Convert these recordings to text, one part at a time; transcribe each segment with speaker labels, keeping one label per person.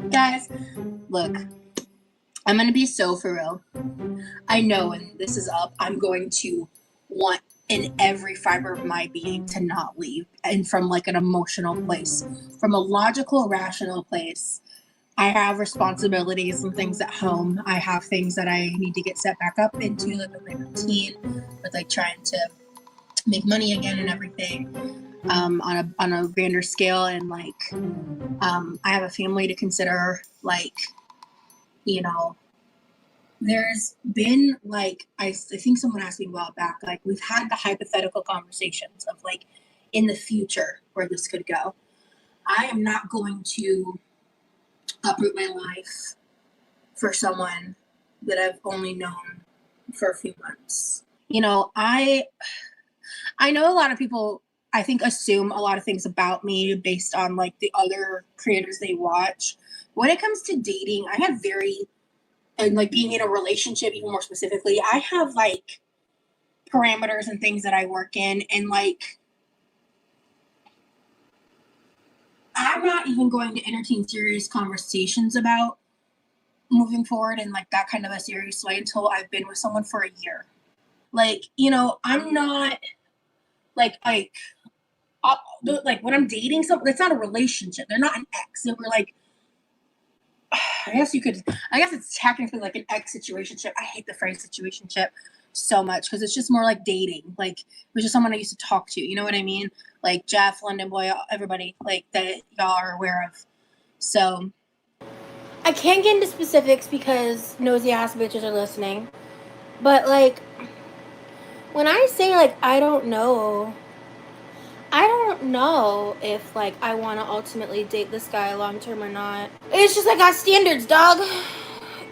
Speaker 1: Guys, look, I'm going to be so for real. I know when this is up, I'm going to want in every fiber of my being to not leave, and from like an emotional place, from a logical, rational place. I have responsibilities and things at home. I have things that I need to get set back up into, like with my routine, with like trying to make money again and everything, on a grander scale. And like, I have a family to consider. Like, you know, there's been like, I think someone asked me a while back, like we've had the hypothetical conversations of like in the future where this could go. I am not going to uproot my life for someone that I've only known for a few months. You know, I know a lot of people, I think, assume a lot of things about me based on like the other creators they watch. When it comes to dating, I have and like being in a relationship, even more specifically, I have like parameters and things that I work in, and like I'm not even going to entertain serious conversations about moving forward in like that kind of a serious way until I've been with someone for a year. Like, you know, I'm not like when I'm dating someone, it's not a relationship. They're not an ex. They were like, I guess it's technically like an ex situationship. I hate the phrase situationship so much because it's just more like dating. Like it was just someone I used to talk to. You know what I mean? Like Jeff, London Boy, everybody like that y'all are aware of. So I can't get into specifics because nosy ass bitches are listening. But like when I say like I don't know if like I want to ultimately date this guy long term or not. It's just I got standards, dog.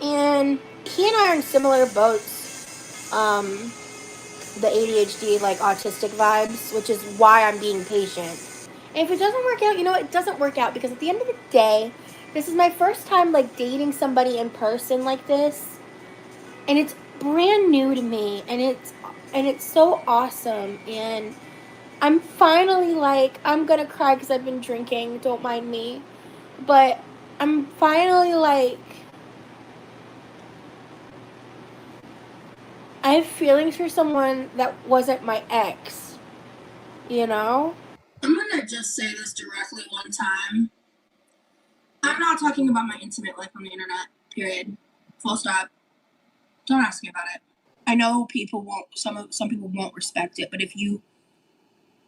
Speaker 1: And he and I are in similar boats. The ADHD, like autistic vibes, which is why I'm being patient. And if it doesn't work out, you know, it doesn't work out, because at the end of the day, this is my first time like dating somebody in person like this, and it's brand new to me, and it's so awesome. And I'm finally like, I'm gonna cry because I've been drinking, don't mind me, but I'm finally like, I have feelings for someone that wasn't my ex, you know? I'm gonna just say this directly one time. I'm not talking about my intimate life on the internet, period. Full stop. Don't ask me about it. I know people won't, some people won't respect it, but if you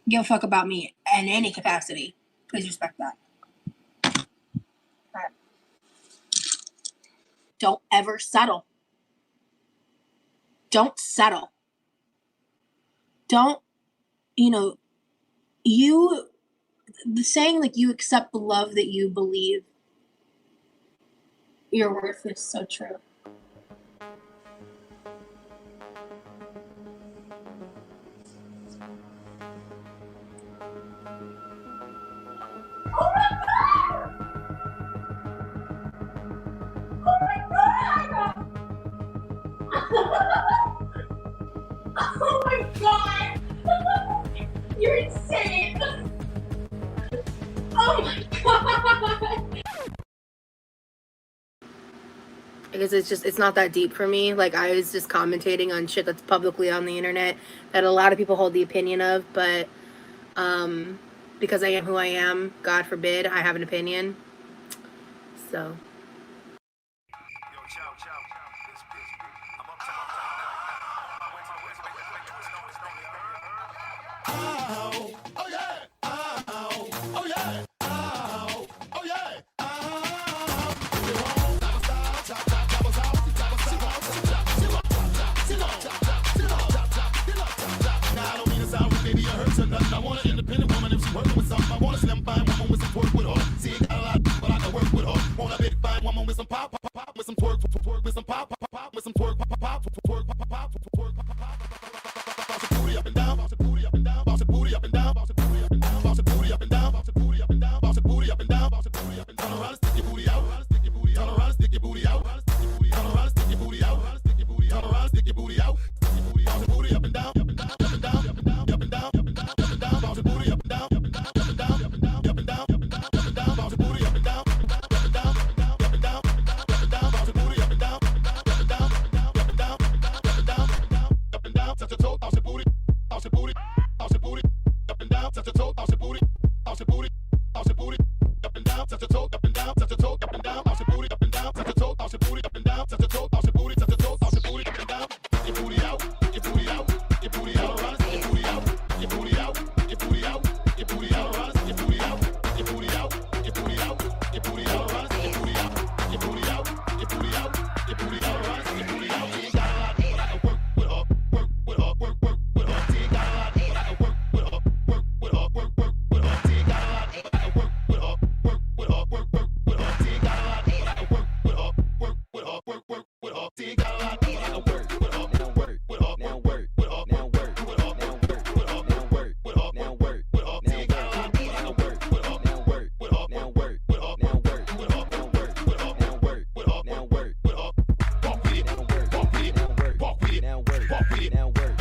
Speaker 1: give a fuck about me in any capacity, please respect that. Right. Don't ever settle. Don't settle. Don't, you know, the saying like you accept the love that you believe you're worth is so true. Oh my god! Oh my god! Oh my god! You're insane! Oh my god! I guess it's not that deep for me. Like, I was just commentating on shit that's publicly on the internet that a lot of people hold the opinion of, but because I am who I am, God forbid, I have an opinion. So.
Speaker 2: I want an independent woman if she working with something. I want a slim fine woman with some twerk with her. See, got a lot, but I can work with her. Want a big fine woman with some pop, with some twerk with some pop. with some twerk, pop, pop, twerk, pop, pop, twerk, pop, pop. Bounce your booty up and down, bounce your booty up and down, bounce your booty up and down, bounce your booty up and down, bounce your booty up and down, bounce your booty up and down, bounce your booty up and down, bounce your booty up and down. Turn around and stick your booty out, stick your booty, turn around and stick your booty out, turn around and stick your booty out, stick your booty, turn around and stick your booty out, stick your booty, bounce your booty up and down, up and down, up and down, up and down, up and down, up and down, up and down, bounce your booty up and down, up and down, up and down, up and down, up and down, up and down, up and down, bounce your booty up and down, up and down, up and down, up and down, up and down, bounce your booty up and down, up and down, up and down, up and down, up and down, up and down, touch your toe, bounce your booty, bounce your booty, bounce your booty, up and down, touch your toe, bounce your booty, bounce your booty, bounce your booty, up and down, touch your toe, up and down, touch your toe, up and down, bounce your booty, up and down, touch your toe, bounce your booty, up and down, touch your toe, bounce your booty, touch your toe, bounce your booty, up and down, your booty out, your booty out, your booty out, around, your booty out, your booty out, your booty out, your booty out, around, your booty out, your booty out, your booty out, your booty out, around, your booty out, your booty out, your booty out, your booty out, around, your booty out. You ain't got a lot, but I can work with her, work with her, work with her. You ain't got a lot, but I can work with her, work with her, work with her. You ain't got a lot, but I can work with her, work with her, work with her. You ain't got a lot, but I can work with her, work with her, work with her. You ain't got a lot, but I can work with her, now work with her, now work with her, now work with her, now work with her, now work with her, now work with her. You ain't got a lot, but I can work with her, now work with her, now work with her, now work with her, now work with her, now work with her, now work with her. Walk with it, now work, walk with it, now work, walk with it, now work, walk with it, now work, walk with it, now work,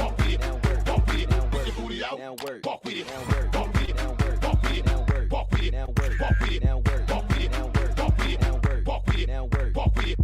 Speaker 2: walk with it, now work. Your booty out, now work, walk with it, now work, walk with it, now work, walk with it, now work, walk with it, now work, walk with it, now work, walk with it, now work, walk with it, now work, walk with it, now work, walk with it.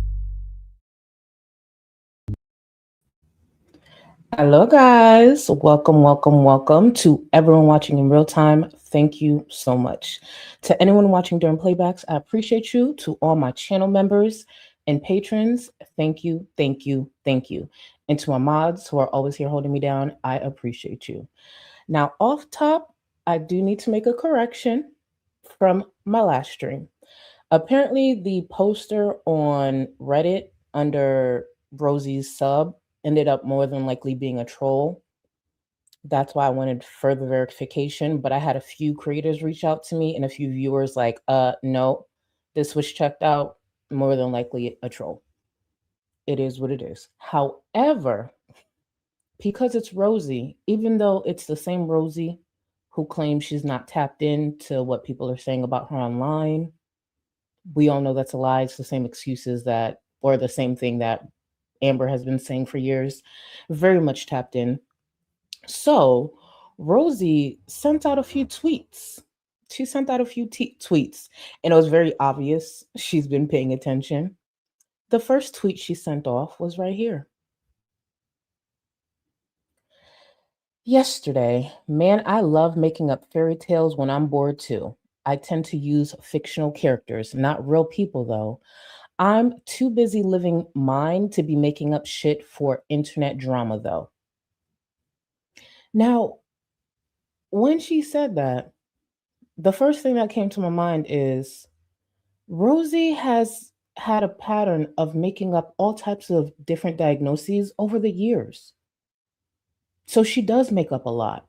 Speaker 3: Hello, guys. Welcome to everyone watching in real time. Thank you so much. To anyone watching during playbacks, I appreciate you. To all my channel members and patrons, thank you. And to my mods who are always here holding me down, I appreciate you. Now, off top, I do need to make a correction from my last stream. Apparently, the poster on Reddit under Rosie's sub ended up more than likely being a troll. That's why I wanted further verification, but I had a few creators reach out to me and a few viewers like, no, this was checked out, more than likely a troll. It is what it is. However, because it's Rosie, even though it's the same Rosie who claims she's not tapped into what people are saying about her online, we all know that's a lie. It's the same excuses that, or the same thing that Amber has been saying for years, very much tapped in. So Rosie sent out a few tweets. She sent out a few tweets, and it was very obvious she's been paying attention. The first tweet she sent off was right here. Yesterday, man, I love making up fairy tales when I'm bored too. I tend to use fictional characters, not real people though. I'm too busy living mine to be making up shit for internet drama, though. Now, when she said that, the first thing that came to my mind is Rosie has had a pattern of making up all types of different diagnoses over the years. So she does make up a lot.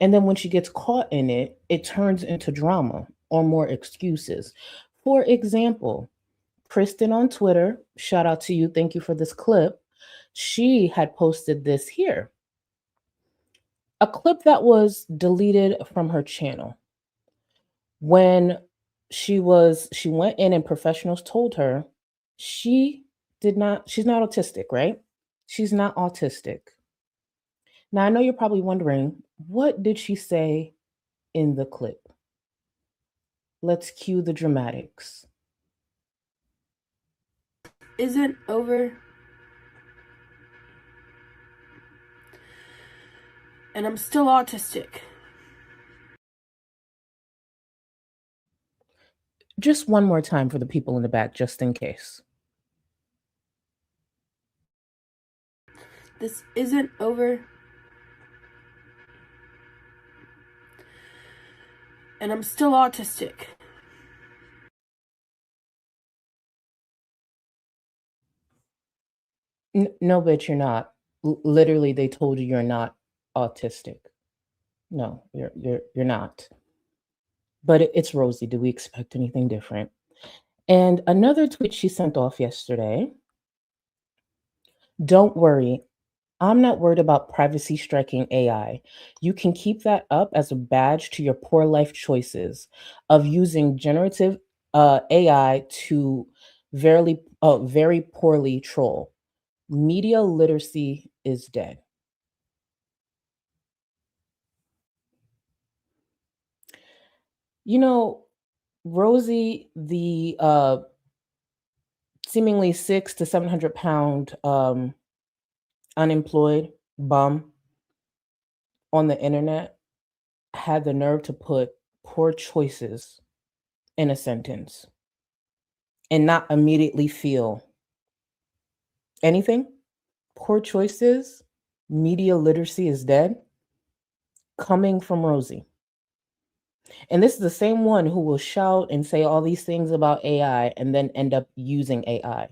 Speaker 3: And then when she gets caught in it, it turns into drama or more excuses. For example, Kristen on Twitter, shout out to you. Thank you for this clip. She had posted this here. A clip that was deleted from her channel. When she went in and professionals told her she's not autistic, right? She's not autistic. Now, I know you're probably wondering, what did she say in the clip? Let's cue the dramatics.
Speaker 1: Isn't over. And I'm still autistic.
Speaker 3: Just one more time for the people in the back, just in case.
Speaker 1: This isn't over. And I'm still autistic.
Speaker 3: No, bitch, you're not. Literally, they told you you're not autistic. No, you're not. But it's Rosie. Do we expect anything different? And another tweet she sent off yesterday. Don't worry, I'm not worried about privacy striking AI. You can keep that up as a badge to your poor life choices of using generative AI to very poorly troll. Media literacy is dead. You know, Rosie, the seemingly 6 to 700 pound unemployed bum on the internet, had the nerve to put poor choices in a sentence and not immediately feel anything. Poor choices, media literacy is dead, coming from Rosie. And this is the same one who will shout and say all these things about AI and then end up using AI,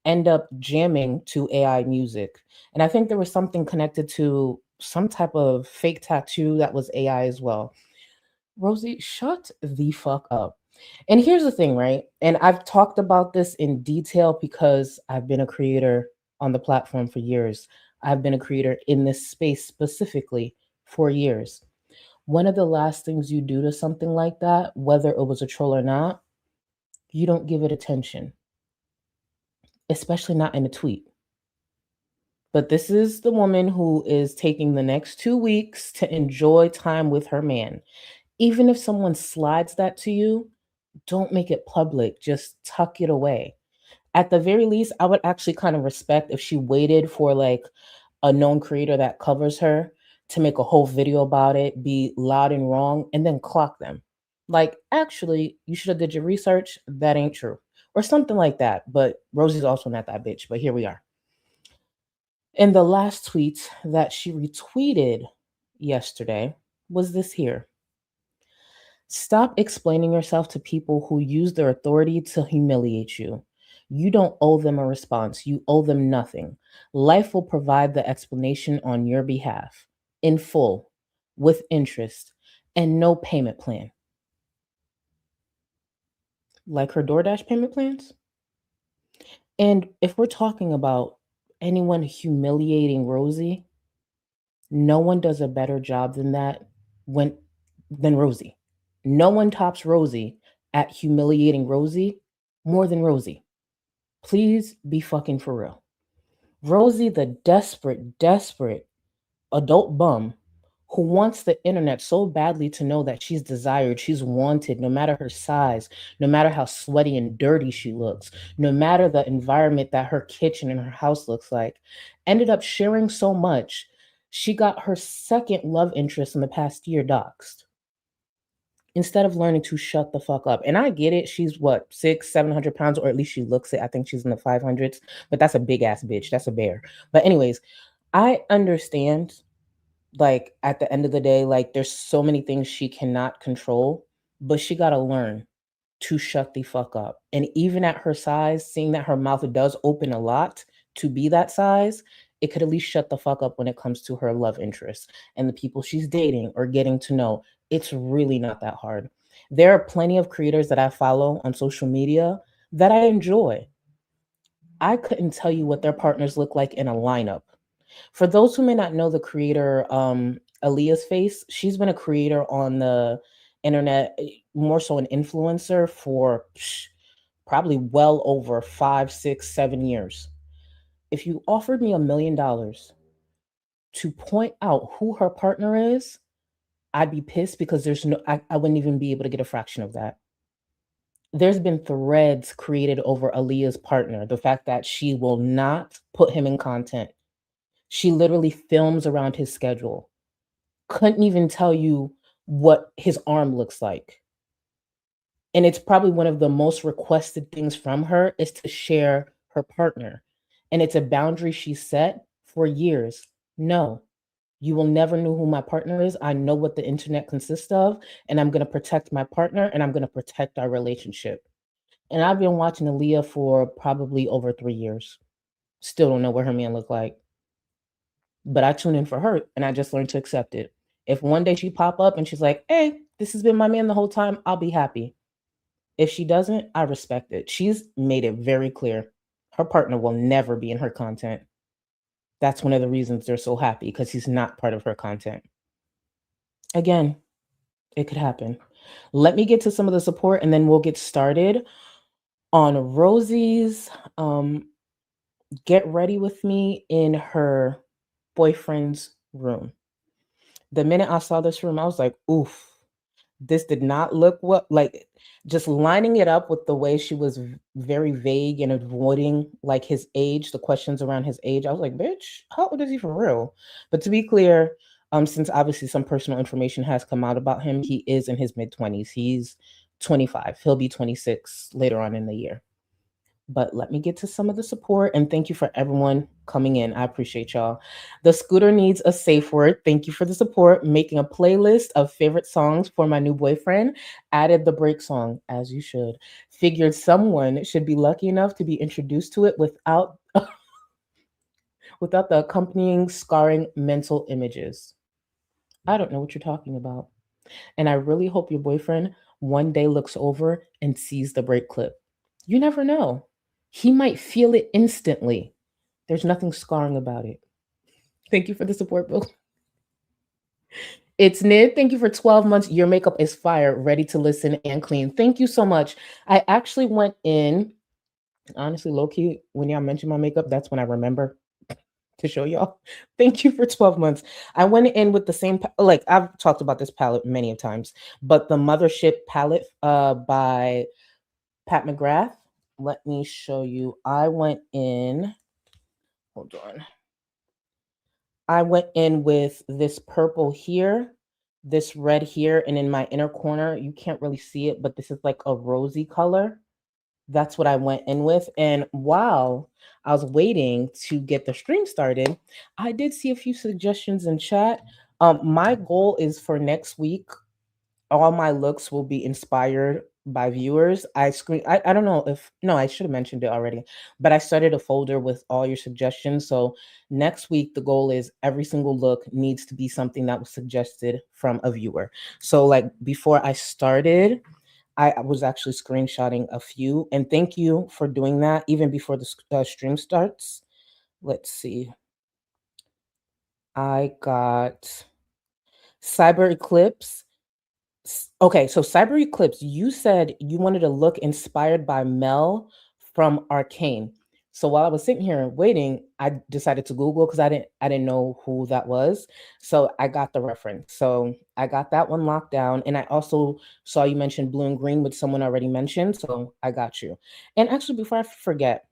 Speaker 3: end up jamming to AI music. And I think there was something connected to some type of fake tattoo that was AI as well. Rosie, shut the fuck up. And here's the thing, right? And I've talked about this in detail because I've been a creator on the platform for years. I've been a creator in this space specifically for years. One of the last things you do to something like that, whether it was a troll or not, you don't give it attention, especially not in a tweet. But this is the woman who is taking the next 2 weeks to enjoy time with her man. Even if someone slides that to you, don't make it public. Just tuck it away. At the very least, I would actually kind of respect if she waited for like a known creator that covers her to make a whole video about it, be loud and wrong, and then clock them. Like, actually, you should have did your research. That ain't true. Or something like that. But Rosie's also not that bitch. But here we are. And the last tweet that she retweeted yesterday was this here. Stop explaining yourself to people who use their authority to humiliate you. You don't owe them a response. You owe them nothing. Life will provide the explanation on your behalf, in full, with interest, and no payment plan. Like her DoorDash payment plans? And if we're talking about anyone humiliating Rosie, no one does a better job than that than Rosie. No one tops Rosie at humiliating Rosie more than Rosie. Please be fucking for real. Rosie, the desperate adult bum who wants the internet so badly to know that she's desired, she's wanted, no matter her size, no matter how sweaty and dirty she looks, no matter the environment that her kitchen and her house looks like, ended up sharing so much, she got her second love interest in the past year doxxed instead of learning to shut the fuck up. And I get it. She's what, 700 pounds, or at least she looks it. I think she's in the 500s, but that's a big ass bitch. That's a bear. But anyways, I understand, like, at the end of the day, like, there's so many things she cannot control, but she got to learn to shut the fuck up. And even at her size, seeing that her mouth does open a lot to be that size, it could at least shut the fuck up when it comes to her love interests and the people she's dating or getting to know. It's really not that hard. There are plenty of creators that I follow on social media that I enjoy. I couldn't tell you what their partners look like in a lineup. For those who may not know the creator, Aaliyah's Face, she's been a creator on the internet, more so an influencer for probably well over 5, 6, 7 years. If you offered me $1 million to point out who her partner is, I'd be pissed because I wouldn't even be able to get a fraction of that. There's been threads created over Aaliyah's partner, the fact that she will not put him in content. She literally films around his schedule. Couldn't even tell you what his arm looks like. And it's probably one of the most requested things from her is to share her partner. And it's a boundary she set for years. No, you will never know who my partner is. I know what the internet consists of, and I'm going to protect my partner and I'm going to protect our relationship. And I've been watching Aaliyah for probably over 3 years. Still don't know what her man look like. But I tune in for her and I just learned to accept it. If one day she pop up and she's like, hey, this has been my man the whole time, I'll be happy. If she doesn't, I respect it. She's made it very clear her partner will never be in her content. That's one of the reasons they're so happy, because he's not part of her content. Again, it could happen. Let me get to some of the support and then we'll get started on Rosie's get ready with me in her boyfriend's room. The minute I saw this room, I was like, oof, this did not look what, like, just lining it up with the way she was very vague and avoiding like his age, the questions around his age. I was like, bitch, how old is he for real? But to be clear, since obviously some personal information has come out about him, he is in his mid-20s. He's 25. He'll be 26 later on in the year. But let me get to some of the support, and thank you for everyone coming in. I appreciate y'all. The scooter needs a safe word. Thank you for the support. Making a playlist of favorite songs for my new boyfriend. Added the break song, as you should. Figured someone should be lucky enough to be introduced to it without without the accompanying scarring mental images. I don't know what you're talking about. And I really hope your boyfriend one day looks over and sees the break clip. You never know. He might feel it instantly. There's nothing scarring about it. Thank you for the support, Bill. It's Nid. Thank you for 12 months. Your makeup is fire, ready to listen and clean. Thank you so much. I actually went in, honestly, low key, when y'all mentioned my makeup, that's when I remember to show y'all. Thank you for 12 months. I went in with the same, like I've talked about this palette many times, but the Mothership palette by Pat McGrath. Let me show you. I went in, hold on. I went in with this purple here, this red here, and in my inner corner, you can't really see it, but this is like a rosy color. That's what I went in with. And while I was waiting to get the stream started, I did see a few suggestions in chat. My goal is for next week, all my looks will be inspired by viewers. I don't know if, no, I should have mentioned it already, but I started a folder with all your suggestions. So next week, the goal is every single look needs to be something that was suggested from a viewer. So like before I started, I was actually screenshotting a few, and thank you for doing that even before the stream starts. Let's see. I got Cyber Eclipse. Okay, so Cyber Eclipse, you said you wanted to look inspired by Mel from Arcane. So while I was sitting here waiting, I decided to Google because I didn't know who that was. So I got the reference. So I got that one locked down. And I also saw you mention blue and green, which someone already mentioned. So I got you. And actually, before I forget,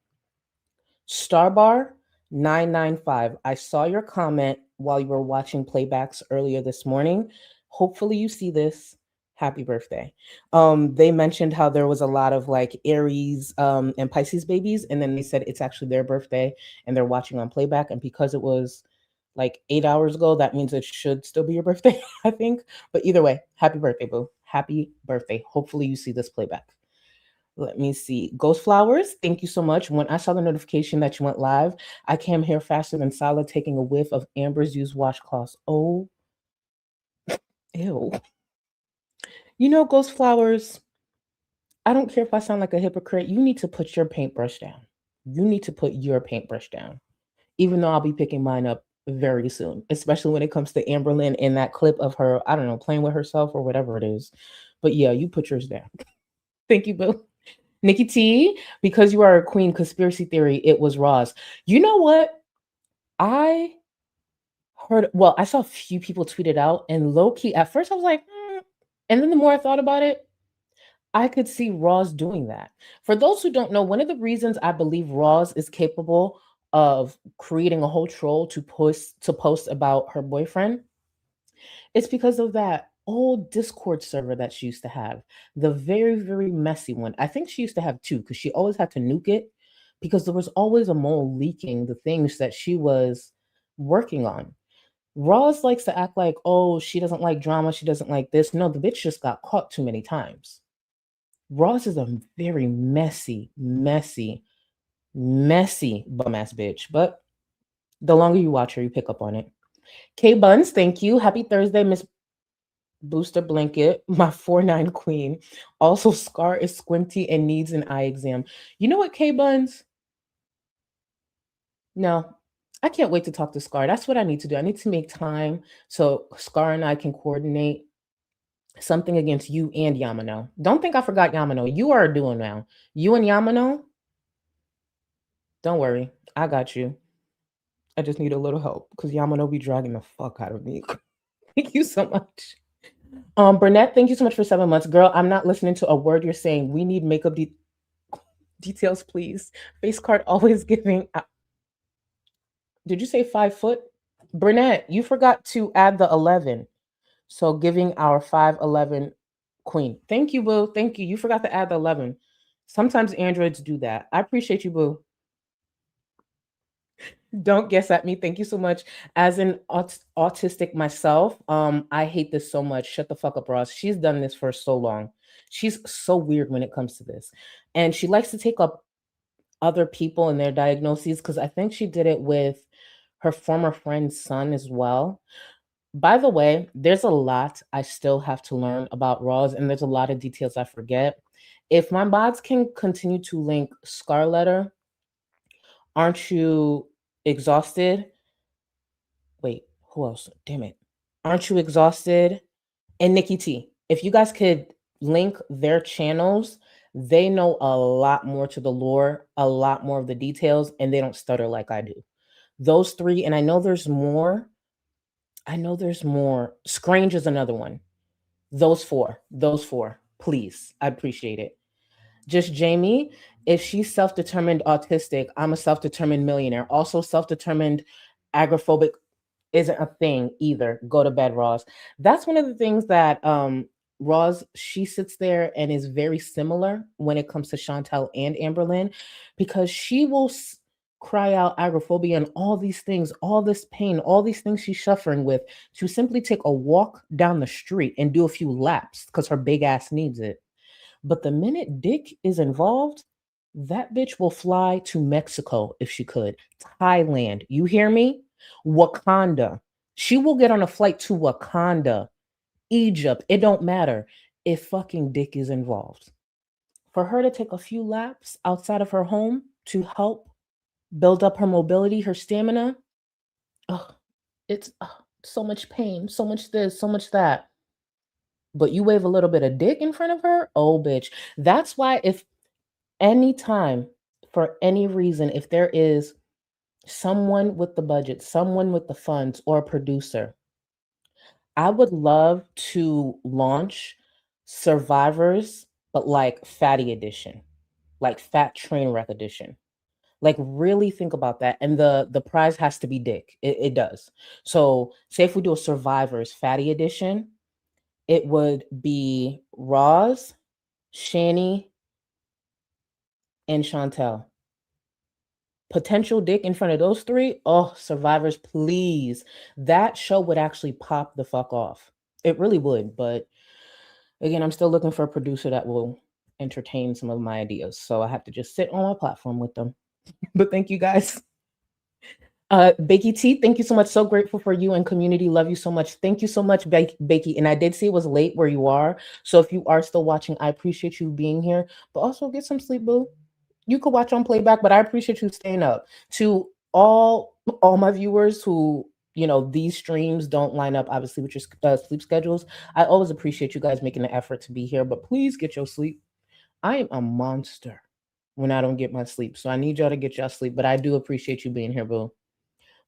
Speaker 3: Starbar 995. I saw your comment while you were watching playbacks earlier this morning. Hopefully you see this. Happy birthday. They mentioned how there was a lot of like Aries and Pisces babies, and then they said it's actually their birthday and they're watching on playback. And because it was like 8 hours ago, that means it should still be your birthday, I think. But either way, happy birthday, boo. Happy birthday. Hopefully you see this playback. Let me see. Ghost Flowers, thank you so much. When I saw the notification that you went live, I came here faster than Sala taking a whiff of Amber's used washcloths. Oh, ew. You know, Ghost Flowers, I don't care if I sound like a hypocrite. You need to put your paintbrush down. You need to put your paintbrush down, even though I'll be picking mine up very soon, especially when it comes to Amberlynn in that clip of her, I don't know, playing with herself or whatever it is. But yeah, you put yours down. Thank you, Bill. Nikki T, because you are a queen, conspiracy theory, it was Roz. You know what? I heard, well, I saw a few people tweet it out, and low key, at first I was like, and then the more I thought about it, I could see Roz doing that. For those who don't know, one of the reasons I believe Roz is capable of creating a whole troll to post about her boyfriend, it's because of that old Discord server that she used to have, the very, very messy one. I think she used to have two because she always had to nuke it because there was always a mole leaking the things that she was working on. Roz likes to act like, oh, she doesn't like drama, she doesn't like this. No, the bitch just got caught too many times. Roz is a very messy, messy, messy bum ass bitch. But the longer you watch her, you pick up on it. K Buns, thank you. Happy Thursday, Miss Booster Blanket, my 4'9" queen. Also, Scar is squinty and needs an eye exam. You know what, K Buns? No, I can't wait to talk to Scar. That's what I need to do. I need to make time so Scar and I can coordinate something against you and Yamano. Don't think I forgot Yamano. You are doing now. You and Yamano, don't worry. I got you. I just need a little help because Yamano be dragging the fuck out of me. Thank you so much. Burnett, thank you so much for 7 months. Girl, I'm not listening to a word you're saying. We need makeup details, please. Face card always giving. Did you say 5 foot? Burnett, you forgot to add the 11. So giving our 5'11" queen. Thank you, boo. Thank you. You forgot to add the 11. Sometimes androids do that. I appreciate you, boo. Don't guess at me. Thank you so much. As an autistic myself, I hate this so much. Shut the fuck up, Ross. She's done this for so long. She's so weird when it comes to this. And she likes to take up other people and their diagnoses because I think she did it with her former friend's son as well. By the way, there's a lot I still have to learn about Roz, and there's a lot of details I forget. If my mods can continue to link Scarletter, Aren't You Exhausted? Wait, who else? Damn it. Aren't You Exhausted? And Nikki T. If you guys could link their channels, they know a lot more to the lore, a lot more of the details, and they don't stutter like I do. Those three, and I know there's more. Scrange is another one. Those four, please. I appreciate it. Just Jamie, if she's self-determined autistic, I'm a self-determined millionaire. Also self-determined agoraphobic isn't a thing either. Go to bed, Roz. That's one of the things that Roz, she sits there and is very similar when it comes to Chantel and Amberlynn, because she will cry out agoraphobia and all these things, all this pain, all these things she's suffering with, to simply take a walk down the street and do a few laps because her big ass needs it. But the minute Dick is involved, that bitch will fly to Mexico if she could. Thailand. You hear me? Wakanda. She will get on a flight to Wakanda, Egypt. It don't matter if fucking Dick is involved. For her to take a few laps outside of her home to help build up her mobility, her stamina, it's so much pain, so much this, so much that. But you wave a little bit of dick in front of her, oh bitch. That's why if any time, for any reason, if there is someone with the budget, someone with the funds, or a producer, I would love to launch Survivors, but like fatty edition, like fat train wreck edition. Like really think about that. And the prize has to be dick. It does. So say if we do a Survivors fatty edition, it would be Roz, Shani, and Chantel. Potential dick in front of those three. Oh, Survivors, please. That show would actually pop the fuck off. It really would. But again, I'm still looking for a producer that will entertain some of my ideas. So I have to just sit on my platform with them. But thank you guys. Bakey T, thank you so much. So grateful for you and community. Love you so much. Thank you so much, Bakey. And I did see it was late where you are. So if you are still watching, I appreciate you being here. But also get some sleep, boo. You could watch on playback, but I appreciate you staying up. To all my viewers who, these streams don't line up, obviously, with your sleep schedules, I always appreciate you guys making the effort to be here. But please get your sleep. I am a monster when I don't get my sleep. So I need y'all to get y'all sleep. But I do appreciate you being here, boo.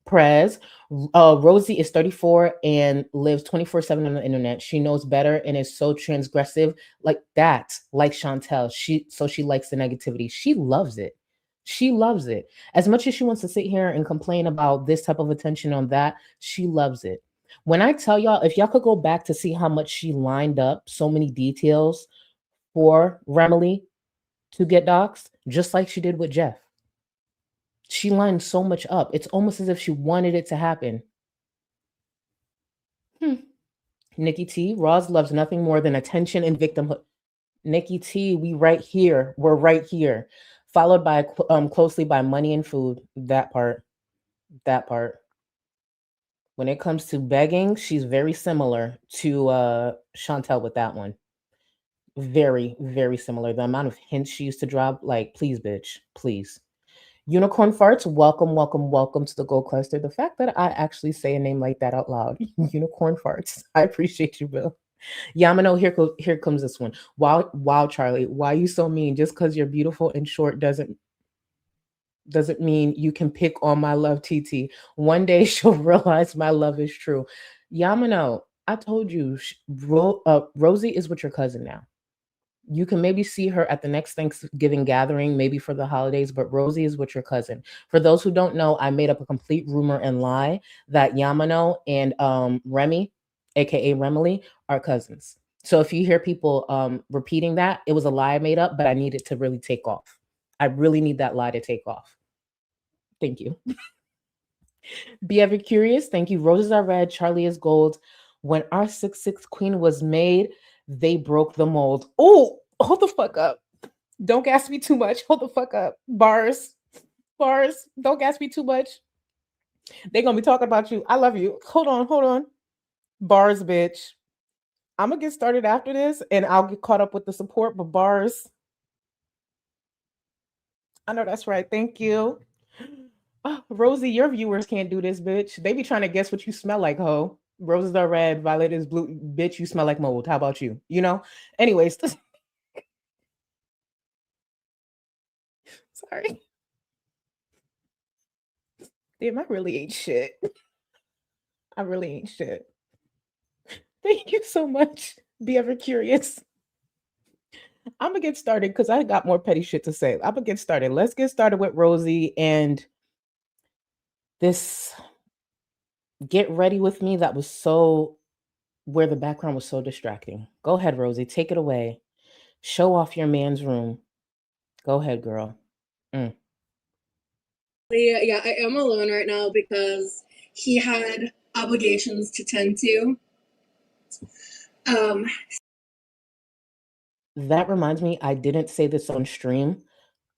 Speaker 3: Prez, Rosie is 34 and lives 24/7 on the internet. She knows better and is so transgressive like that, like Chantel. She likes the negativity. She loves it. She loves it. As much as she wants to sit here and complain about this type of attention on that, she loves it. When I tell y'all, if y'all could go back to see how much she lined up so many details for Remily to get doxxed, just like she did with Jeff. She lined so much up. It's almost as if she wanted it to happen. Nikki T, Roz loves nothing more than attention and victimhood. Nikki T, we're right here. Followed by closely by money and food. That part. When it comes to begging, she's very similar to Chantel with that one. Very, very similar. The amount of hints she used to drop, like, please, bitch, please. Unicorn Farts, welcome, welcome, welcome to the Gold Cluster. The fact that I actually say a name like that out loud, Unicorn Farts, I appreciate you, Bill. Yamano, here comes this one. Wow, Charlie, why you so mean? Just because you're beautiful and short doesn't mean you can pick on my love, TT. One day she'll realize my love is true. Yamano, I told you, Rosie is with your cousin now. You can maybe see her at the next Thanksgiving gathering, maybe for the holidays, but Rosie is with your cousin. For those who don't know, I made up a complete rumor and lie that Yamano and Remy, aka Remily, are cousins. So if you hear people repeating that, it was a lie I made up, but I need it to really take off. I really need that lie to take off. Thank you. Be ever curious. Thank you. Roses are red, Charlie is gold. When our 6'6" queen was made, they broke the mold. Oh, hold the fuck up. Don't gas me too much. Hold the fuck up. Bars. Bars. Don't gas me too much. They're going to be talking about you. I love you. Hold on. Hold on. Bars, bitch. I'm going to get started after this and I'll get caught up with the support, but bars. I know that's right. Thank you. Oh, Rosie, your viewers can't do this, bitch. They be trying to guess what you smell like, ho. Roses are red, violet is blue. Bitch, you smell like mold. How about you? You know? Anyways. Sorry. Damn, I really ain't shit. I really ain't shit. Thank you so much. Be ever curious. I'm gonna get started because I got more petty shit to say. I'm gonna get started. Let's get started with Rosie and this get ready with me that was so where the background was so distracting. Go ahead, Rosie. Take it away. Show off your man's room. Go ahead, girl.
Speaker 1: Yeah, I am alone right now because he had obligations to tend to.
Speaker 3: That reminds me, I didn't say this on stream.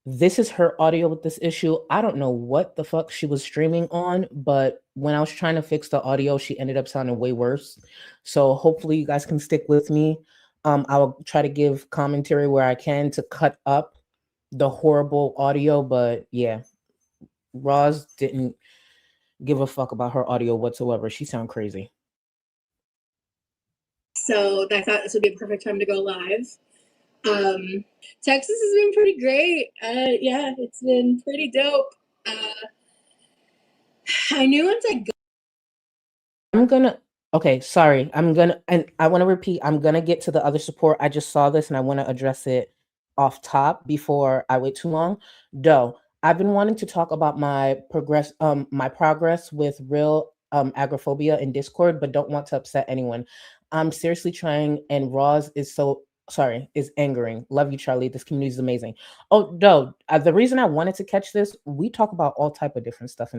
Speaker 3: This is her audio with this issue. I don't know what the fuck she was streaming on, but when I was trying to fix the audio, she ended up sounding way worse. So hopefully you guys can stick with me. I'll try to give commentary where I can to cut up the horrible audio, but yeah, Roz didn't give a fuck about her audio whatsoever. She sound crazy.
Speaker 1: So I thought this would be a perfect time to go live. Texas has been pretty great. Yeah, it's been pretty dope. I knew once I got
Speaker 3: okay, sorry. And I want to repeat, I'm gonna get to the other support. I just saw this and I want to address it off top before I wait too long. Doe, I've been wanting to talk about my progress with real agoraphobia in Discord, but don't want to upset anyone. I'm seriously trying, and Roz is is angering. Love you, Charlie. This community is amazing. Oh, Doe, the reason I wanted to catch this, we talk about all type of different stuff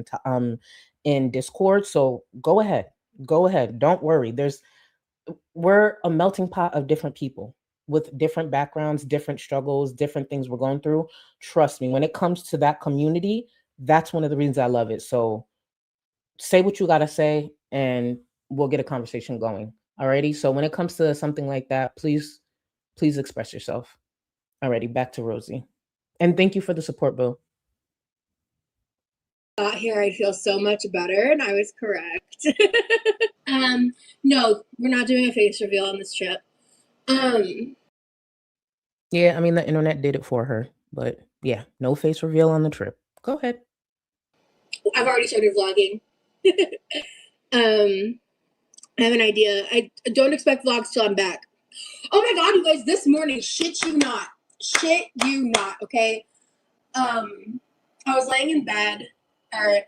Speaker 3: in Discord. So go ahead. Go ahead. Don't worry. We're a melting pot of different people with different backgrounds, different struggles, different things we're going through. Trust me, when it comes to that community, that's one of the reasons I love it. So say what you got to say and we'll get a conversation going. Alrighty. So when it comes to something like that, please express yourself. Alrighty. Back to Rosie. And thank you for the support, Bill.
Speaker 1: here, I'd feel so much better, and I was correct. No, we're not doing a face reveal on this trip.
Speaker 3: Yeah, I mean the internet did it for her, but yeah, no face reveal on the trip. Go ahead.
Speaker 1: I've already started vlogging. I have an idea. I don't expect vlogs till I'm back. Oh my god, you guys, this morning, shit you not, okay? I was laying in bed, and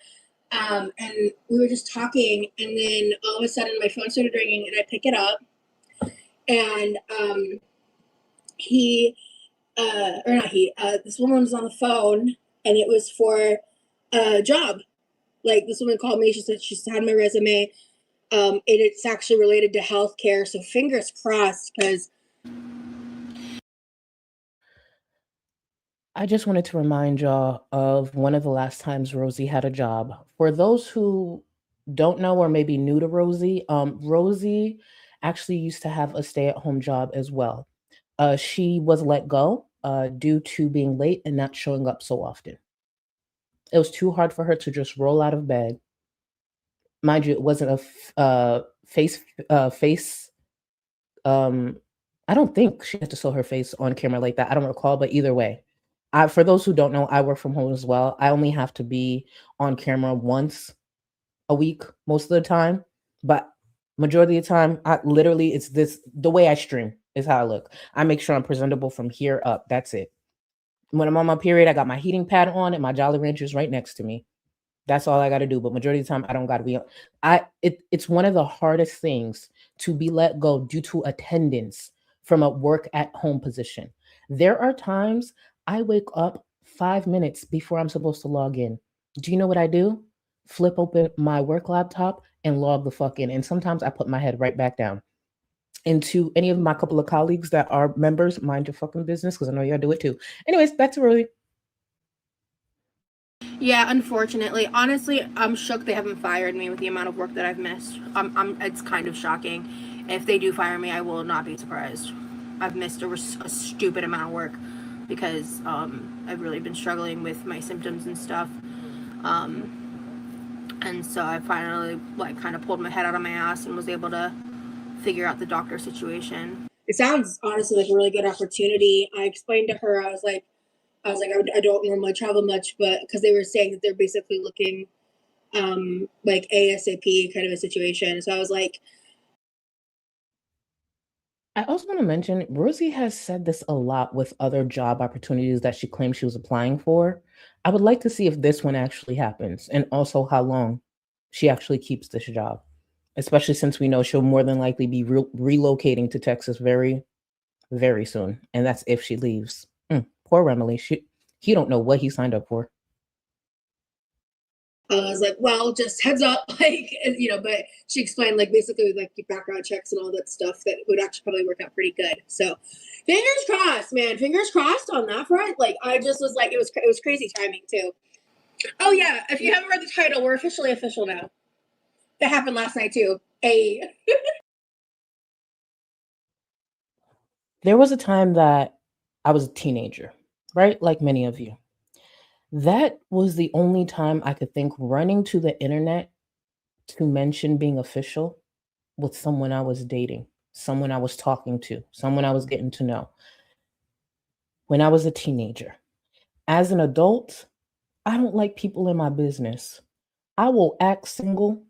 Speaker 1: we were just talking, and then all of a sudden my phone started ringing, and I pick it up, and this woman was on the phone, and it was for a job. Like, this woman called me, she said she had my resume, and it's actually related to healthcare, so fingers crossed, because
Speaker 3: I just wanted to remind y'all of one of the last times Rosie had a job. For those who don't know or maybe new to Rosie, Rosie actually used to have a stay-at-home job as well. She was let go due to being late and not showing up so often. It was too hard for her to just roll out of bed. Mind you, it wasn't face. I don't think she had to show her face on camera like that. I don't recall, but either way, for those who don't know, I work from home as well. I only have to be on camera once a week most of the time, but majority of the time, it's the way I stream is how I look. I make sure I'm presentable from here up. That's it. When I'm on my period, I got my heating pad on and my Jolly Ranchers right next to me. That's all I got to do. But majority of the time, I don't got to be. It's one of the hardest things to be let go due to attendance from a work at home position. There are times I wake up 5 minutes before I'm supposed to log in. Do you know what I do? Flip open my work laptop and log the fuck in. And sometimes I put my head right back down. And to any of my couple of colleagues that are members, mind your fucking business because I know y'all do it too. Anyways, back to Rosie.
Speaker 1: Yeah, unfortunately. Honestly, I'm shook they haven't fired me with the amount of work that I've missed. It's kind of shocking. If they do fire me, I will not be surprised. I've missed a stupid amount of work because I've really been struggling with my symptoms and stuff. And so I finally kind of pulled my head out of my ass and was able to figure out the doctor situation. It sounds honestly like a really good opportunity. I explained to her, I was like, I don't normally travel much, but because they were saying that they're basically looking like ASAP kind of a situation. So I was like,
Speaker 3: I also want to mention Rosie has said this a lot with other job opportunities that she claims she was applying for. I would like to see if this one actually happens and also how long she actually keeps this job, especially since we know she'll more than likely be relocating to Texas very, very soon. And that's if she leaves. Poor Remily. He don't know what he signed up for.
Speaker 1: I was like, well, just heads up, but she explained basically your background checks and all that stuff that would actually probably work out pretty good. So fingers crossed, man. Fingers crossed on that front. I just was like, it was crazy timing too. Oh yeah, if you haven't read the title, we're officially official now. That happened last night too.
Speaker 3: There was a time that I was a teenager, right? Like many of you. That was the only time I could think running to the internet to mention being official with someone I was dating, someone I was talking to, someone I was getting to know. When I was a teenager. As an adult, I don't like people in my business. I will act single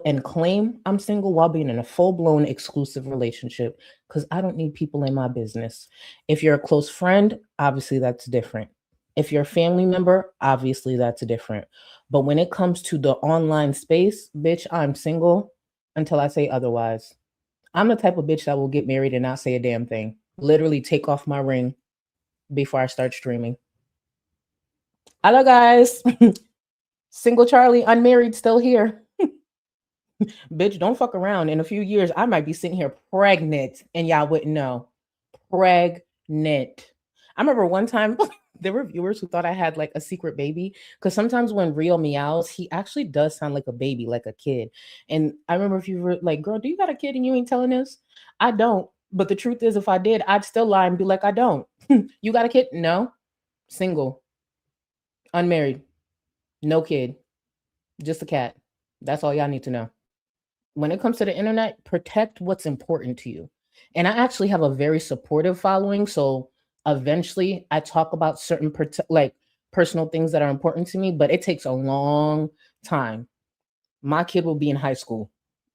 Speaker 3: and claim I'm single while being in a full-blown exclusive relationship because I don't need people in my business. If you're a close friend, obviously that's different. If you're a family member, obviously that's different. But when it comes to the online space, bitch, I'm single until I say otherwise. I'm the type of bitch that will get married and not say a damn thing. Literally take off my ring before I start streaming. Hello, guys. Single Charlie, unmarried, still here. Bitch, don't fuck around. In a few years, I might be sitting here pregnant and y'all wouldn't know. Pregnant. I remember one time there were viewers who thought I had a secret baby because sometimes when Rio meows, he actually does sound like a baby, like a kid. And I remember if you were like, girl, do you got a kid and you ain't telling us? I don't. But the truth is, if I did, I'd still lie and be like, I don't. You got a kid? No. Single. Unmarried. No kid. Just a cat. That's all y'all need to know. When it comes to the internet, protect what's important to you. And I actually have a very supportive following. So eventually I talk about certain personal things that are important to me, but it takes a long time. My kid will be in high school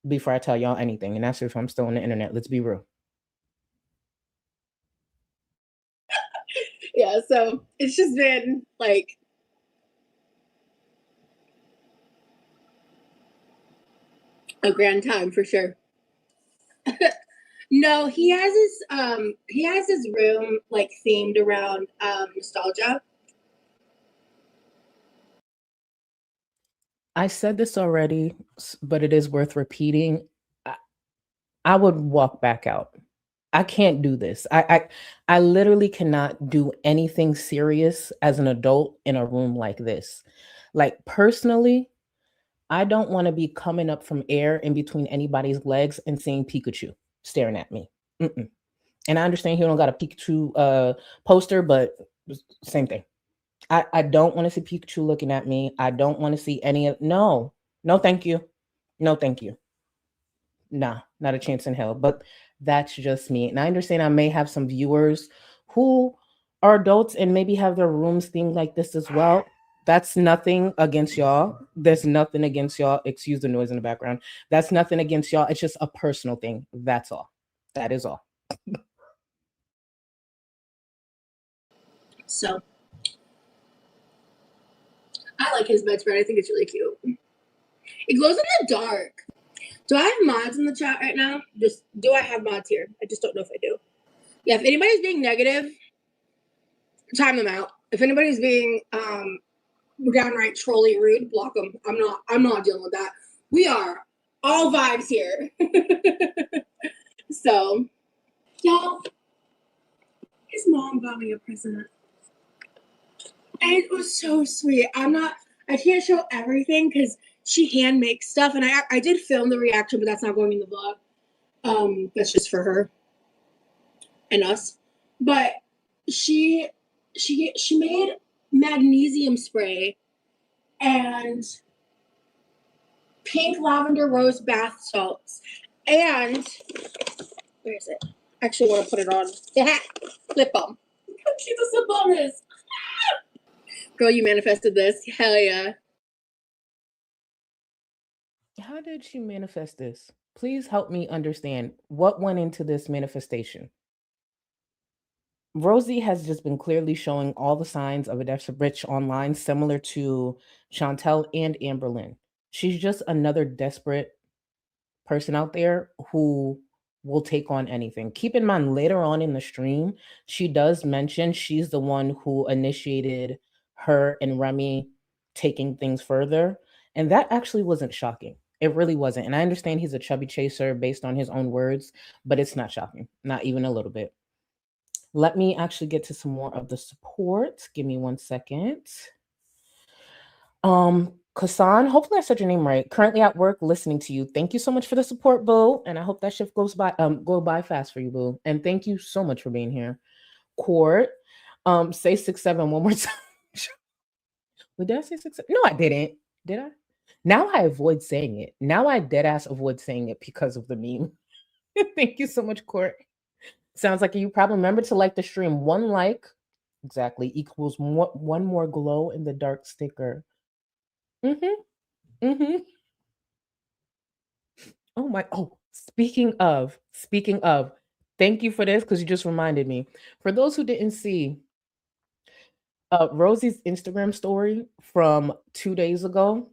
Speaker 3: before I tell y'all anything. And that's if I'm still on the internet. Let's be real.
Speaker 1: Yeah, so it's just been a grand time for sure. No, he has his room themed around nostalgia.
Speaker 3: I said this already, but it is worth repeating. I would walk back out. I can't do this. I literally cannot do anything serious as an adult in a room like this. Personally, I don't want to be coming up from air in between anybody's legs and seeing Pikachu staring at me. And I understand he don't got a Pikachu poster, but same thing. I don't want to see Pikachu looking at me. I don't want to see any of no. No, thank you. No, thank you. Nah, not a chance in hell. But that's just me. And I understand I may have some viewers who are adults and maybe have their rooms themed like this as well. That's nothing against y'all. There's nothing against y'all. Excuse the noise in the background. That's nothing against y'all. It's just a personal thing. That's all. That is all.
Speaker 1: So I like his bedspread. I think it's really cute. It glows in the dark. Do I have mods in the chat right now? Just do I have mods here? I just don't know if I do. Yeah, if anybody's being negative, time them out. If anybody's being downright trolly rude, block them. I'm not dealing with that. We are all vibes here. So, y'all, his mom got me a present. And it was so sweet. I can't show everything because she hand makes stuff, and I did film the reaction, but that's not going in the vlog. That's just for her and us. But she made magnesium spray and pink lavender rose bath salts. And where is it? I actually want to put it on. Yeah, lip balm. She's a lip balm is. Girl, you manifested this. Hell yeah.
Speaker 3: How did she manifest this? Please help me understand what went into this manifestation. Rosie has just been clearly showing all the signs of a desperate bitch online, similar to Chantel and Amberlynn. She's just another desperate person out there who will take on anything. Keep in mind, later on in the stream, she does mention she's the one who initiated her and Remy taking things further. And that actually wasn't shocking. It really wasn't. And I understand he's a chubby chaser based on his own words, but it's not shocking, not even a little bit. Let me actually get to some more of the support. Give me 1 second. Kasan, hopefully I said your name right. Currently at work listening to you. Thank you so much for the support, boo. And I hope that shift go by fast for you, boo. And thank you so much for being here. Court, say 6'7" one more time. Wait, did I say 6'7"? No, I didn't. Did I? Now I avoid saying it. Now I dead ass avoid saying it because of the meme. Thank you so much, Court. Sounds like you probably remember to like the stream. 1 like exactly equals one more glow in the dark sticker. Oh my, speaking of, thank you for this because you just reminded me. For those who didn't see Rosie's Instagram story from 2 days ago,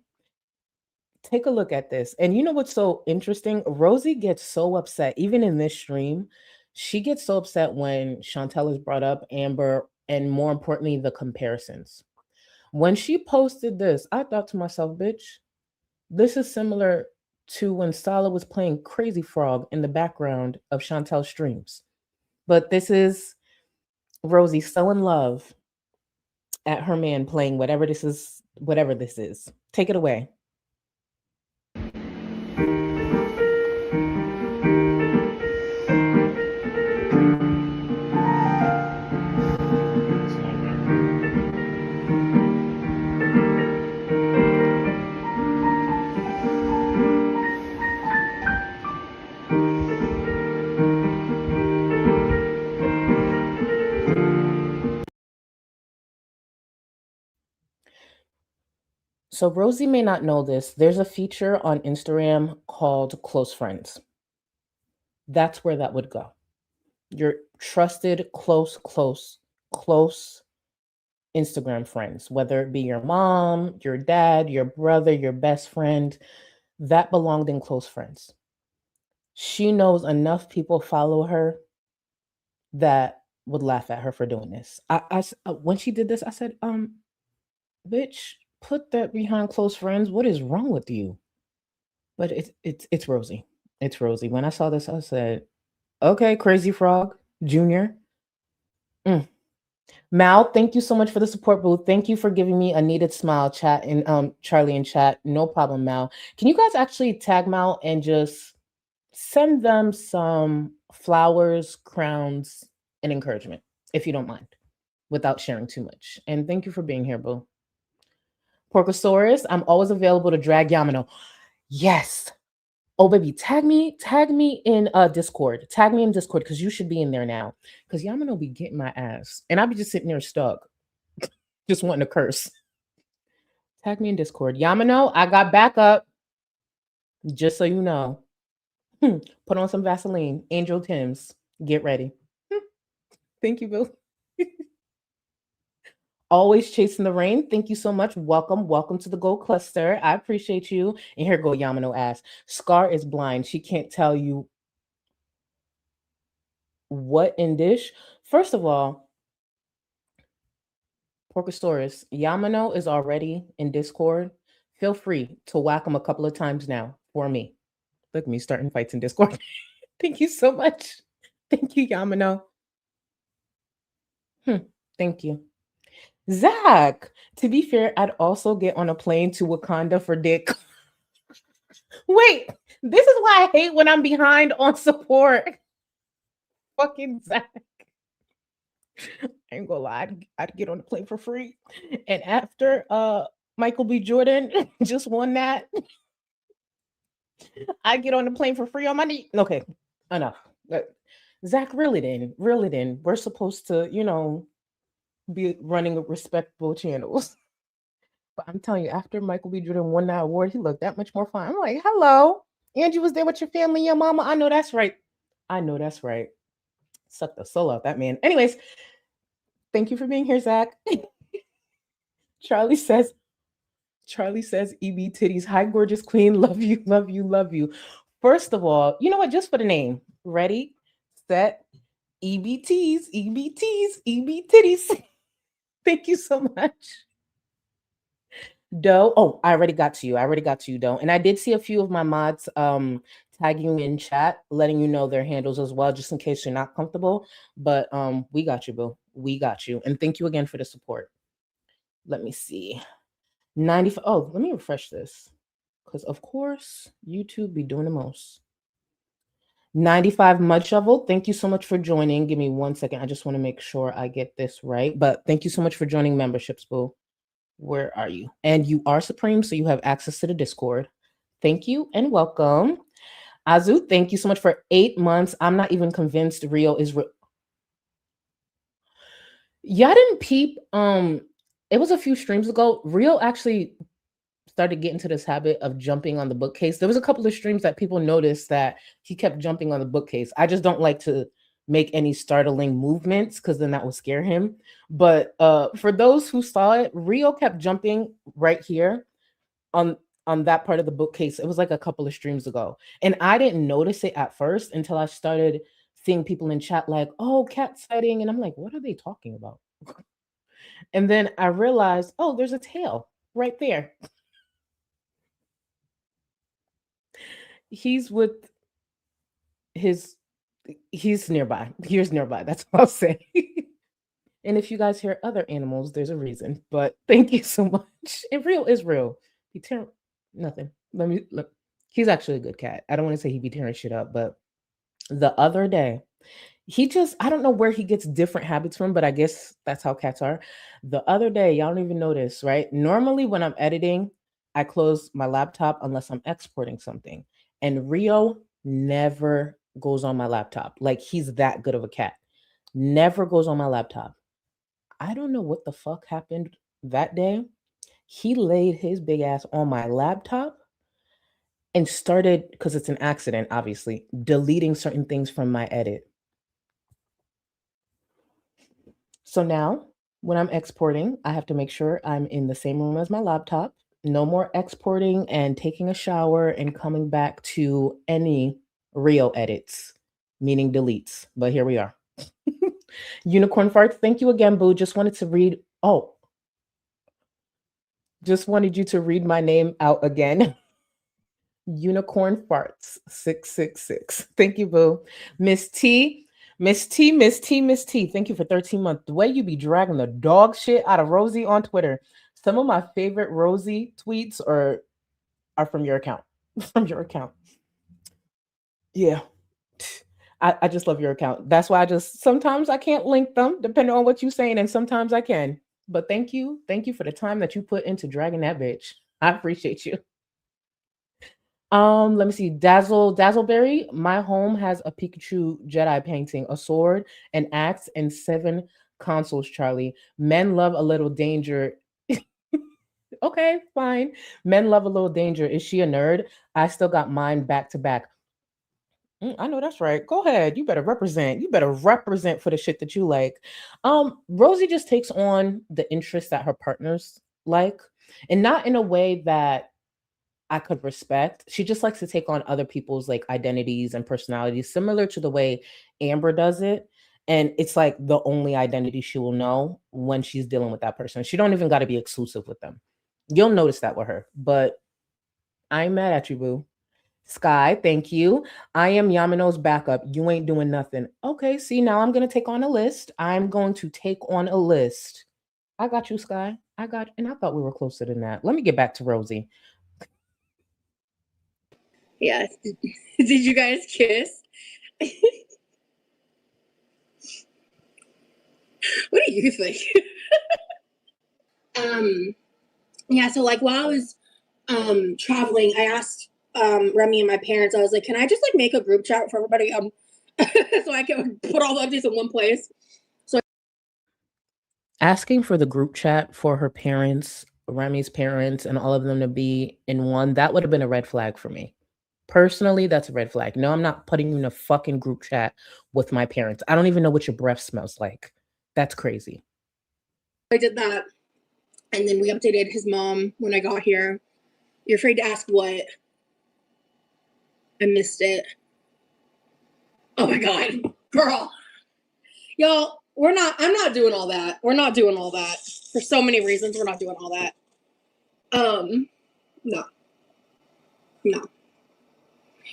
Speaker 3: take a look at this. And you know what's so interesting? Rosie gets so upset, even in this stream, she gets so upset when Chantel is brought up, Amber, and more importantly, the comparisons. When she posted this, I thought to myself, bitch, this is similar to when Sala was playing Crazy Frog in the background of Chantel's streams. But this is Rosie so in love at her man playing whatever this is. Take it away. So Rosie may not know this. There's a feature on Instagram called Close Friends. That's where that would go. Your trusted, close Instagram friends, whether it be your mom, your dad, your brother, your best friend, that belonged in Close Friends. She knows enough people follow her that would laugh at her for doing this. When she did this, I said, bitch, put that behind Close Friends. What is wrong with you? But it's Rosie. It's Rosie. When I saw this, I said, okay, Crazy Frog Jr. Mal, thank you so much for the support, booth. Thank you for giving me a needed smile, chat, and Charlie in chat. No problem, Mal. Can you guys actually tag Mal and just send them some flowers, crowns, and encouragement, if you don't mind? without sharing too much. And thank you for being here, boo. Porcosaurus, I'm always available to drag Yamano. Yes. Oh, baby, tag me in Discord. Tag me in Discord because you should be in there now. Because Yamano be getting my ass. And I'll be just sitting there stuck, just wanting to curse. Tag me in Discord. Yamano, I got backup. Just so you know. Put on some Vaseline. Angel Tim's. Get ready. Thank you, Bill. Always chasing the rain. Thank you so much. Welcome to the Gold Cluster. I appreciate you. And here go Yamano ass. Scar is blind. She can't tell you what in dish. First of all, Porcosaurus, Yamano is already in Discord. Feel free to whack him a couple of times now for me. Look at me starting fights in Discord. Thank you so much. Thank you, Yamano. Thank you. Zach, to be fair, I'd also get on a plane to Wakanda for dick. Wait, this is why I hate when I'm behind on support. Fucking Zach. I ain't gonna lie, I'd get on the plane for free. And after Michael B. Jordan just won that, I get on the plane for free on my knee. Okay, enough. Zach, reel it in. We're supposed to, be running respectable channels. But I'm telling you, after Michael B. Jordan won that award, he looked that much more fun. I'm like, hello, Angie was there with your family, your mama. I know that's right. Sucked the soul out that man. Anyways, thank you for being here, Zach. Charlie says, EB titties. Hi, gorgeous queen. Love you, love you, love you. First of all, you know what? Just for the name. Ready, set, EBTs, EBTs, EB titties. Thank you so much. Doe. Oh, I already got to you, Doe. And I did see a few of my mods tag you in chat, letting you know their handles as well, just in case you're not comfortable. But we got you, boo. We got you. And thank you again for the support. Let me see. 95. Oh, let me refresh this. Because of course, YouTube be doing the most. 95 Mud Shovel, thank you so much for joining. Give me 1 second. I just want to make sure I get this right. But thank you so much for joining memberships, boo. Where are you? And you are Supreme, so you have access to the Discord. Thank you and welcome. Azu, thank you so much for 8 months. I'm not even convinced Rio is real. Y'all didn't peep. It was a few streams ago. Rio actually started getting to this habit of jumping on the bookcase. There was a couple of streams that people noticed that he kept jumping on the bookcase. I just don't like to make any startling movements because then that will scare him. But for those who saw it, Rio kept jumping right here on that part of the bookcase. It was like a couple of streams ago. And I didn't notice it at first until I started seeing people in chat like, oh, cat sighting. And I'm like, what are they talking about? And then I realized, oh, there's a tail right there. He's nearby. Here's nearby. That's what I'll say. And if you guys hear other animals, there's a reason. But thank you so much. And real is real. Nothing. Look. He's actually a good cat. I don't want to say he be tearing shit up, but the other day, I don't know where he gets different habits from, but I guess that's how cats are. The other day, y'all don't even notice, right? Normally when I'm editing, I close my laptop unless I'm exporting something. And Rio never goes on my laptop. Like, he's that good of a cat. Never goes on my laptop. I don't know what the fuck happened that day. He laid his big ass on my laptop and started, because it's an accident, obviously, deleting certain things from my edit. So now, when I'm exporting, I have to make sure I'm in the same room as my laptop. No more exporting and taking a shower and coming back to any Rio edits, meaning deletes. But here we are. Unicorn Farts, thank you again, boo. Just wanted you to read my name out again. Unicorn Farts 666. Thank you, boo. Miss T, thank you for 13 months. The way you be dragging the dog shit out of Rosie on Twitter. Some of my favorite Rosie tweets are from your account. Yeah. I just love your account. That's why sometimes I can't link them depending on what you're saying, and sometimes I can. But thank you. Thank you for the time that you put into dragging that bitch. I appreciate you. Let me see. Dazzleberry. My home has a Pikachu Jedi painting, a sword, an axe, and 7 consoles, Charlie. Men love a little danger. Okay, fine. Men love a little danger. Is she a nerd? I still got mine back to back. I know that's right. Go ahead. You better represent. You better represent for the shit that you like. Rosie just takes on the interests that her partners like, and not in a way that I could respect. She just likes to take on other people's like identities and personalities, similar to the way Amber does it. And it's like the only identity she will know when she's dealing with that person. She don't even got to be exclusive with them. You'll notice that with her. But I ain't mad at you, boo. Sky, thank you. I am Yamano's backup. You ain't doing nothing. Okay, see, now I'm going to take on a list. I'm going to take on a list. I got you, Sky. And I thought we were closer than that. Let me get back to Rosie.
Speaker 1: Yes. Did you guys kiss? What do you think? Yeah, so like while I was traveling, I asked Remy and my parents, I was like, can I just like make a group chat for everybody so I can put all the updates in one place? So
Speaker 3: Asking for the group chat for her parents, Remy's parents, and all of them to be in one, that would have been a red flag for me. Personally, that's a red flag. No, I'm not putting you in a fucking group chat with my parents. I don't even know what your breath smells like. That's crazy.
Speaker 1: I did that. And then we updated his mom when I got here. You're afraid to ask what? I missed it. Oh my God, girl. Y'all, I'm not doing all that. We're not doing all that. For so many reasons, we're not doing all that. No.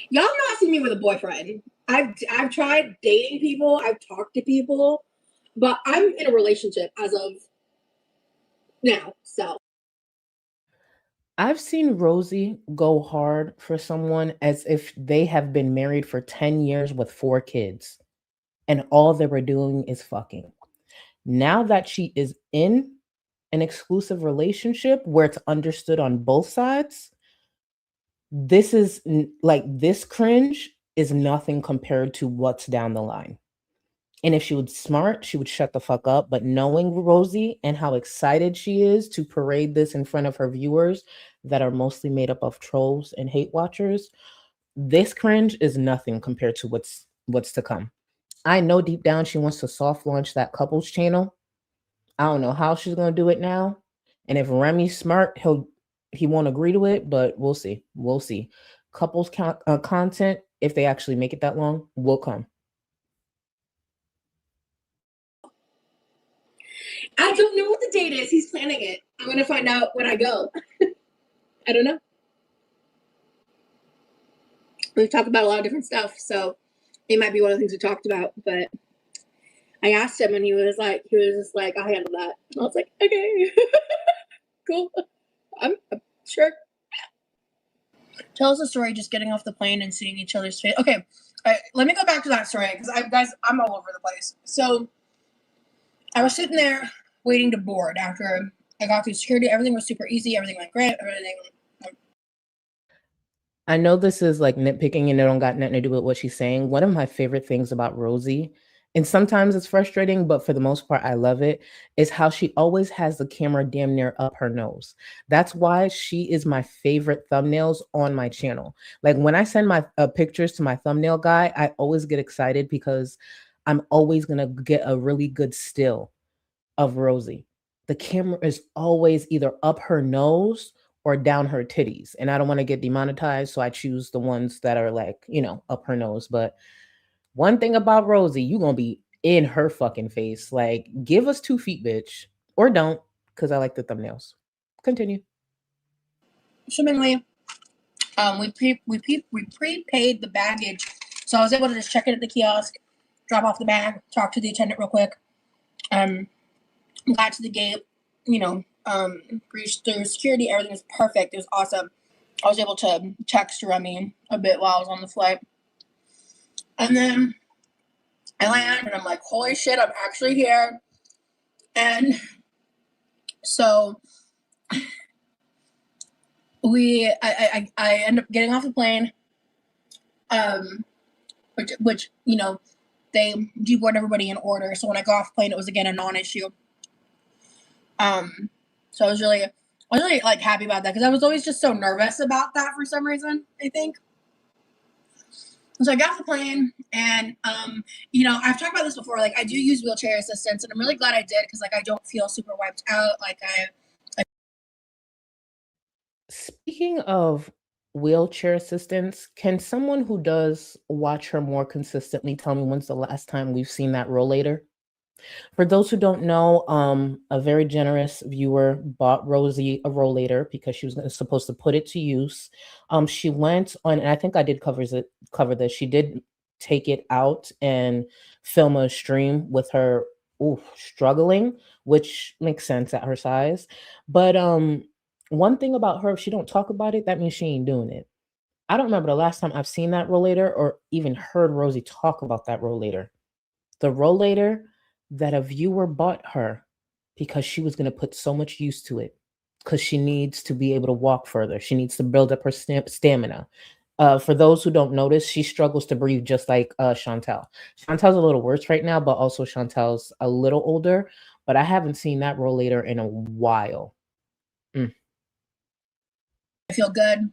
Speaker 1: Y'all not seen me with a boyfriend. I've tried dating people, I've talked to people, but I'm in a relationship as of now. So
Speaker 3: I've seen Rosie go hard for someone as if they have been married for 10 years with 4 kids and all they were doing is fucking. Now that she is in an exclusive relationship where it's understood on both sides, this cringe is nothing compared to what's down the line. And if she was smart, she would shut the fuck up. But knowing Rosie and how excited she is to parade this in front of her viewers that are mostly made up of trolls and hate watchers, this cringe is nothing compared to what's to come. I know deep down she wants to soft launch that couples channel. I don't know how she's gonna do it now. And if Remy's smart, he won't agree to it, but we'll see. We'll see. Couples content, if they actually make it that long, will come.
Speaker 1: I don't know what the date is. He's planning it. I'm gonna find out when I go. I don't know. We've talked about a lot of different stuff, so it might be one of the things we talked about. But I asked him, and he was just like, "I'll handle that." And I was like, "Okay, cool. I'm sure." Tell us a story just getting off the plane and seeing each other's face. Okay, let me go back to that story because I'm all over the place. So I was sitting there waiting to board after I got through security. Everything was super easy. Everything went great.
Speaker 3: I know this is like nitpicking and it don't got nothing to do with what she's saying. One of my favorite things about Rosie, and sometimes it's frustrating, but for the most part, I love it, is how she always has the camera damn near up her nose. That's why she is my favorite thumbnails on my channel. Like when I send my pictures to my thumbnail guy, I always get excited because I'm always going to get a really good still of Rosie. The camera is always either up her nose or down her titties. And I don't want to get demonetized, so I choose the ones that are like, up her nose. But one thing about Rosie, you going to be in her fucking face. Like, give us 2 feet, bitch. Or don't, because I like the thumbnails. Continue.
Speaker 1: Swimmingly, we prepaid the baggage, so I was able to just check it at the kiosk, drop off the bag, talk to the attendant real quick. Got to the gate, breached through security. Everything was perfect. It was awesome. I was able to text Remy a bit while I was on the flight. And then I land and I'm like, holy shit, I'm actually here. And so I end up getting off the plane, which you know, they deboard everybody in order. So when I got off the plane, it was again a non-issue. So I was really like happy about that because I was always just so nervous about that for some reason, I think. So I got off the plane and you know, I've talked about this before, like I do use wheelchair assistance and I'm really glad I did because like I don't feel super wiped out. Like
Speaker 3: Speaking of wheelchair assistance, can someone who does watch her more consistently tell me when's the last time we've seen that rollator? For those who don't know, a very generous viewer bought Rosie a rollator because she was supposed to put it to use. She went on, and I think I did cover this. She did take it out and film a stream with her struggling, which makes sense at her size. But one thing about her, if she don't talk about it, that means she ain't doing it. I don't remember the last time I've seen that rollator or even heard Rosie talk about that rollator. The rollator that a viewer bought her because she was going to put so much use to it because she needs to be able to walk further. She needs to build up her stamina. For those who don't notice, she struggles to breathe just like Chantel. Chantel's a little worse right now, but also Chantel's a little older. But I haven't seen that rollator in a while.
Speaker 1: I feel good.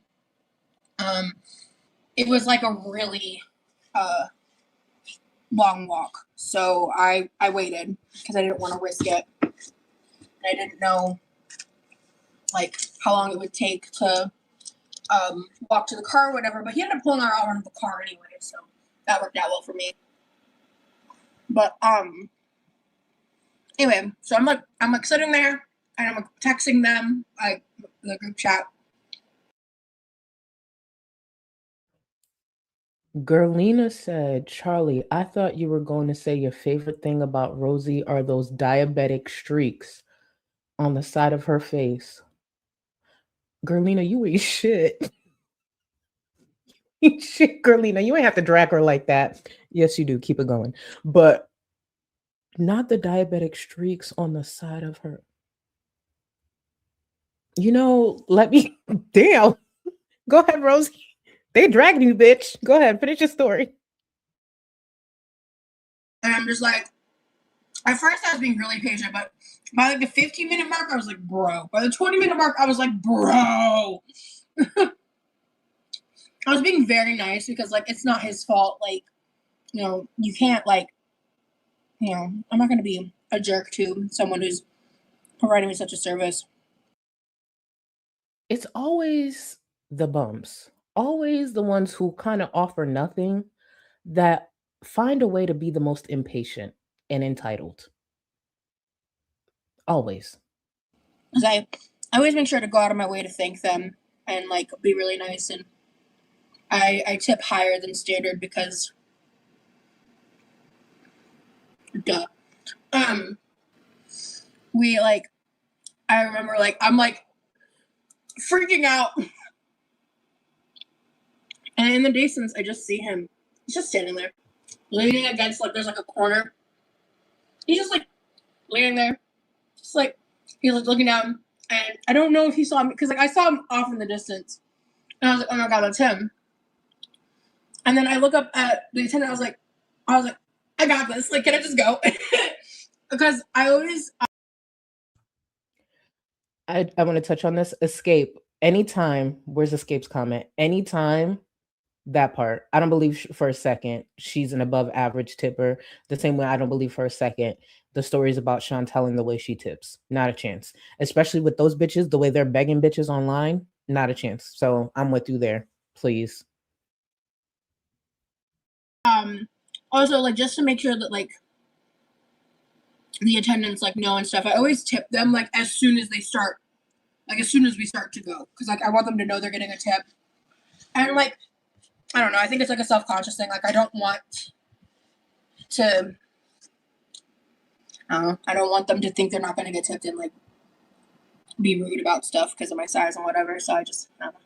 Speaker 1: It was like a really long walk, so I waited because I didn't want to risk it. And I didn't know like how long it would take to walk to the car or whatever. But he ended up pulling her out of the car anyway, so that worked out well for me. But anyway, so I'm like sitting there and I'm like texting them like the group chat.
Speaker 3: Gerlina said, Charlie, I thought you were going to say your favorite thing about Rosie are those diabetic streaks on the side of her face. Gerlina, you ain't shit. Shit, Gerlina, you ain't have to drag her like that. Yes, you do. Keep it going. But not the diabetic streaks on the side of her. You know, let me. Damn. Go ahead, Rosie. They dragged you, bitch. Go ahead. Finish your story.
Speaker 1: And I'm just like, at first I was being really patient, but by like the 15-minute mark, I was like, bro. By the 20-minute mark, I was like, bro. I was being very nice because like it's not his fault. Like, you know, you can't like, you know, I'm not gonna be a jerk to someone who's providing me such a service.
Speaker 3: It's always the bumps, always the ones who kind of offer nothing that find a way to be the most impatient and entitled. Always.
Speaker 1: Because I always make sure to go out of my way to thank them and like be really nice. And I tip higher than standard because duh. We like I remember like I'm like freaking out. And in the distance I just see him. He's just standing there. Leaning against like there's like a corner. He's just like leaning there. Just like he's like looking down. And I don't know if he saw me because like I saw him off in the distance. And I was like, oh my god, that's him. And then I look up at the attendant, I was like, I got this. Like, can I just go? Because I always
Speaker 3: I want to touch on this. Escape. Anytime, where's Escape's comment? Anytime, that part. I don't believe for a second she's an above average tipper. The same way I don't believe for a second the stories about Sean telling the way she tips. Not a chance. Especially with those bitches, the way they're begging bitches online. Not a chance. So I'm with you there. Please.
Speaker 1: also like just to make sure that like the attendants like know and stuff, I always tip them like as soon as they start, like as soon as we start to go, because like I want them to know they're getting a tip. And like I don't know, I think it's like a self-conscious thing. Like I don't want to I don't want them to think they're not going to get tipped and like be rude about stuff because of my size and whatever. So I just I don't know.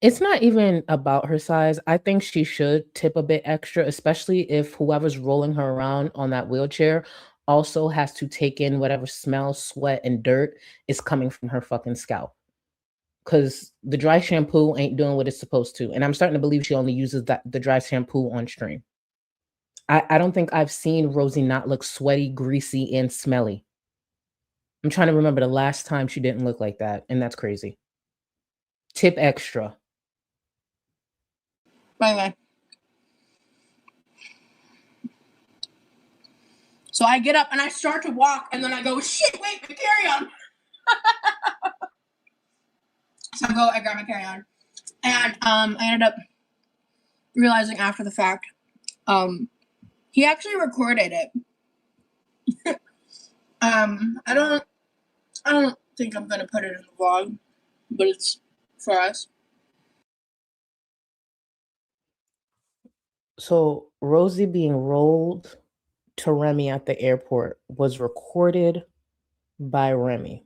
Speaker 3: It's not even about her size. I think she should tip a bit extra, especially if whoever's rolling her around on that wheelchair also has to take in whatever smell, sweat, and dirt is coming from her fucking scalp. Because the dry shampoo ain't doing what it's supposed to. And I'm starting to believe she only uses the dry shampoo on stream. I don't think I've seen Rosie not look sweaty, greasy, and smelly. I'm trying to remember the last time she didn't look like that, and that's crazy. Tip extra.
Speaker 1: Anyway. So I get up and I start to walk, and then I go, shit, wait, my carry-on. So I grab my carry-on. And I ended up realizing after the fact, he actually recorded it. I don't think I'm gonna put it in the vlog, but it's for us.
Speaker 3: So Rosie being rolled to Remy at the airport was recorded by Remy,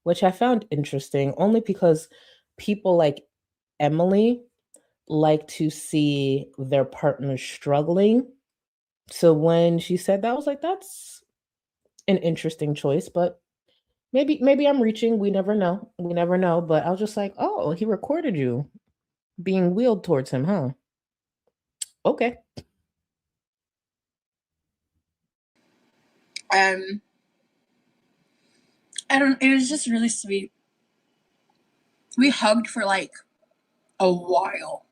Speaker 3: which I found interesting only because people like Emily like to see their partners struggling. So when she said that, I was like, that's an interesting choice, but maybe I'm reaching. We never know. We never know. But I was just like, oh, he recorded you being wheeled towards him, huh? Okay.
Speaker 1: It was just really sweet. We hugged for like a while.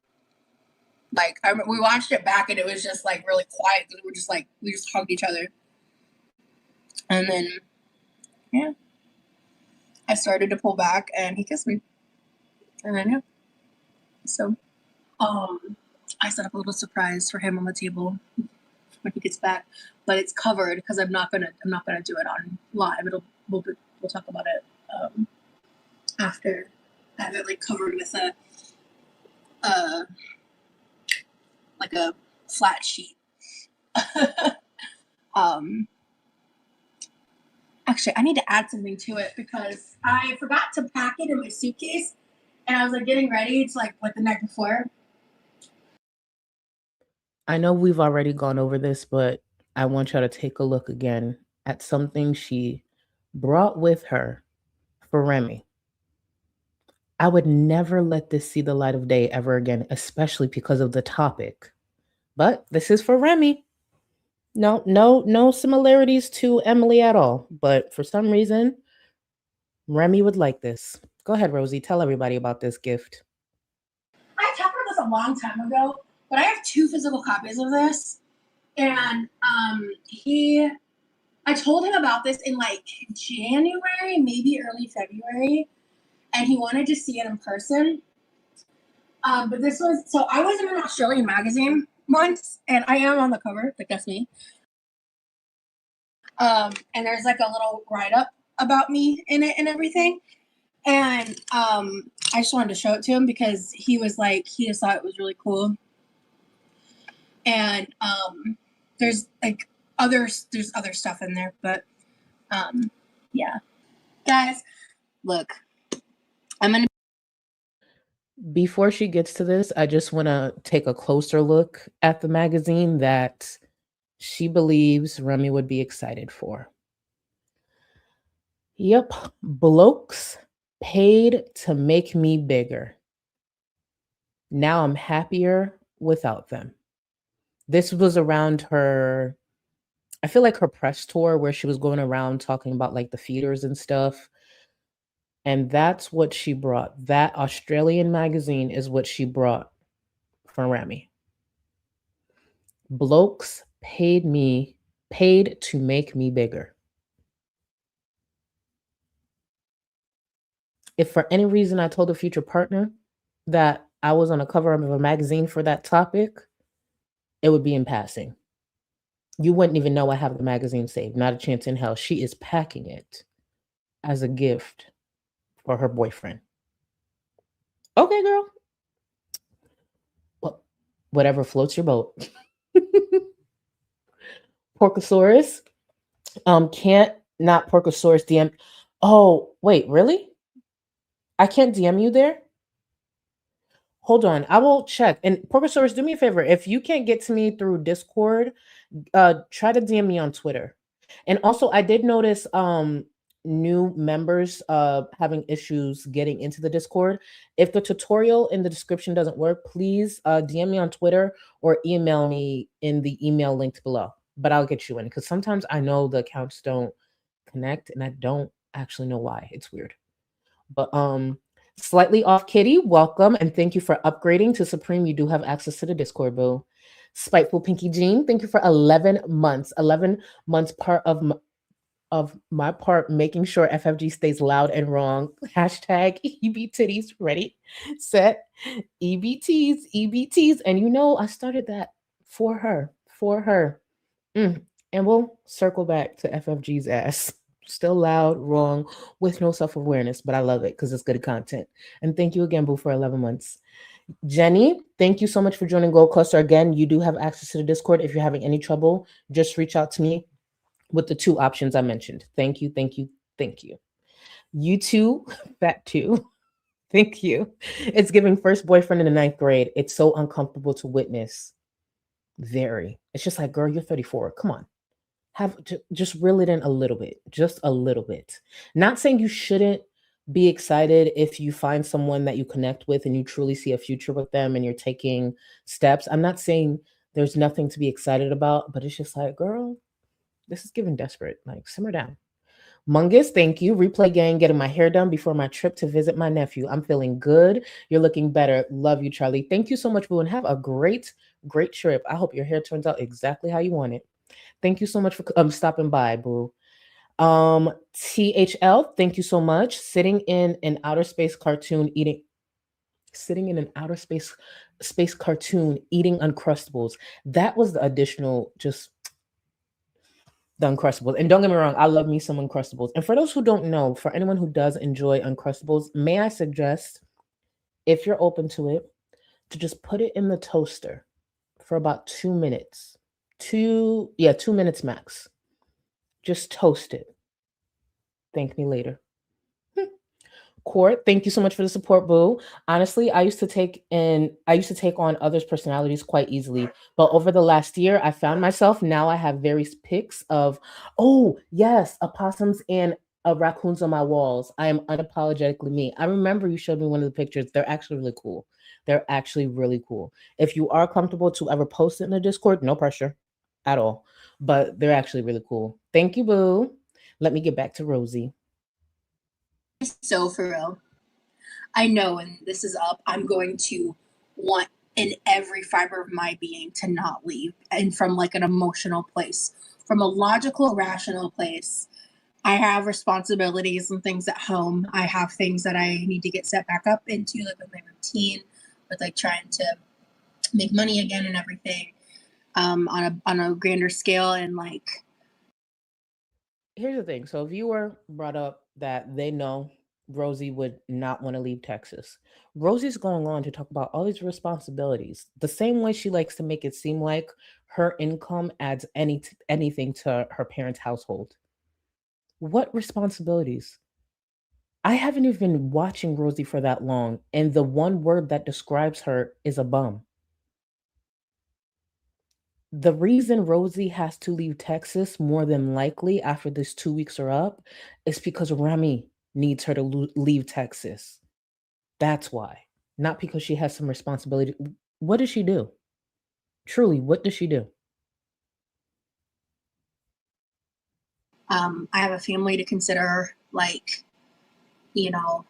Speaker 1: Like we watched it back and it was just like really quiet. We just hugged each other. And then, yeah, I started to pull back and he kissed me. And then, yeah. So, I set up a little surprise for him on the table when he gets back, but it's covered because I'm not gonna do it on live. We'll talk about it after. I have it like covered with a like a flat sheet. Actually, I need to add something to it because I forgot to pack it in my suitcase, and I was like getting ready to like the night before.
Speaker 3: I know we've already gone over this, but I want y'all to take a look again at something she brought with her for Remy. I would never let this see the light of day ever again, especially because of the topic. But this is for Remy. No similarities to Emily at all. But for some reason, Remy would like this. Go ahead, Rosie. Tell everybody about this gift.
Speaker 1: I talked about this a long time ago, but I have 2 physical copies of this. And I told him about this in like January, maybe early February, and he wanted to see it in person. But I was in an Australian magazine once, and I am on the cover, like that's me. And there's like a little write-up about me in it and everything. And I just wanted to show it to him because he just thought it was really cool. And there's other stuff in there, but yeah. Guys, look,
Speaker 3: Before she gets to this, I just want to take a closer look at the magazine that she believes Remy would be excited for. Yep, blokes paid to make me bigger. Now I'm happier without them. This was around her, I feel like her press tour where she was going around talking about like the feeders and stuff. And that's what she brought. That Australian magazine is what she brought for Remy. Blokes paid to make me bigger. If for any reason I told a future partner that I was on a cover of a magazine for that topic, it would be in passing. You wouldn't even know I have the magazine saved. Not a chance in hell. She is packing it as a gift for her boyfriend. Okay, girl. Well, whatever floats your boat. Porcosaurus. Can't not Porcosaurus DM. Oh, wait, really? I can't DM you there? Hold on, I will check. And Porcosaurus, do me a favor. If you can't get to me through Discord, try to DM me on Twitter. And also, I did notice new members having issues getting into the Discord. If the tutorial in the description doesn't work, please DM me on Twitter or email me in the email linked below. But I'll get you in because sometimes I know the accounts don't connect and I don't actually know why. It's weird. But slightly off kitty, welcome and thank you for upgrading to Supreme. You do have access to the Discord, boo. Spiteful Pinky Jean, thank you for 11 months. 11 months part of my part making sure FFG stays loud and wrong. Hashtag EB titties. Ready, set, EBTs, EBTs. And you know, I started that for her, for her. And we'll circle back to FFG's ass. Still loud, wrong, with no self-awareness, but I love it because it's good content. And thank you again, Boo, for 11 months. Jenny, thank you so much for joining Gold Cluster. Again, you do have access to the Discord. If you're having any trouble, just reach out to me with the 2 options I mentioned. Thank you, thank you, thank you. You too, Fat too. Thank you. It's giving first boyfriend in the 9th grade. It's so uncomfortable to witness. Very. It's just like, girl, you're 34. Come on. Just reel it in a little bit, just a little bit. Not saying you shouldn't be excited if you find someone that you connect with and you truly see a future with them and you're taking steps. I'm not saying there's nothing to be excited about, but it's just like, girl, this is giving desperate. Like, simmer down. Mungus, thank you. Replay gang, getting my hair done before my trip to visit my nephew. I'm feeling good. You're looking better. Love you, Charlie. Thank you so much, Boo, and have a great, great trip. I hope your hair turns out exactly how you want it. Thank you so much for stopping by, Boo. THL, thank you so much. Sitting in an outer space cartoon eating Uncrustables. That was the additional, just the Uncrustables. And don't get me wrong, I love me some Uncrustables. And for those who don't know, for anyone who does enjoy Uncrustables, may I suggest, if you're open to it, to just put it in the toaster for about 2 minutes. 2 minutes max. Just toast it. Thank me later. Court, thank you so much for the support, Boo. Honestly, I used to take on others' personalities quite easily, but over the last year, I found myself now I have various pics of, oh yes, opossums and raccoons on my walls. I am unapologetically me. I remember you showed me one of the pictures. They're actually really cool. They're actually really cool. If you are comfortable to ever post it in the Discord, no pressure at all, but they're actually really cool. Thank you, Boo. Let me get back to Rosie.
Speaker 1: So for real, I know when this is up, I'm going to want in every fiber of my being to not leave, and from like an emotional place, from a logical, rational place. I have responsibilities and things at home. I have things that I need to get set back up into, like with my routine, with like trying to make money again and everything, on a grander scale. And like,
Speaker 3: here's the thing. So if you were brought up that they know Rosie would not want to leave Texas, Rosie's going on to talk about all these responsibilities, the same way she likes to make it seem like her income adds anything to her parents' household. What responsibilities? I haven't even been watching Rosie for that long, and the one word that describes her is a bum. The reason Rosie has to leave Texas more than likely after this 2 weeks are up is because Remy needs her to leave Texas. That's why. Not because she has some responsibility. What does she do? Truly, what does she do?
Speaker 1: I have a family to consider, like, you know,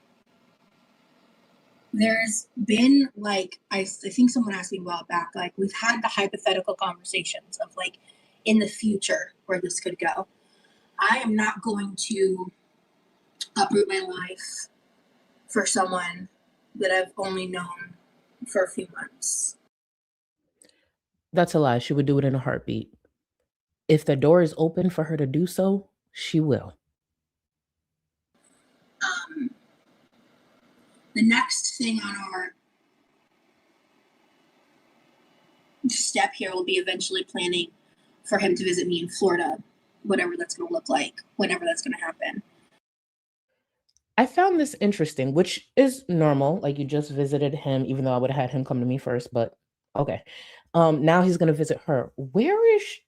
Speaker 1: there's been like, I think someone asked me a while back, like we've had the hypothetical conversations of like in the future where this could go. I am not going to uproot my life for someone that I've only known for a few months.
Speaker 3: That's a lie. She would do it in a heartbeat. If the door is open for her to do so, she will.
Speaker 1: The next thing on our step here will be eventually planning for him to visit me in Florida, whatever that's going to look like, whenever that's going to happen.
Speaker 3: I found this interesting, which is normal. Like you just visited him, even though I would have had him come to me first, but okay. Now he's gonna visit her. Where's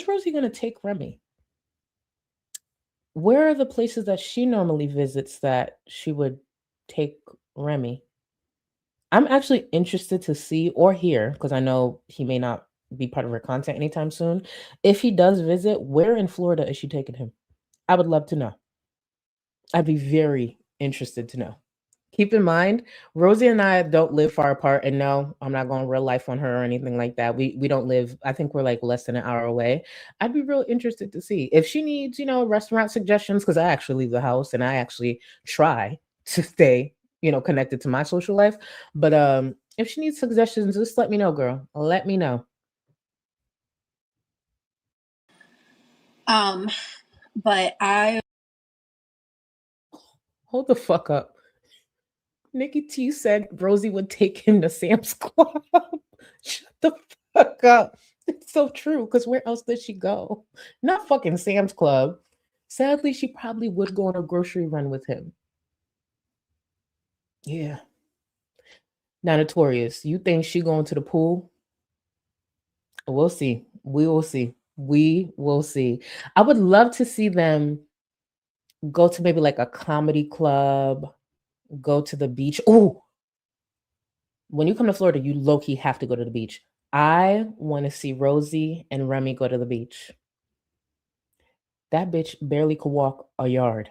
Speaker 3: Rosie gonna take Remy? Where are the places that she normally visits that she would take Remy? I'm actually interested to see or hear, because I know he may not be part of her content anytime soon. If he does visit, where in Florida is she taking him? I would love to know. I'd be very interested to know. Keep in mind, Rosie and I don't live far apart, and no, I'm not going real life on her or anything like that. We don't live. I think we're like less than an hour away. I'd be real interested to see if she needs, restaurant suggestions, because I actually leave the house and I actually try to stay, connected to my social life. But if she needs suggestions, just let me know, girl. Let me know.
Speaker 1: But I
Speaker 3: Hold the fuck up. Nikki T said Rosie would take him to Sam's Club. Shut the fuck up. It's so true, because where else did she go? Not fucking Sam's Club. Sadly, she probably would go on a grocery run with him. Yeah. Now, Notorious, you think she going to the pool? We'll see. We will see. We will see. I would love to see them go to maybe like a comedy club, go to the beach. Oh, when you come to Florida, you low-key have to go to the beach. I want to see Rosie and Remy go to the beach. That bitch barely could walk a yard,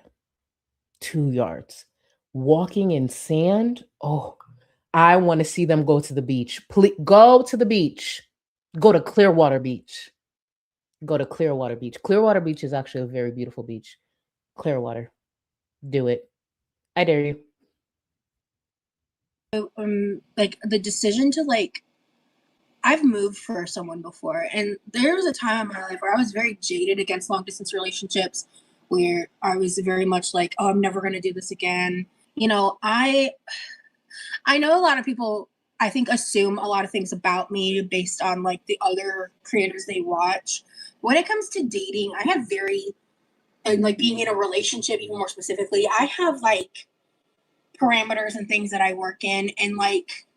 Speaker 3: 2 yards. Walking in sand. Oh, I want to see them go to the beach. Please go to the beach. Go to Clearwater Beach. Go to Clearwater Beach. Clearwater Beach is actually a very beautiful beach. Clearwater. Do it. I dare you.
Speaker 1: like the decision to like I've moved for someone before, and there was a time in my life where I was very jaded against long distance relationships, where I was very much like, oh, I'm never going to do this again. I know a lot of people, I think, assume a lot of things about me based on like the other creators they watch. When it comes to dating, I have very, and like being in a relationship, even more specifically, I have like parameters and things that I work in, and like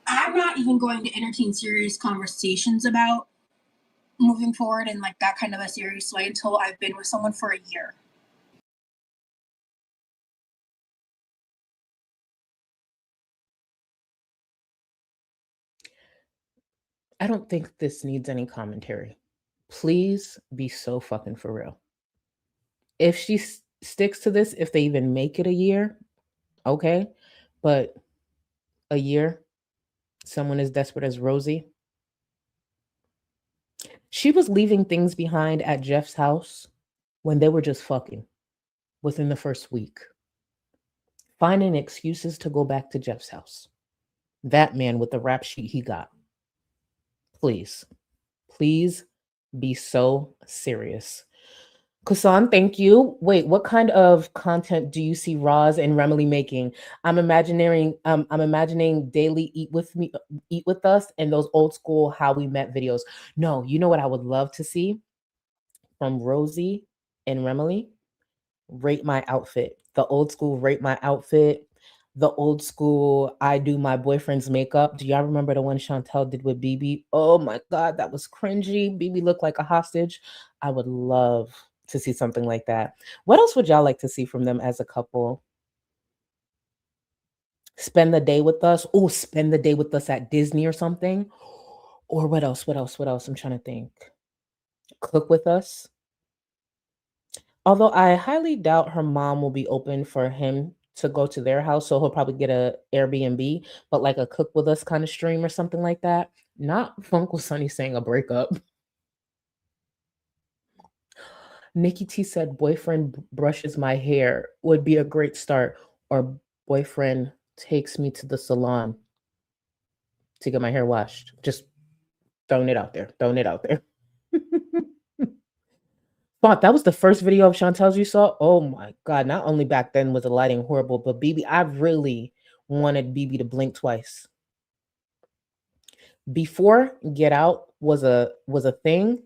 Speaker 1: I'm not even going to entertain serious conversations about moving forward in like that kind of a serious way until I've been with someone for a year.
Speaker 3: I don't think this needs any commentary. Please be so fucking for real. If she sticks to this, if they even make it a year, okay. But a year, someone as desperate as Rosie. She was leaving things behind at Jeff's house when they were just fucking within the first week. Finding excuses to go back to Jeff's house. That man with the rap sheet he got. Please, please be so serious. Kusan, thank you. Wait, what kind of content do you see Roz and Remily making? I'm imagining daily eat with us, and those old school how we met videos. No, you know what I would love to see from Rosie and Remily? Rate my outfit. The old school rate my outfit. The old school I do my boyfriend's makeup. Do y'all remember the one Chantel did with BB? Oh my god, that was cringy. BB looked like a hostage. I would love to see something like that. What else would y'all like to see from them as a couple? Spend the day with us. Oh, spend the day with us at Disney or something. Or what else? What else? What else? I'm trying to think. Cook with us. Although I highly doubt her mom will be open for him to go to their house, so he'll probably get a Airbnb, but like a cook with us kind of stream or something like that. Not Funkle Sunny saying a breakup. Nikki T said boyfriend brushes my hair would be a great start, or boyfriend takes me to the salon to get my hair washed. Just throwing it out there. Throwing it out there. Fuck, that was the first video of Chantel's you saw. Oh my god! Not only back then was the lighting horrible, but BB, I really wanted BB to blink twice. Before Get Out was a thing.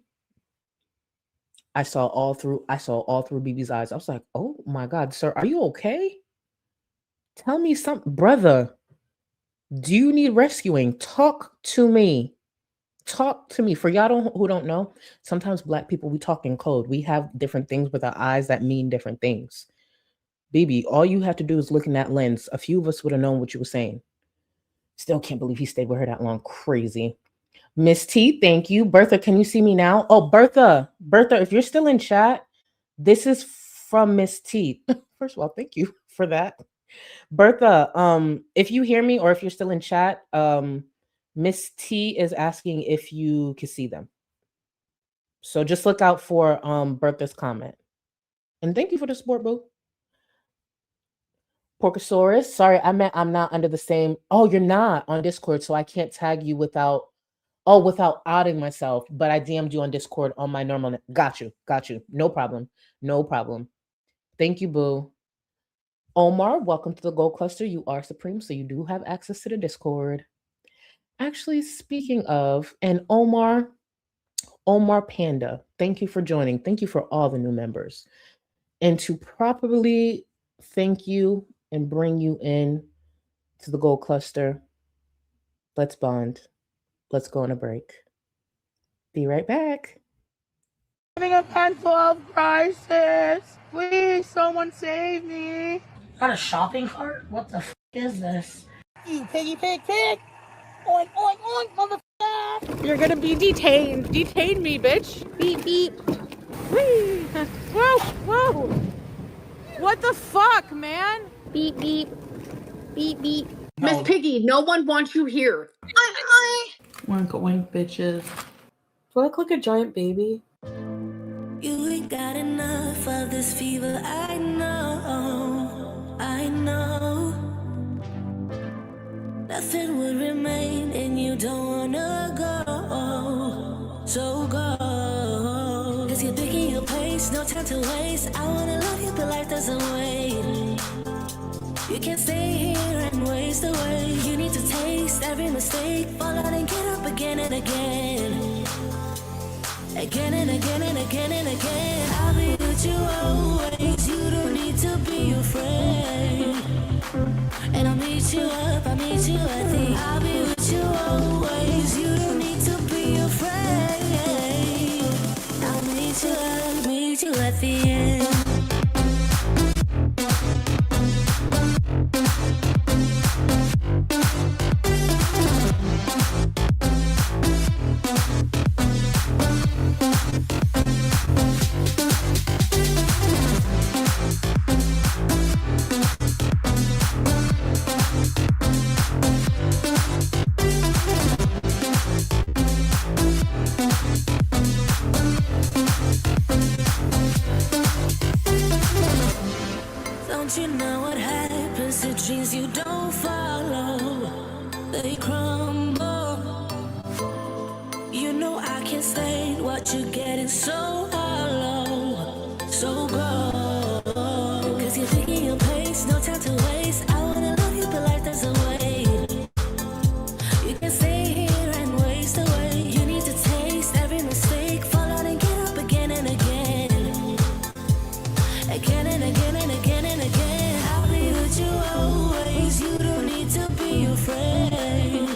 Speaker 3: I saw all through BB's eyes. I was like, "Oh my God, sir, are you okay? Tell me something, brother. Do you need rescuing? Talk to me. Talk to me." For y'all who don't know, sometimes Black people, we talk in code. We have different things with our eyes that mean different things. BB, all you have to do is look in that lens. A few of us would have known what you were saying. Still can't believe he stayed with her that long. Crazy. Miss T, thank you. Bertha, can you see me now? Oh, Bertha, if you're still in chat, this is from Miss T. First of all, thank you for that. Bertha, if you hear me or if you're still in chat, Miss T is asking if you can see them. So just look out for Bertha's comment. And thank you for the support, boo. Porcosaurus, sorry, I meant I'm not under the same. Oh, you're not on Discord, so I can't tag you without outing myself. But I DM'd you on Discord on my normal. Got you. No problem. Thank you, boo. Omar, welcome to the Gold Cluster. You are Supreme, so you do have access to the Discord. Actually, speaking of, and Omar Panda, thank you for joining. Thank you for all the new members. And to properly thank you and bring you in to the Gold Cluster, let's bond. Let's go on a break. Be right back.
Speaker 4: Having a mental health crisis. Please, someone save me.
Speaker 5: Got a shopping cart? What the f is this?
Speaker 4: You piggy pig pig. Oink, oink, oink, motherfucker.
Speaker 6: You're gonna be detained. Detain me, bitch. Beep, beep. Whee. Whoa. What the fuck, man? Beep, beep. Beep, beep.
Speaker 5: No.
Speaker 6: Miss Piggy, no one wants you here.
Speaker 5: Oink, oink, bitches.
Speaker 3: Do I look like a giant baby?
Speaker 7: You ain't got enough of this fever, I know. Nothing would remain and you don't wanna go. So go. Cause you're picking your pace, no time to waste. I wanna love you, but life doesn't wait. You can't stay here and waste away. You need to taste every mistake. Fall out and get up again and again. Again and again and again and again. I'll be with you always. You don't need to be afraid. And I'll meet you up, I'll meet you at the. I'll be with you always. You don't need to be afraid. I'll meet you at the end. Don't you know what happens to dreams you don't follow? They crumble. You know I can't stand what you're getting so hollow. So go. Cause you're taking your pace, no time to waste. I wanna love you, but life doesn't wait. You can stay here and waste away. You need to taste every mistake. Fall out and get up again and again. Again and again and again and again. I'll be with you always. You don't need to be afraid.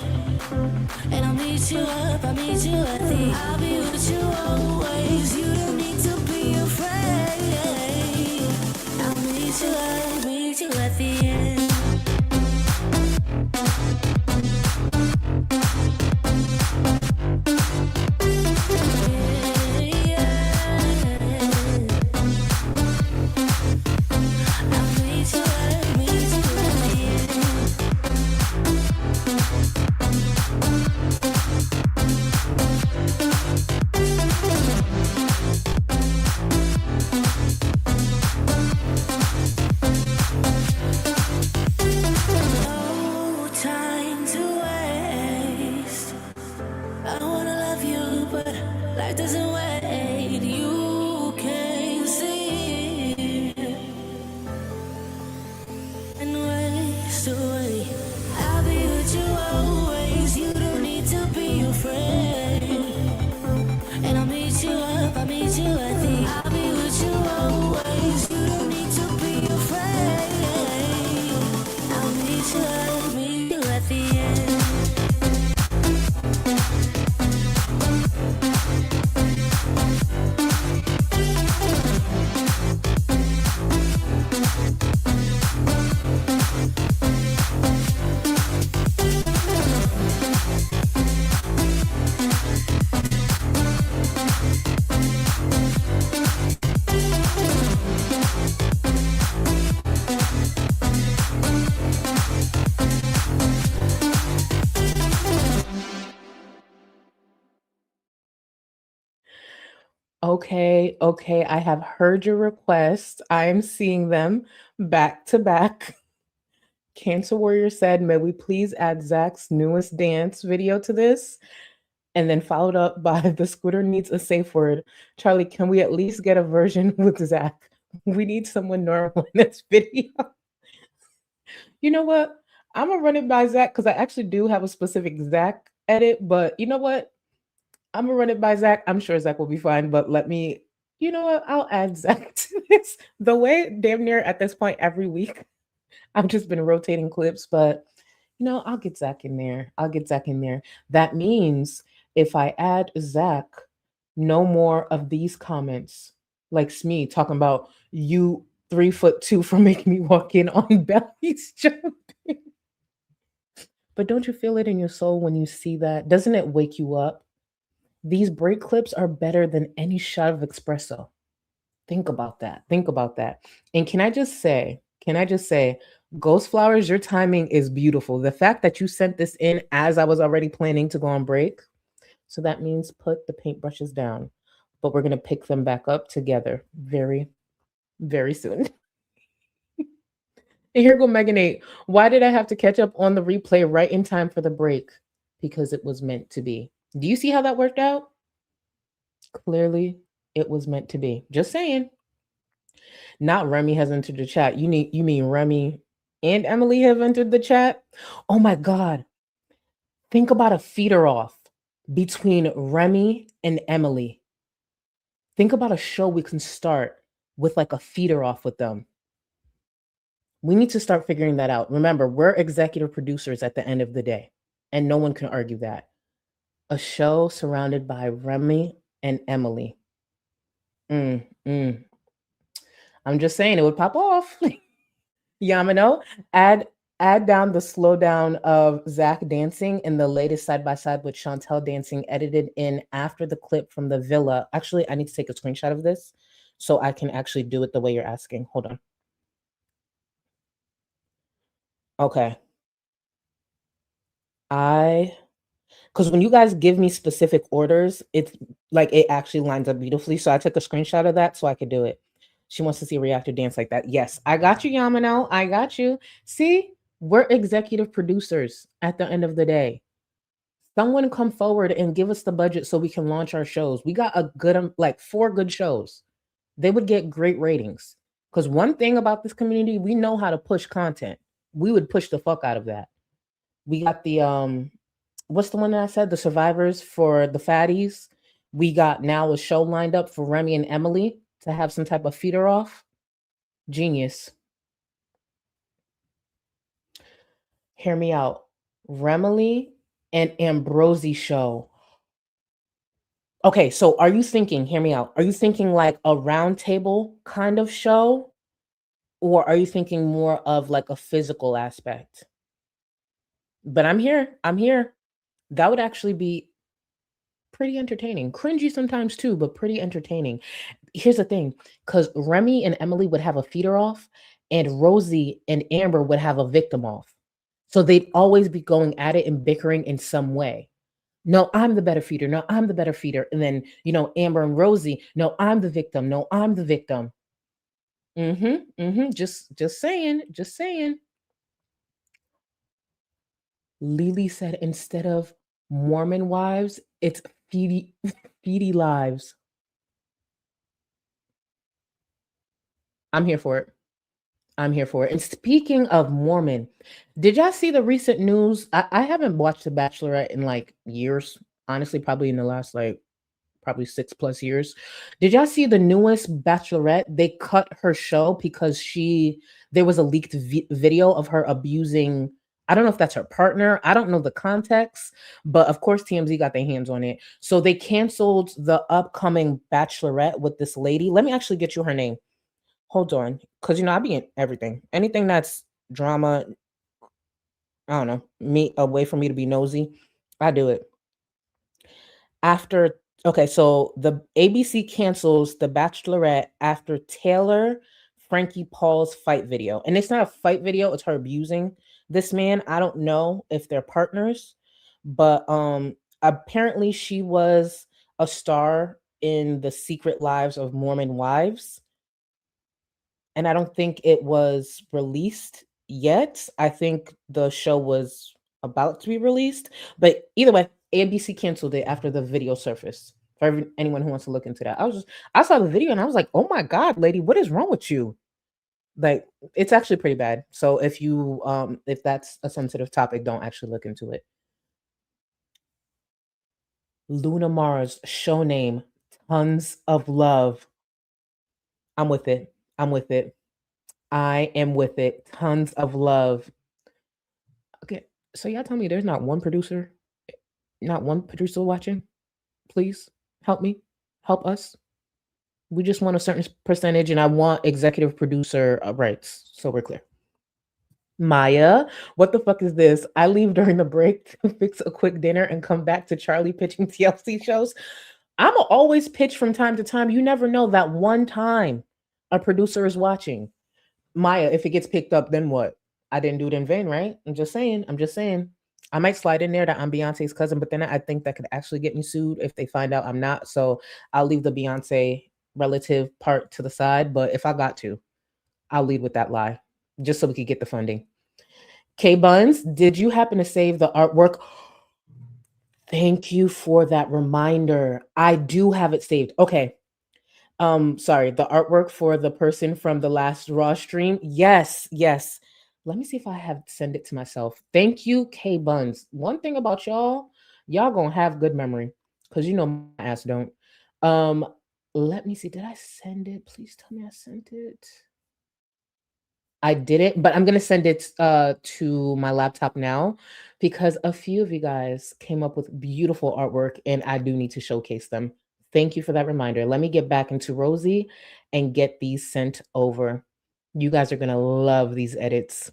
Speaker 7: And I'll meet you up, I'll meet you at the. I'll be with you always. You don't need to be afraid. I'll meet you at the end. No time to waste. I wanna love you, but life doesn't wait. You can't see and waste away. I'll be with you always. You don't need to be afraid. And I'll meet you up, I'll meet you at the.
Speaker 3: Okay, I have heard your request. I am seeing them back to back. Cancer Warrior said, may we please add Zach's newest dance video to this? And then followed up by the scooter needs a safe word. Charlie, can we at least get a version with Zach? We need someone normal in this video. You know what? I'm gonna run it by Zach because I actually do have a specific Zach edit, but you know what? I'm gonna run it by Zach. I'm sure Zach will be fine, but let me, you know what? I'll add Zach to this. The way damn near at this point every week, I've just been rotating clips, but you know, I'll get Zach in there. I'll get Zach in there. That means if I add Zach, no more of these comments like Smee talking about you 3'2" for making me walk in on bellies jumping. But don't you feel it in your soul when you see that? Doesn't it wake you up? These break clips are better than any shot of espresso. Think about that. Think about that. And can I just say, Ghost Flowers, your timing is beautiful. The fact that you sent this in as I was already planning to go on break. So that means put the paintbrushes down, but we're going to pick them back up together very, very soon. And here go Megan 8. Why did I have to catch up on the replay right in time for the break? Because it was meant to be. Do you see how that worked out? Clearly, it was meant to be. Just saying. Not Remy has entered the chat. You mean Remy and Emily have entered the chat? Oh my God. Think about a feeder off between Remy and Emily. Think about a show we can start with like a feeder off with them. We need to start figuring that out. Remember, we're executive producers at the end of the day, and no one can argue that. A show surrounded by Remy and Emily. I'm just saying it would pop off. Yamano, add down the slowdown of Zach dancing and the latest side-by-side with Chantel dancing edited in after the clip from the villa. Actually, I need to take a screenshot of this so I can actually do it the way you're asking. Hold on. Okay. Because when you guys give me specific orders, it's like it actually lines up beautifully. So I took a screenshot of that so I could do it. She wants to see a reactor dance like that. Yes, I got you, Yamano. I got you. See, we're executive producers at the end of the day. Someone come forward and give us the budget so we can launch our shows. We got a good, like 4 good shows. They would get great ratings. Because one thing about this community, we know how to push content. We would push the fuck out of that. We got the, what's the one that I said? The survivors for the fatties. We got now a show lined up for Remy and Emily to have some type of feeder off. Genius. Hear me out. Remily and Ambrosie show. Okay, so are you thinking, hear me out, are you thinking like a round table kind of show? Or are you thinking more of like a physical aspect? But I'm here. That would actually be pretty entertaining. Cringy sometimes too, but pretty entertaining. Here's the thing, because Remy and Emily would have a feeder off and Rosie and Amber would have a victim off. So they'd always be going at it and bickering in some way. No, I'm the better feeder. No, I'm the better feeder. And then, Amber and Rosie, no, I'm the victim. No, I'm the victim. Just saying. Lily said instead of Mormon wives, it's feedy lives. I'm here for it. And speaking of Mormon, did y'all see the recent news? I haven't watched The Bachelorette in like years. Honestly, probably in the last probably 6+ years. Did y'all see the newest Bachelorette? They cut her show because there was a leaked video of her abusing, I don't know if that's her partner. I don't know the context, but of course TMZ got their hands on it. So they canceled the upcoming Bachelorette with this lady. Let me actually get you her name. Hold on, because I be in everything. Anything that's drama, I don't know, a way for me to be nosy, I do it. Okay, so the ABC cancels The Bachelorette after Taylor Frankie Paul's fight video. And it's not a fight video, it's her abusing this man. I don't know if they're partners, but apparently she was a star in the secret lives of Mormon wives. And I don't think it was released yet. I think the show was about to be released. But either way, ABC canceled it after the video surfaced. For anyone who wants to look into that. I saw the video and I was like, oh my God, lady, what is wrong with you? Like, it's actually pretty bad. So if that's a sensitive topic, don't actually look into it. Luna Mars, show name, Tons of Love. I'm with it. I'm with it. I am with it. Tons of Love. Okay, so y'all tell me there's not one producer watching? Please help me. Help us. We just want a certain percentage, and I want executive producer rights, so we're clear. Maya, what the fuck is this? I leave during the break to fix a quick dinner and come back to Charlie pitching TLC shows. I'm always pitch from time to time. You never know that one time a producer is watching. Maya, if it gets picked up, then what? I didn't do it in vain, right? I'm just saying. I might slide in there that I'm Beyonce's cousin, but then I think that could actually get me sued if they find out I'm not. So I'll leave the Beyonce relative part to the side. But if I got to, I'll lead with that lie just so we could get the funding. K Buns, did you happen to save the artwork? Thank you for that reminder. I do have it saved. Okay. Sorry, the artwork for the person from the last Raw stream. Yes. Let me see if I have send it to myself. Thank you, K Buns. One thing about y'all gonna have good memory because you know my ass don't. Let me see. Did I send it? Please tell me I sent it. I did it, but I'm gonna send it to my laptop now because a few of you guys came up with beautiful artwork and I do need to showcase them. Thank you for that reminder. Let me get back into Rosie and get these sent over. You guys are gonna love these edits.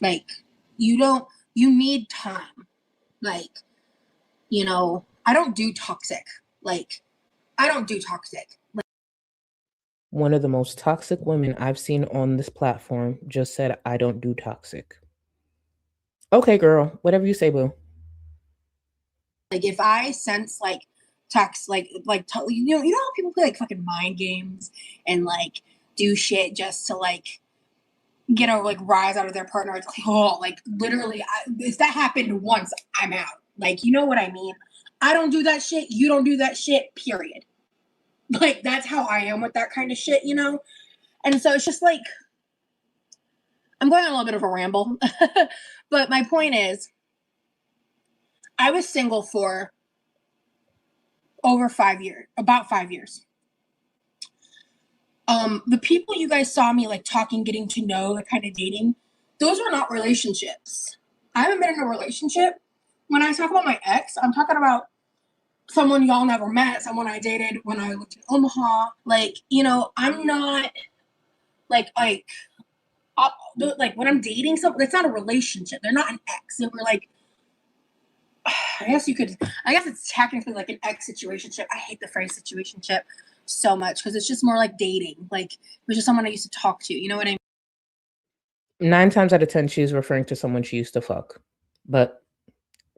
Speaker 1: Like, you need time. Like, I don't do toxic. Like, I don't do toxic.
Speaker 3: One of the most toxic women I've seen on this platform just said, I don't do toxic. Okay, girl, whatever you say, boo.
Speaker 1: Like, if I sense like toxic, you know how people play like fucking mind games and like do shit just to like get a like rise out of their partner. It's like, oh, like literally, if that happened once, I'm out. Like, you know what I mean? I don't do that shit. You don't do that shit. Period. Like, that's how I am with that kind of shit, And so it's just like, I'm going on a little bit of a ramble, but my point is, I was single for over 5 years, about 5 years. The people you guys saw me like talking, getting to know, like kind of dating, those are not relationships. I haven't been in a relationship. When I talk about my ex, I'm talking about someone y'all never met, someone I dated when I lived in Omaha. Like, I'm not like when I'm dating someone, that's not a relationship. They're not an ex. They were like, I guess it's technically like an ex situationship. I hate the phrase situationship so much because it's just more like dating. Like, it was just someone I used to talk to. You know what I mean?
Speaker 3: 9 times out of 10, she's referring to someone she used to fuck. But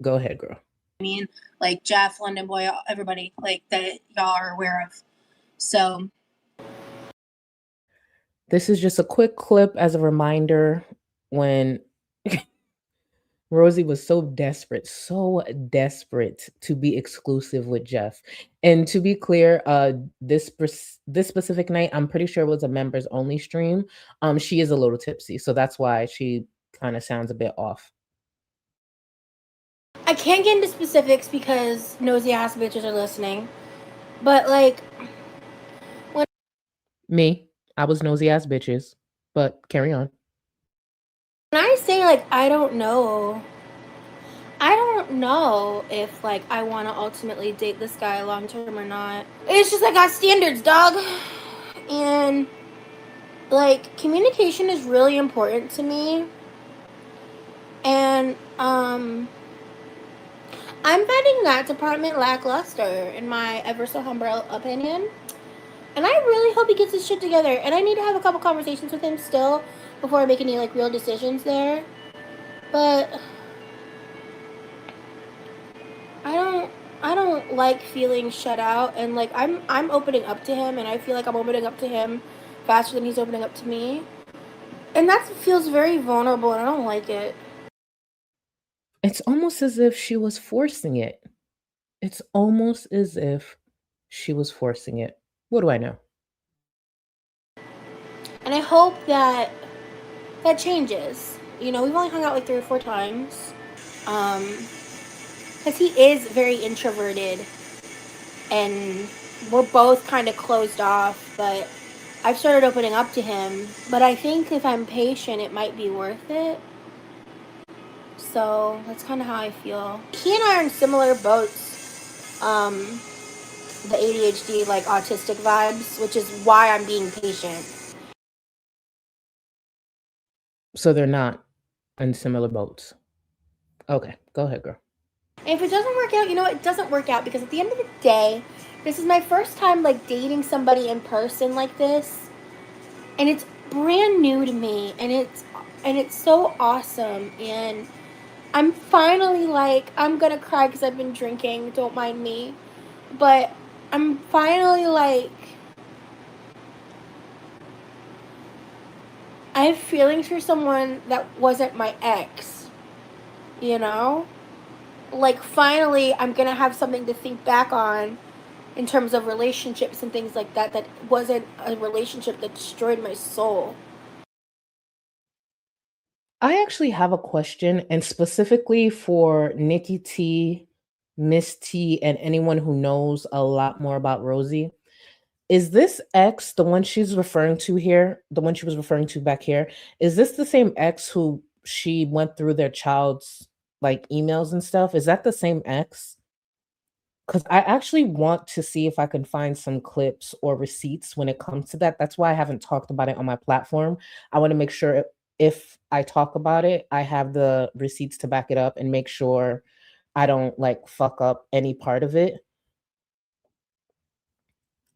Speaker 3: go ahead, girl.
Speaker 1: I mean, like Jeff, London Boy, everybody like that y'all are aware of. So
Speaker 3: this is just a quick clip as a reminder when Rosie was so desperate to be exclusive with Jeff. And to be clear, this specific night, I'm pretty sure it was a members only stream. She is a little tipsy, so that's why she kind of sounds a bit off.
Speaker 8: I can't get into specifics because nosy ass bitches are listening. But like
Speaker 3: I was nosy ass bitches, but carry on.
Speaker 8: when I say like I don't know if like I want to ultimately date this guy long term or not. It's just I got standards, dog. And like communication is really important to me. And I'm finding that department lackluster in my ever so humble opinion. And I really hope he gets his shit together. And I need to have a couple conversations with him still before I make any like real decisions there. But I don't like feeling shut out, and like I'm opening up to him, and I feel like I'm opening up to him faster than he's opening up to me, and that feels very vulnerable, and I don't like it.
Speaker 3: It's almost as if she was forcing it. It's almost as if she was forcing it. What do I know?
Speaker 8: And I hope that that changes. You know, we've only hung out like 3 or 4 times, because he is very introverted, and we're both kind of closed off. But I've started opening up to him. But I think if I'm patient, it might be worth it. So that's kind of how I feel. He and I are in similar boats. The ADHD, like autistic vibes, which is why I'm being patient.
Speaker 3: So they're not in similar boats. Okay, go ahead, girl.
Speaker 8: If it doesn't work out, you know, it doesn't work out, because at the end of the day, this is my first time like dating somebody in person like this, and it's brand new to me, and it's so awesome, and I'm finally like, I'm gonna cry because I've been drinking, don't mind me, but I'm finally like, I have feelings for someone that wasn't my ex, you know? Like, finally, I'm gonna have something to think back on in terms of relationships and things like that, that wasn't a relationship that destroyed my soul.
Speaker 3: I actually have a question, and specifically for Nikki T, Miss T, and anyone who knows a lot more about Rosie. Is this ex the one she's referring to here, the one she was referring to back here? Is this the same ex who she went through their child's like emails and stuff? Is that the same ex? Because I actually want to see if I can find some clips or receipts when it comes to that. That's why I haven't talked about it on my platform. I want to make sure if I talk about it, I have the receipts to back it up and make sure I don't like fuck up any part of it.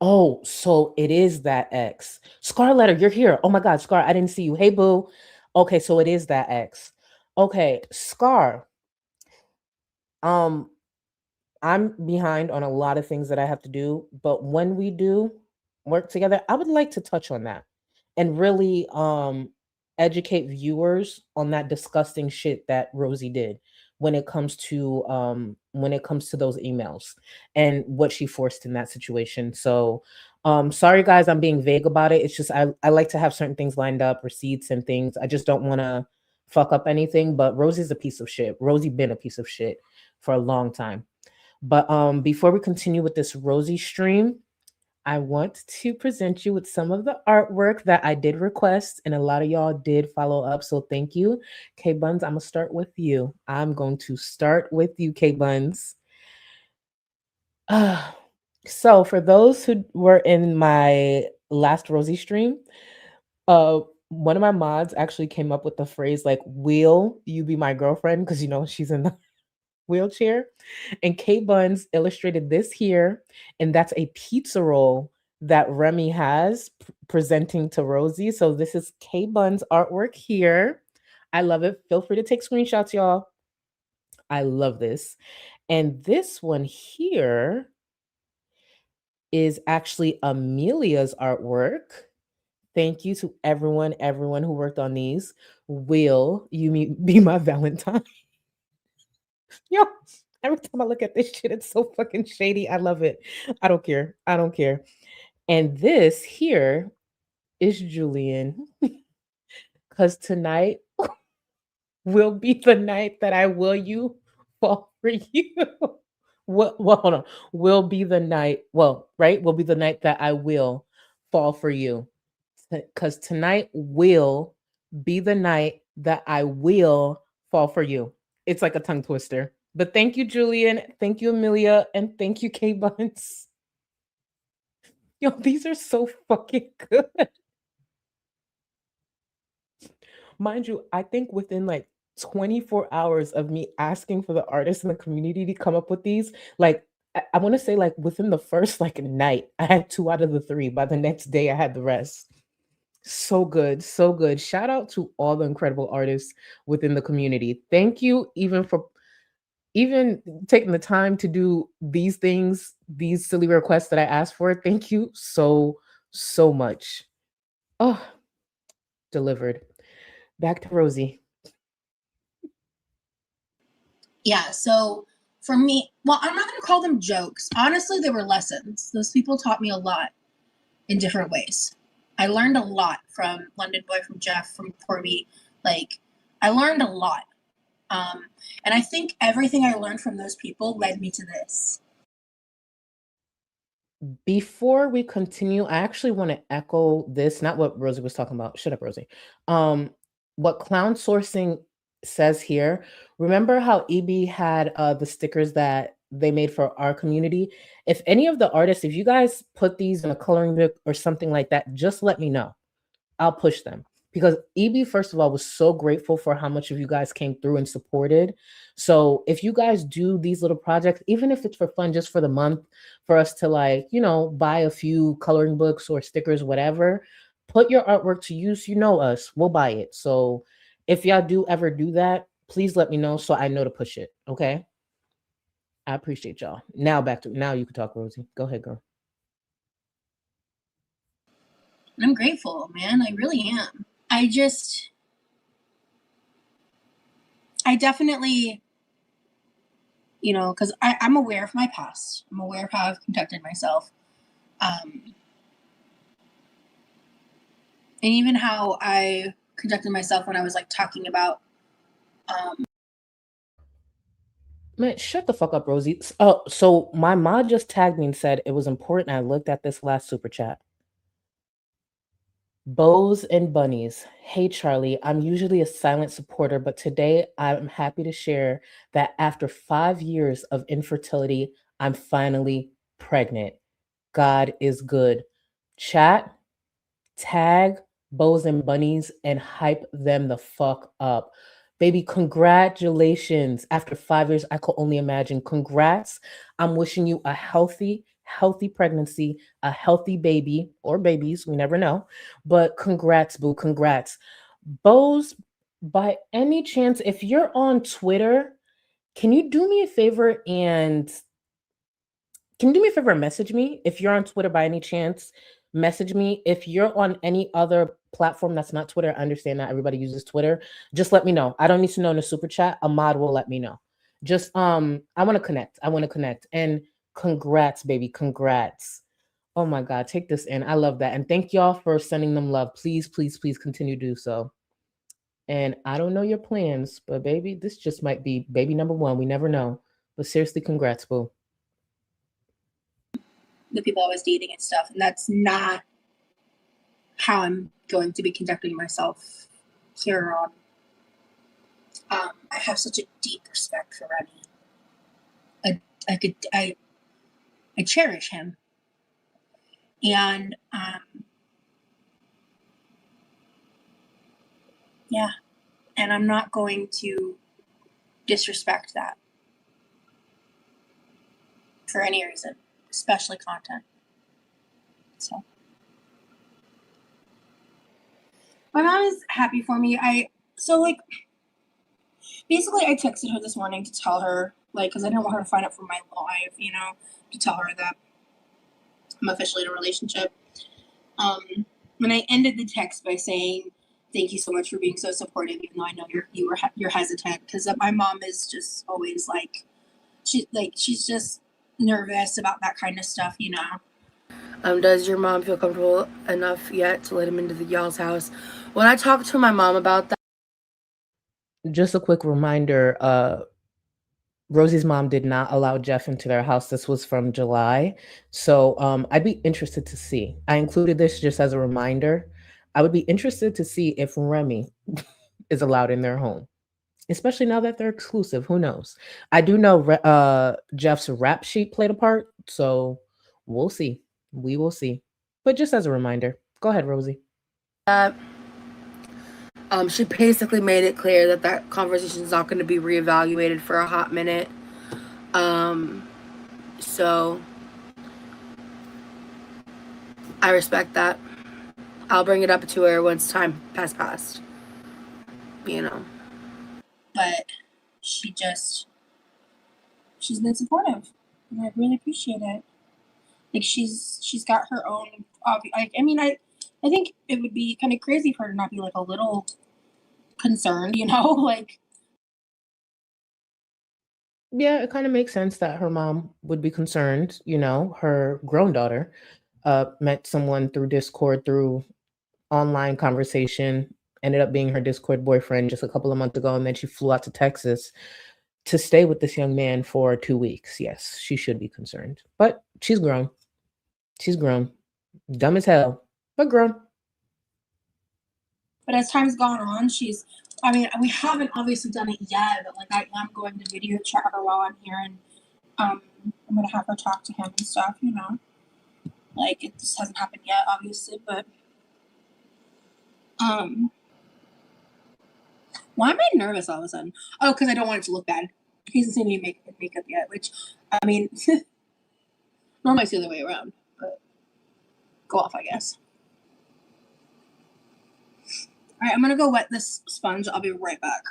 Speaker 3: Oh, so it is that ex. Scar Letter, you're here. Oh my God, Scar, I didn't see you. Hey, boo. Okay, so it is that ex. Okay, Scar. Um, I'm behind on a lot of things that I have to do, but when we do work together, I would like to touch on that and really educate viewers on that disgusting shit that Rosie did when it comes to those emails and what she forced in that situation. So sorry guys, I'm being vague about it. It's just I like to have certain things lined up, receipts and things. I just don't want to fuck up anything, but Rosie's a piece of shit. Rosie been a piece of shit for a long time. But before we continue with this Rosie stream, I want to present you with some of the artwork that I did request, and a lot of y'all did follow up. So thank you. K Buns, I'm gonna start with you. I'm going to start with you, K Buns. So for those who were in my last Rosie stream, one of my mods actually came up with the phrase like, "Will you be my girlfriend?" Because you know she's in the wheelchair. And K Buns illustrated this here, and that's a pizza roll that Remy has presenting to Rosie. So this is K Buns artwork here. I love it. Feel free to take screenshots, y'all. I love this. And this one here is actually Amelia's artwork. Thank you to everyone who worked on these. Will you be my Valentine? Yo, every time I look at this shit, it's so fucking shady. I love it. I don't care. I don't care. And this here is Julian. Because tonight will be the night that I will you fall for you. Well, hold on. Will be the night. Well, right? Will be the night that I will fall for you. Because tonight will be the night that I will fall for you. It's like a tongue twister. But thank you, Julian. Thank you, Amelia. And thank you, K Buns. Yo, these are so fucking good. Mind you, I think within like 24 hours of me asking for the artists in the community to come up with these, like I want to say like within the first like night, I had 2 out of the 3. By the next day, I had the rest. So good, so good. Shout out to all the incredible artists within the community. Thank you even for even taking the time to do these things, these silly requests that I asked for. Thank you so, so much. Oh, delivered. Back to Rosie.
Speaker 1: Yeah, so for me, well, I'm not going to call them jokes. Honestly, they were lessons. Those people taught me a lot in different ways. I learned a lot from London Boy, from Jeff, from Corby. Like, I learned a lot. And I think everything I learned from those people led me to this.
Speaker 3: Before we continue, I actually want to echo this, not what Rosie was talking about. Shut up, Rosie. What clown sourcing says here. Remember how EB had the stickers that they made for our community? If any of the artists, if you guys put these in a coloring book or something like that, just let me know. I'll push them. Because EB, first of all, was so grateful for how much of you guys came through and supported. So if you guys do these little projects, even if it's for fun, just for the month, for us to like, you know, buy a few coloring books or stickers, whatever, put your artwork to use. You know us, we'll buy it. So if y'all do ever do that, please let me know so I know to push it. Okay. I appreciate y'all. Now now you can talk, Rosie. Go ahead, girl.
Speaker 1: I'm grateful, man. I really am. I definitely, you know, because I'm aware of my past. I'm aware of how I've conducted myself. And even how I conducted myself when I was like talking about.
Speaker 3: Man, shut the fuck up, Rosie. Oh, so my mod just tagged me and said it was important. I looked at this last super chat. Bows and bunnies. Hey, Charlie, I'm usually a silent supporter, but today I'm happy to share that after 5 years of infertility, I'm finally pregnant. God is good. Chat, tag bows and bunnies and hype them the fuck up. Baby, congratulations. After 5 years, I could only imagine. Congrats. I'm wishing you a healthy, healthy pregnancy, a healthy baby or babies. We never know. But congrats, boo. Congrats. Bows, by any chance, if you're on Twitter, can you do me a favor and message me? If you're on Twitter by any chance, message me. If you're on any other platform that's not Twitter, I understand that everybody uses Twitter. Just let me know. I don't need to know in a super chat. A mod will let me know. Just I want to connect. And congrats, baby. Congrats. Oh my God, take this in. I love that. And thank y'all for sending them love. Please, please, please continue to do so. And I don't know your plans, but baby, this just might be baby number one. We never know. But seriously, congrats, boo.
Speaker 1: The people I was dating and stuff, and that's not how I'm going to be conducting myself here on. I have such a deep respect for Remy. I cherish him, and yeah, and I'm not going to disrespect that for any reason, especially content. So my mom is happy for me. Basically I texted her this morning to tell her, like, because I didn't want her to find out from my live, you know, to tell her that I'm officially in a relationship. When I ended the text by saying, "Thank you so much for being so supportive," even though I know you're hesitant, because my mom is just always like, she's just nervous about that kind of stuff, you know. Does your mom feel comfortable enough yet to let him into y'all's house? When I talked to my mom about that.
Speaker 3: Just a quick reminder, Rosie's mom did not allow Jeff into their house. This was from July. So I'd be interested to see. I included this just as a reminder. I would be interested to see if Remy is allowed in their home, especially now that they're exclusive. Who knows? I do know Jeff's rap sheet played a part. So we'll see. We will see. But just as a reminder, go ahead, Rosie.
Speaker 1: She basically made it clear that conversation is not going to be reevaluated for a hot minute. So I respect that. I'll bring it up to her once time has passed. You know. But she just she's been supportive, and I really appreciate it. Like she's got her own. Like I mean, I think it would be kind of crazy for her to not be like a little concerned, you know, like.
Speaker 3: Yeah, it kind of makes sense that her mom would be concerned. You know, her grown daughter met someone through Discord, through online conversation, ended up being her Discord boyfriend just a couple of months ago, and then she flew out to Texas to stay with this young man for 2 weeks. Yes, she should be concerned, but she's grown. She's grown. Dumb as hell, but grown.
Speaker 1: But as time's gone on, I mean, we haven't obviously done it yet, but like I am going to video chat her while I'm here, and I'm gonna have her talk to him and stuff, you know. Like it just hasn't happened yet, obviously, but why am I nervous all of a sudden? Oh, because I don't want it to look bad. He hasn't seen me makeup yet, which I mean, normally it's the other way around, but go off, I guess. All right, I'm gonna go wet this sponge. I'll be right back.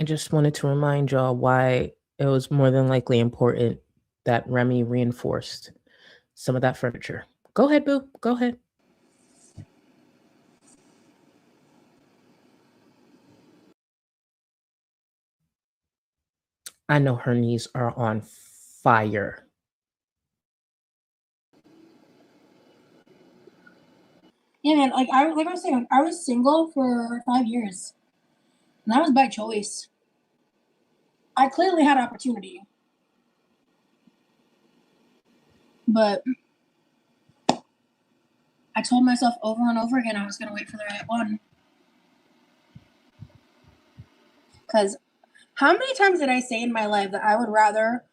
Speaker 3: I just wanted to remind y'all why it was more than likely important that Remy reinforced some of that furniture. Go ahead, boo. Go ahead. I know her knees are on fire.
Speaker 1: Yeah, man. Like I was saying, I was single for 5 years, and that was by choice. I clearly had opportunity, but I told myself over and over again I was gonna wait for the right one. Because how many times did I say in my life that I would rather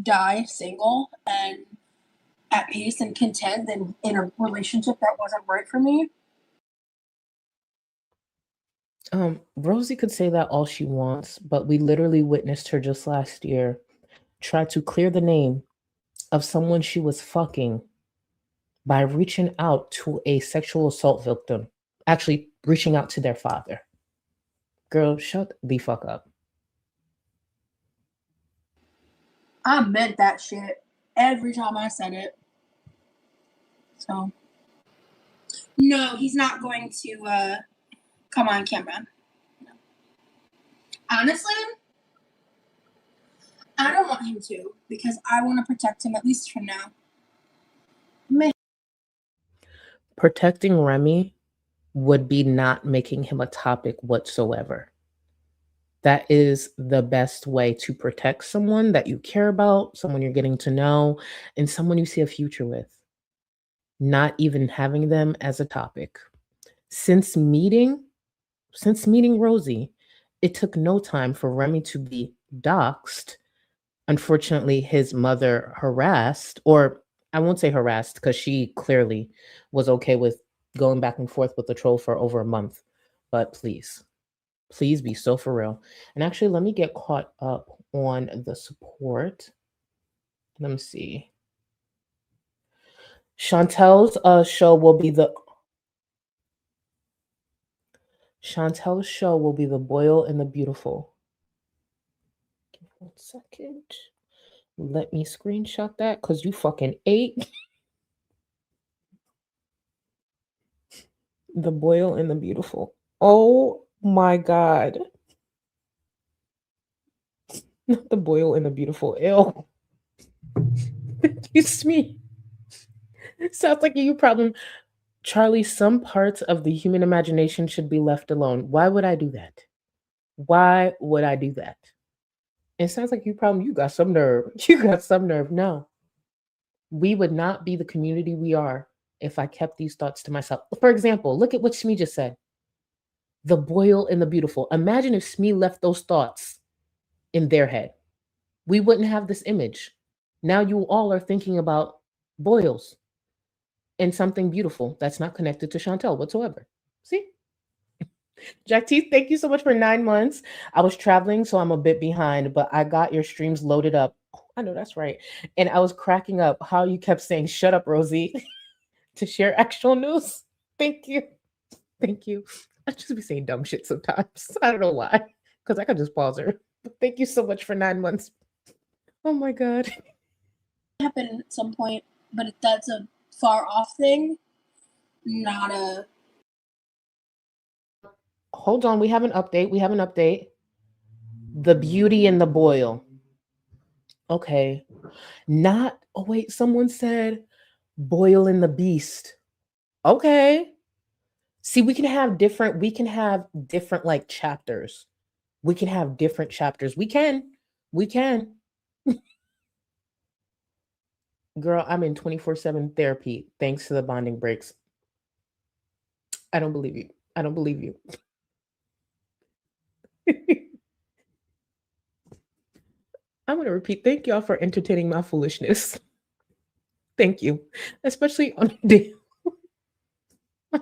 Speaker 1: die single and at peace and content than in a relationship that wasn't right for me?
Speaker 3: Rosie could say that all she wants, but we literally witnessed her just last year try to clear the name of someone she was fucking by reaching out to a sexual assault victim, actually reaching out to their father. Girl, shut the fuck up.
Speaker 1: I meant that shit every time I said it. So, no, he's not going to come on camera. No. Honestly, I don't want him to because I want to protect him, at least for now.
Speaker 3: Protecting Remy would be not making him a topic whatsoever. That is the best way to protect someone that you care about, someone you're getting to know, and someone you see a future with. Not even having them as a topic. Since meeting Rosie, it took no time for Remy to be doxxed. Unfortunately, his mother harassed, or I won't say harassed because she clearly was okay with going back and forth with the troll for over a month. But please be so for real. And actually, let me get caught up on the support. Let me see. Chantel's show will be the Boil and the Beautiful. Give 1 second. Let me screenshot that because you fucking ate. The Boil and the Beautiful. Oh my God. Not the Boil and the Beautiful. Ew. Excuse me. Sounds like a you problem. Charlie, some parts of the human imagination should be left alone. Why would I do that? Why would I do that? It sounds like you problem. You got some nerve. You got some nerve. No. We would not be the community we are if I kept these thoughts to myself. For example, look at what Smee just said. The Boil and the Beautiful. Imagine if Smee left those thoughts in their head. We wouldn't have this image. Now you all are thinking about boils and something beautiful that's not connected to Chantel whatsoever. See? Jack T, thank you so much for 9 months. I was traveling, so I'm a bit behind, but I got your streams loaded up. Oh, I know that's right. And I was cracking up how you kept saying, shut up, Rosie, to share actual news. Thank you. Thank you. I just be saying dumb shit sometimes. I don't know why, because I could just pause her. Thank you so much for 9 months. Oh my God.
Speaker 1: Happen at some point, but that's a far off thing, not a.
Speaker 3: Hold on, we have an update. The Beauty and the Boil. Okay. Oh wait, someone said Boil and the Beast. Okay. See, we can have different like chapters. We can have different chapters. We can. Girl, I'm in 24/7 therapy thanks to the bonding breaks. I don't believe you. I'm going to repeat, thank y'all for entertaining my foolishness. Thank you. Especially on a day,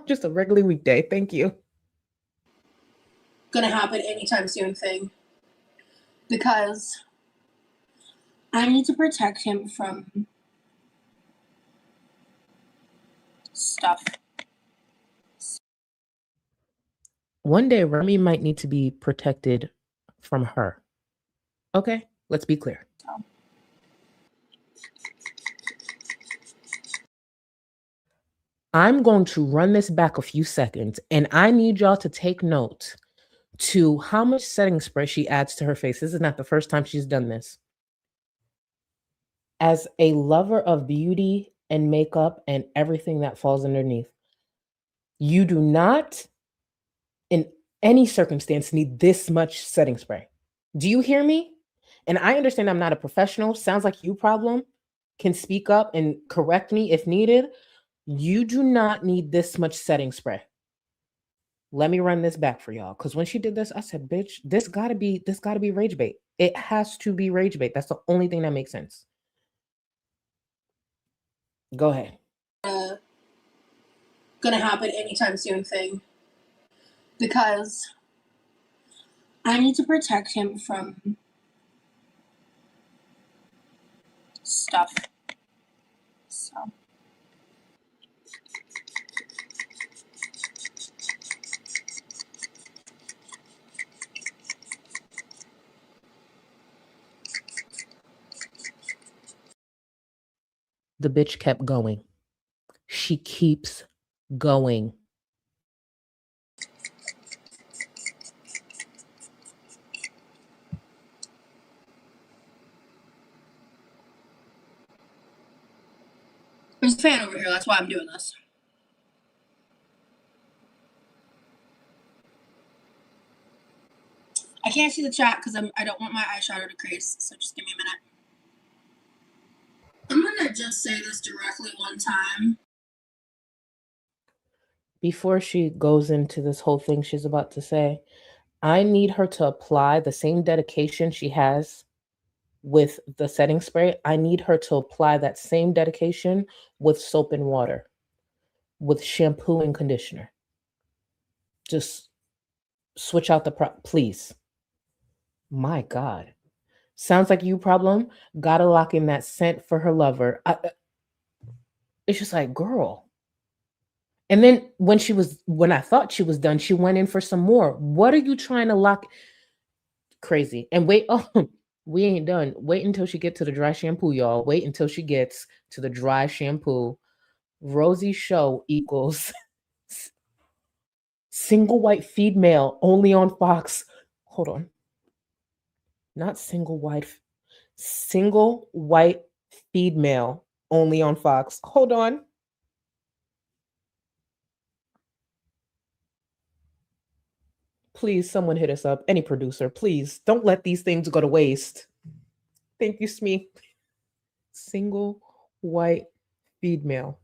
Speaker 3: just a regular weekday. Thank you.
Speaker 1: Gonna happen anytime soon thing. Because I need to protect him from stuff.
Speaker 3: One day, Remy might need to be protected from her. Okay, let's be clear. I'm going to run this back a few seconds, and I need y'all to take note to how much setting spray she adds to her face. This is not the first time she's done this. As a lover of beauty and makeup and everything that falls underneath, you do not, in any circumstance, need this much setting spray. Do you hear me? And I understand I'm not a professional. Sounds like you problem. Can speak up and correct me if needed. You do not need this much setting spray. Let me run this back for y'all. Because when she did this, I said, bitch, this gotta be rage bait. It has to be rage bait. That's the only thing that makes sense. Go ahead.
Speaker 1: Gonna happen anytime soon thing. Because I need to protect him from stuff. So.
Speaker 3: The bitch kept going. She keeps going.
Speaker 1: There's a fan over here, that's why I'm doing this. I can't see the chat because I don't want my eyeshadow to crease, so just give me a minute. I'm gonna just say this directly one time.
Speaker 3: Before she goes into this whole thing she's about to say, I need her to apply the same dedication she has with the setting spray. I need her to apply that same dedication with soap and water, with shampoo and conditioner. Just switch out please. My God. Sounds like you problem. Gotta lock in that scent for her lover. It's just like, girl. And then when I thought she was done, she went in for some more. What are you trying to lock? Crazy. And wait, we ain't done. Wait until she get to the dry shampoo, y'all. Wait until she gets to the dry shampoo. Rosie's show equals single white female only on Fox. Hold on. Not single white female only on Fox. Hold on. Please, someone hit us up. Any producer, please. Don't let these things go to waste. Thank you, Smee. Single white female.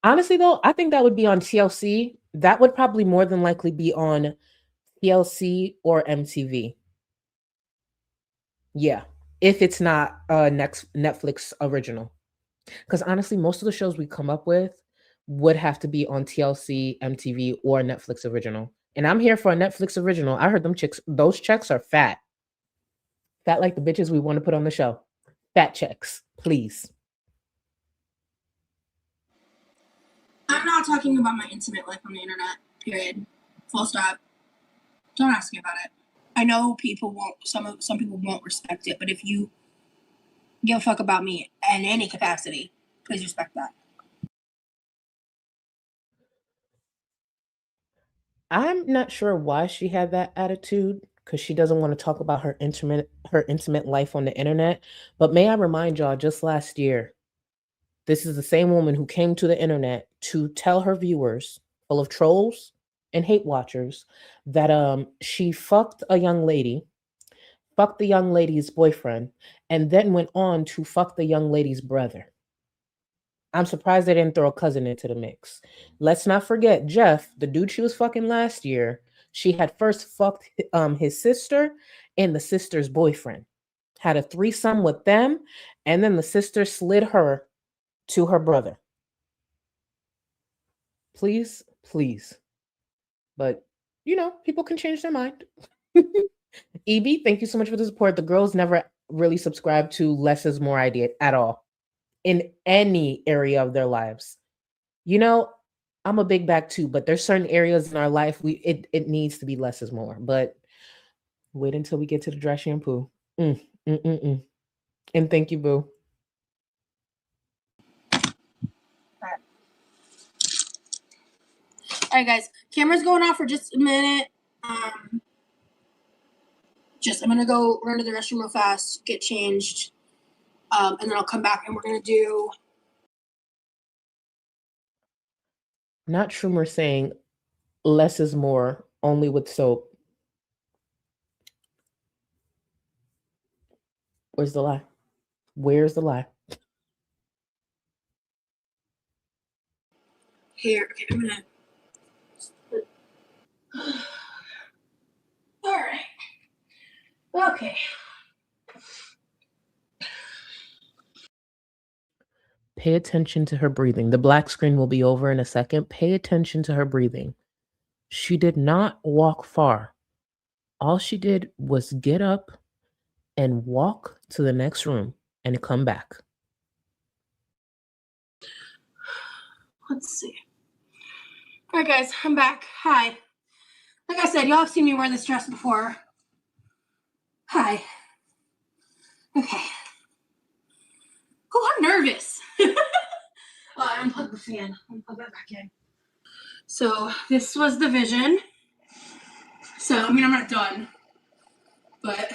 Speaker 3: Honestly, though, I think that would be on TLC. That would probably more than likely be on TLC or MTV. Yeah, if it's not a Netflix original. Because honestly, most of the shows we come up with would have to be on TLC, MTV, or Netflix original. And I'm here for a Netflix original. I heard those checks are fat. Fat like the bitches we want to put on the show. Fat checks, please.
Speaker 1: I'm not talking about my intimate life on the internet, period. Full stop. Don't ask me about it. I know people won't, some people won't respect it, but if you give a fuck about me in any capacity, please respect that.
Speaker 3: I'm not sure why she had that attitude because she doesn't want to talk about her intimate life on the internet. But may I remind y'all, just last year, this is the same woman who came to the internet to tell her viewers, full of trolls and hate watchers, that she fucked a young lady, fucked the young lady's boyfriend, and then went on to fuck the young lady's brother. I'm surprised they didn't throw a cousin into the mix. Let's not forget Jeff, the dude she was fucking last year. She had first fucked his sister and the sister's boyfriend, had a threesome with them, and then the sister slid her to her brother. Please, please. But, you know, people can change their mind. EB, thank you so much for the support. The girls never really subscribe to less is more idea at all in any area of their lives. You know, I'm a big back too, but there's certain areas in our life it needs to be less is more. But wait until we get to the dry shampoo. And thank you, boo.
Speaker 1: All right, guys, camera's going off for just a minute. I'm gonna go run to the restroom real fast, get changed, and then I'll come back and we're gonna do.
Speaker 3: Not Schumer saying less is more, only with soap. Where's the lie? Where's the lie?
Speaker 1: Here, okay, I'm gonna. All right. Okay.
Speaker 3: Pay attention to her breathing. The black screen will be over in a second. Pay attention to her breathing. She did not walk far. All she did was get up and walk to the next room and come back.
Speaker 1: Let's see. All right, guys, I'm back. Hi. Like I said, y'all have seen me wear this dress before. Hi. Okay. Oh, I'm nervous. I unplugged the fan. Unplug that back in. So this was the vision. So, I mean, I'm not done. But...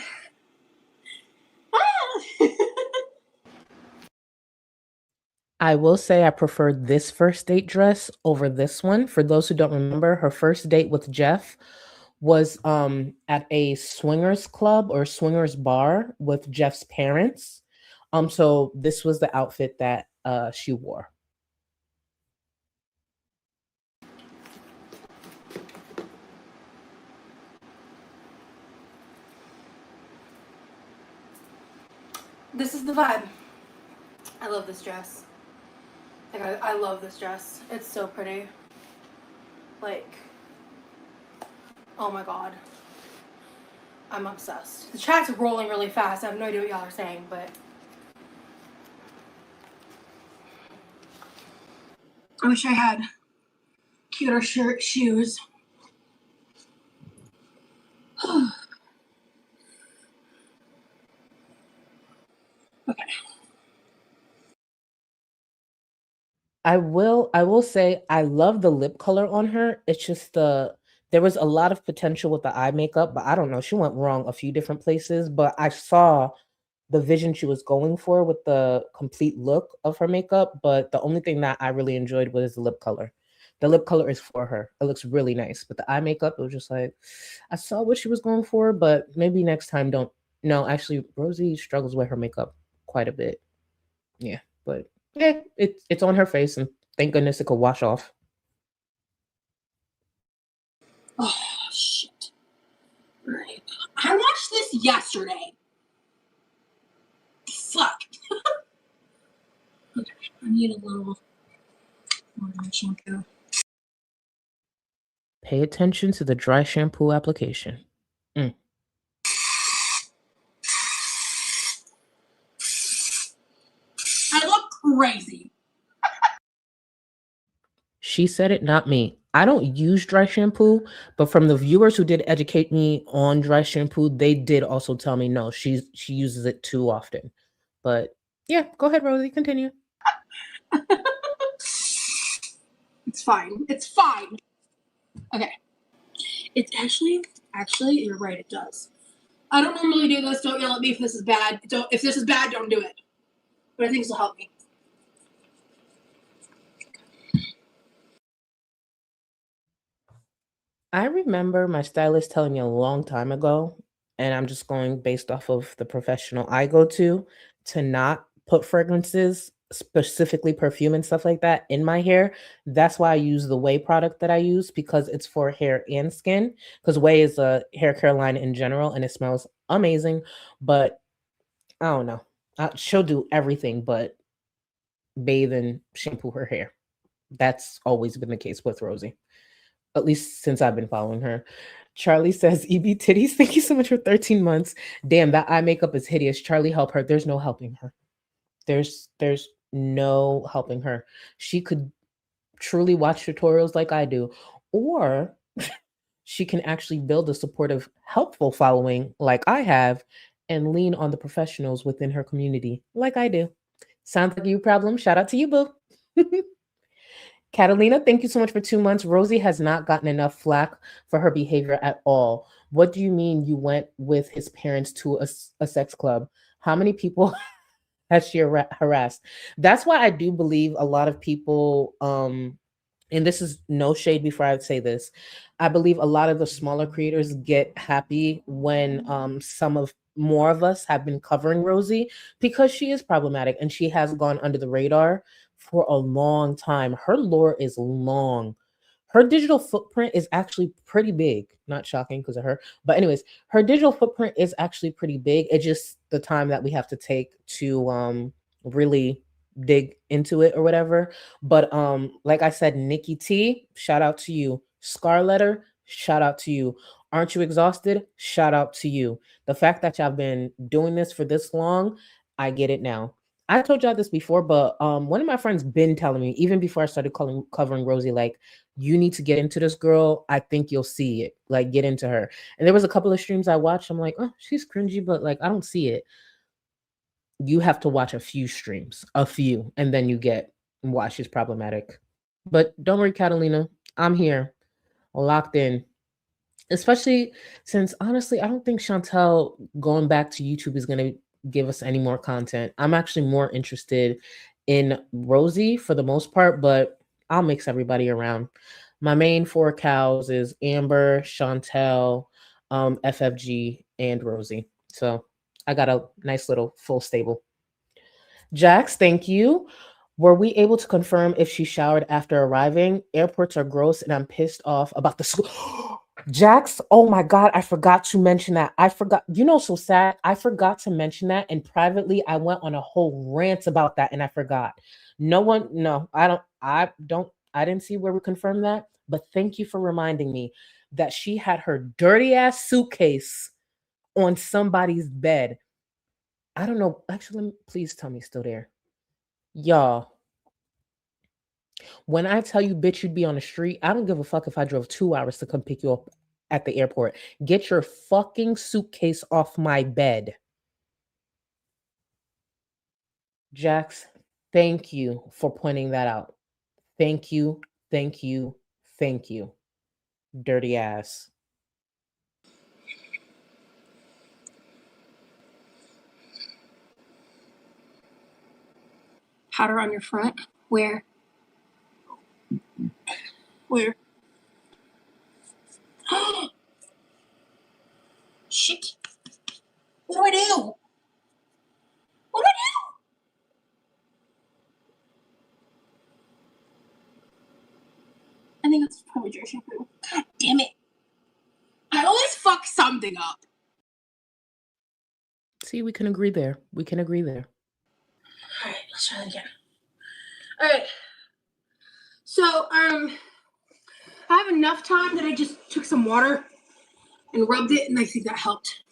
Speaker 3: I will say I prefer this first date dress over this one. For those who don't remember, her first date with Jeff was at a swingers club or swingers bar with Jeff's parents. So this was the outfit that she wore.
Speaker 1: This is the vibe. I love this dress. Like, I love this dress. It's so pretty. Like, oh my god. I'm obsessed. The chat's rolling really fast. I have no idea what y'all are saying, but... I wish I had cuter shoes. Okay.
Speaker 3: I will say I love the lip color on her. It's just there was a lot of potential with the eye makeup, but I don't know. She went wrong a few different places, but I saw the vision she was going for with the complete look of her makeup. But the only thing that I really enjoyed was the lip color. The lip color is for her. It looks really nice. But the eye makeup, it was just like, I saw what she was going for, but maybe next time don't. No, actually, Rosie struggles with her makeup quite a bit. Yeah, but yeah, it's on her face, and thank goodness it could wash off.
Speaker 1: Oh, shit. Right. I watched this yesterday. Fuck. Okay, I need a little more shampoo.
Speaker 3: Pay attention to the dry shampoo application.
Speaker 1: I look crazy.
Speaker 3: She said it, not me. I don't use dry shampoo, but from the viewers who did educate me on dry shampoo, they did also tell me no, she uses it too often. But yeah, go ahead, Rosie, continue.
Speaker 1: It's fine. It's fine. Okay. It's actually, you're right, it does. I don't normally do this. Don't yell at me if this is bad. If this is bad, don't do it. But I think this will help me.
Speaker 3: I remember my stylist telling me a long time ago, and I'm just going based off of the professional I go to not put fragrances, specifically perfume and stuff like that, in my hair. That's why I use the Way product that I use, because it's for hair and skin. Because Way is a hair care line in general, and it smells amazing. But I don't know. She'll do everything but bathe and shampoo her hair. That's always been the case with Rosie, at least since I've been following her. Charlie says, EB titties, thank you so much for 13 months. Damn, that eye makeup is hideous. Charlie, help her. There's no helping her. There's no helping her. She could truly watch tutorials like I do, or she can actually build a supportive, helpful following like I have and lean on the professionals within her community like I do. Sounds like you problem. Shout out to you, boo. Catalina, thank you so much for 2 months. Rosie has not gotten enough flack for her behavior at all. What do you mean you went with his parents to a sex club? How many people has she harassed? That's why I do believe a lot of people, and this is no shade before I say this, I believe a lot of the smaller creators get happy when more of us have been covering Rosie, because she is problematic and she has gone under the radar for a long time. Her lore is long. Her digital footprint is actually pretty big. Not shocking because of her. But anyways, her digital footprint is actually pretty big. It's just the time that we have to take to really dig into it or whatever. But like I said, Nikki T, shout out to you. Scarletter, shout out to you. Aren't you exhausted? Shout out to you. The fact that y'all been doing this for this long, I get it now. I told y'all this before, but one of my friends been telling me, even before I started covering Rosie, like, you need to get into this girl. I think you'll see it. Like, get into her. And there was a couple of streams I watched. I'm like, oh, she's cringy, but like, I don't see it. You have to watch a few streams, and then you get why she's problematic. But don't worry, Catalina, I'm here, locked in. Especially since, honestly, I don't think Chantel going back to YouTube is going to give us any more content. I'm actually more interested in Rosie for the most part, but I'll mix everybody around. My main 4 cows is Amber, Chantel, FFG, and Rosie. So I got a nice little full stable. Jax, thank you. Were we able to confirm if she showered after arriving? Airports are gross and I'm pissed off about the school. Jax, oh my God, I forgot to mention that. I forgot, so sad. I forgot to mention that. And privately, I went on a whole rant about that and I forgot. I didn't see where we confirmed that, but thank you for reminding me that she had her dirty ass suitcase on somebody's bed. I don't know. Actually, please tell me it's still there. Y'all, when I tell you, bitch, you'd be on the street, I don't give a fuck if I drove 2 hours to come pick you up at the airport. Get your fucking suitcase off my bed. Jax, thank you for pointing that out. Thank you, thank you, thank you. Dirty ass.
Speaker 1: Powder on your front? Where? Where? Shit. What do I do? What do I do? I think that's probably dry shampoo. God damn it. I always fuck something up.
Speaker 3: See, we can agree there. We can agree there.
Speaker 1: All right, let's try it again. All right. So, I have enough time that I just took some water and rubbed it, and I think that helped.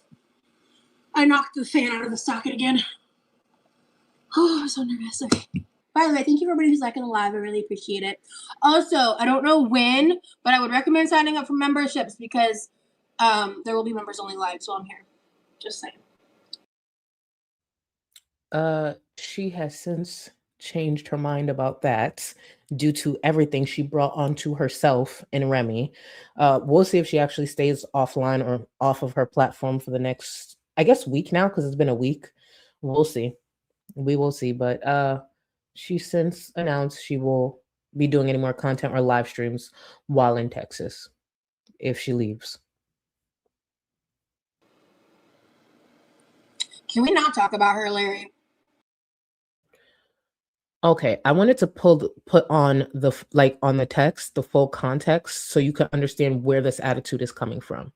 Speaker 1: I knocked the fan out of the socket again. Oh, I'm so nervous. Okay. By the way, thank you for everybody who's liking the live. I really appreciate it. Also, I don't know when, but I would recommend signing up for memberships because there will be members only lives while I'm here. Just saying.
Speaker 3: She has since changed her mind about that due to everything she brought onto herself and Remy. We'll see if she actually stays offline or off of her platform for the next, I guess, week now, because it's been a week. We'll see. We will see. But she since announced she will be doing any more content or live streams while in Texas if she leaves.
Speaker 1: Can we not talk about her, Larry?
Speaker 3: Okay, I wanted to put on on the text the full context so you can understand where this attitude is coming from.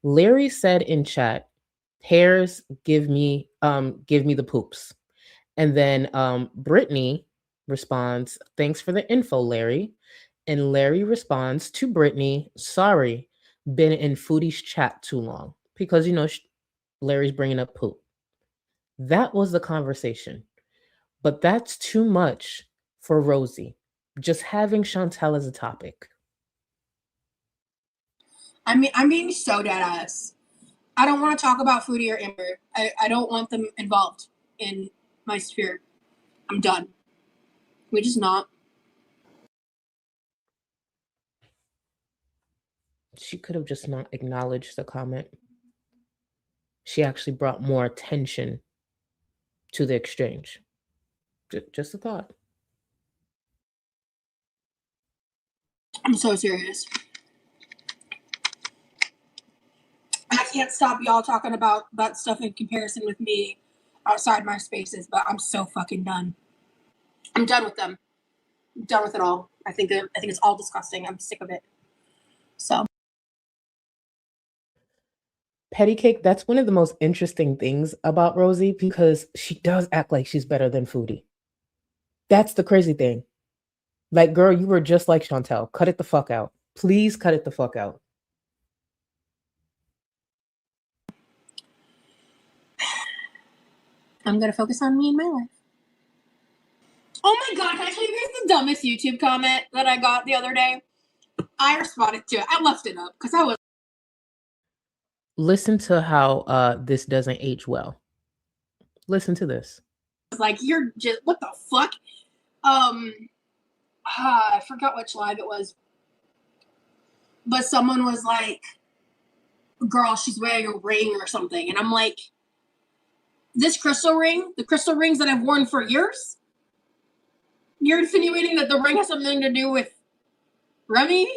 Speaker 3: Larry said in chat, "Hairs give me the poops," and then Brittany responds, "Thanks for the info, Larry," and Larry responds to Brittany, "Sorry, been in Foodie's chat too long," because Larry's bringing up poop. That was the conversation. But that's too much for Rosie. Just having Chantel as a topic.
Speaker 1: I mean, I'm being so dead ass. I don't want to talk about Foodie or Amber. I don't want them involved in my sphere. I'm done. We just not.
Speaker 3: She could have just not acknowledged the comment. She actually brought more attention to the exchange. Just a thought.
Speaker 1: I'm so serious. I can't stop y'all talking about that stuff in comparison with me outside my spaces, but I'm so fucking done. I'm done with them. I'm done with it all. I think it's all disgusting. I'm sick of it. So.
Speaker 3: Petty Cake, that's one of the most interesting things about Rosie because she does act like she's better than Foodie. That's the crazy thing. Like, girl, you were just like Chantel. Cut it the fuck out. Please cut it the fuck out.
Speaker 1: I'm going to focus on me and my life. Oh my God, can I tell you guys the dumbest YouTube comment that I got the other day? I responded to it. I left it up because I was.
Speaker 3: Listen to how this doesn't age well. Listen to this.
Speaker 1: Like, you're just, what the fuck? I forgot which live it was. But someone was like, girl, she's wearing a ring or something. And I'm like, this crystal ring, the crystal rings that I've worn for years, you're insinuating that the ring has something to do with Remy?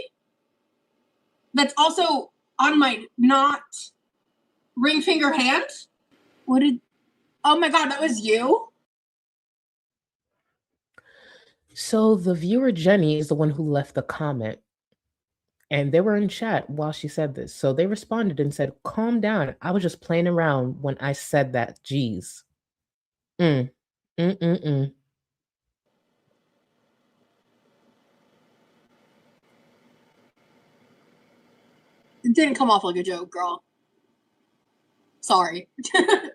Speaker 1: That's also on my not ring finger hand? Oh my God, that was you?
Speaker 3: So the viewer Jenny is the one who left the comment. And they were in chat while she said this. So they responded and said, "Calm down. I was just playing around when I said that. Jeez." It
Speaker 1: didn't come off like a joke, girl. Sorry. I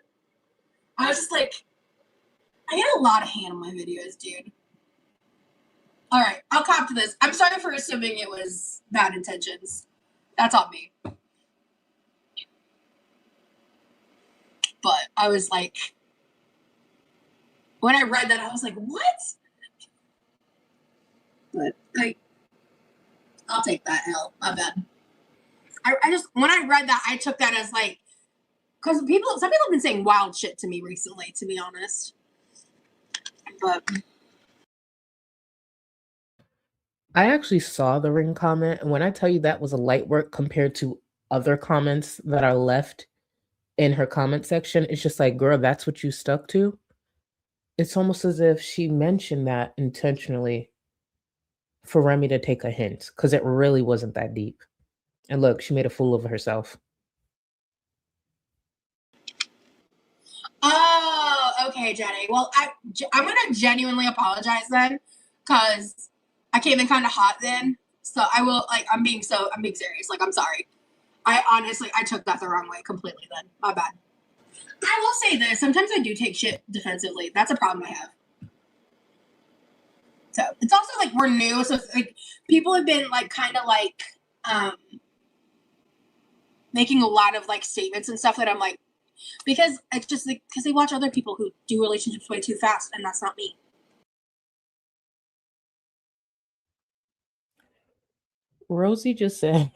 Speaker 1: was just like, I get a lot of hate on my videos, dude. All right, I'll cop to this. I'm sorry for assuming it was bad intentions. That's on me. But I was like, when I read that, I was like, what? But I'll take that L. My bad. I just, when I read that, I took that as like, because some people have been saying wild shit to me recently, to be honest. But
Speaker 3: I actually saw the ring comment, and when I tell you that was a light work compared to other comments that are left in her comment section, it's just like, girl, that's what you stuck to. It's almost as if she mentioned that intentionally for Remy to take a hint, because it really wasn't that deep. And look, she made a fool of herself.
Speaker 1: oh, okay, Jenny. Well, I'm gonna genuinely apologize then, because I came in kind of hot then. So I will, like, I'm being serious. Like, I'm sorry. I took that the wrong way completely then. My bad. I will say this. Sometimes I do take shit defensively. That's a problem I have. So it's also like we're new, so it's like people have been like kind of like making a lot of like statements and stuff that I'm like, because it's just like because they watch other people who do relationships way too fast, and that's not me.
Speaker 3: Rosie just said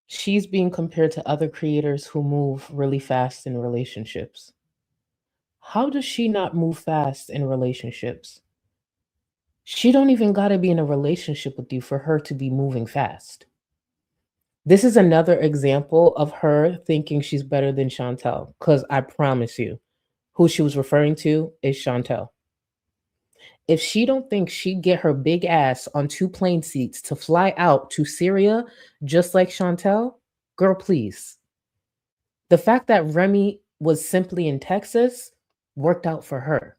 Speaker 3: she's being compared to other creators who move really fast in relationships. How does she not move fast in relationships? She don't even got to be in a relationship with you for her to be moving fast. This is another example of her thinking she's better than Chantel, because I promise you, who she was referring to is Chantel. If she don't think she'd get her big ass on 2 plane seats to fly out to Syria just like Chantel, girl, please. The fact that Remy was simply in Texas worked out for her.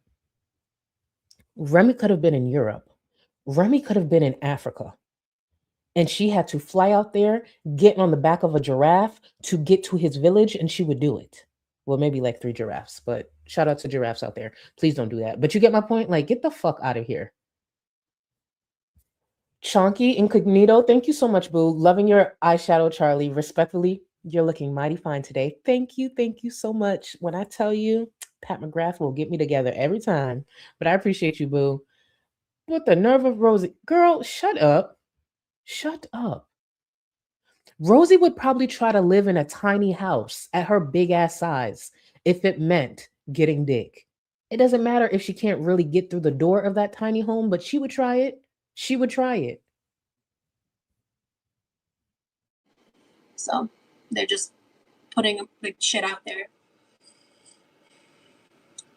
Speaker 3: Remy could have been in Europe. Remy could have been in Africa. And she had to fly out there, get on the back of a giraffe to get to his village, and she would do it. Well, maybe like 3 giraffes, but shout out to giraffes out there. Please don't do that. But you get my point? Like, get the fuck out of here. Chonky Incognito, thank you so much, boo. Loving your eyeshadow, Charlie. Respectfully, you're looking mighty fine today. Thank you so much. When I tell you, Pat McGrath will get me together every time. But I appreciate you, boo. What the nerve of Rosie? Girl, shut up. Shut up. Rosie would probably try to live in a tiny house at her big ass size if it meant getting dick. It doesn't matter if she can't really get through the door of that tiny home, but she would try it. She would try it.
Speaker 1: So they're just putting like shit out there.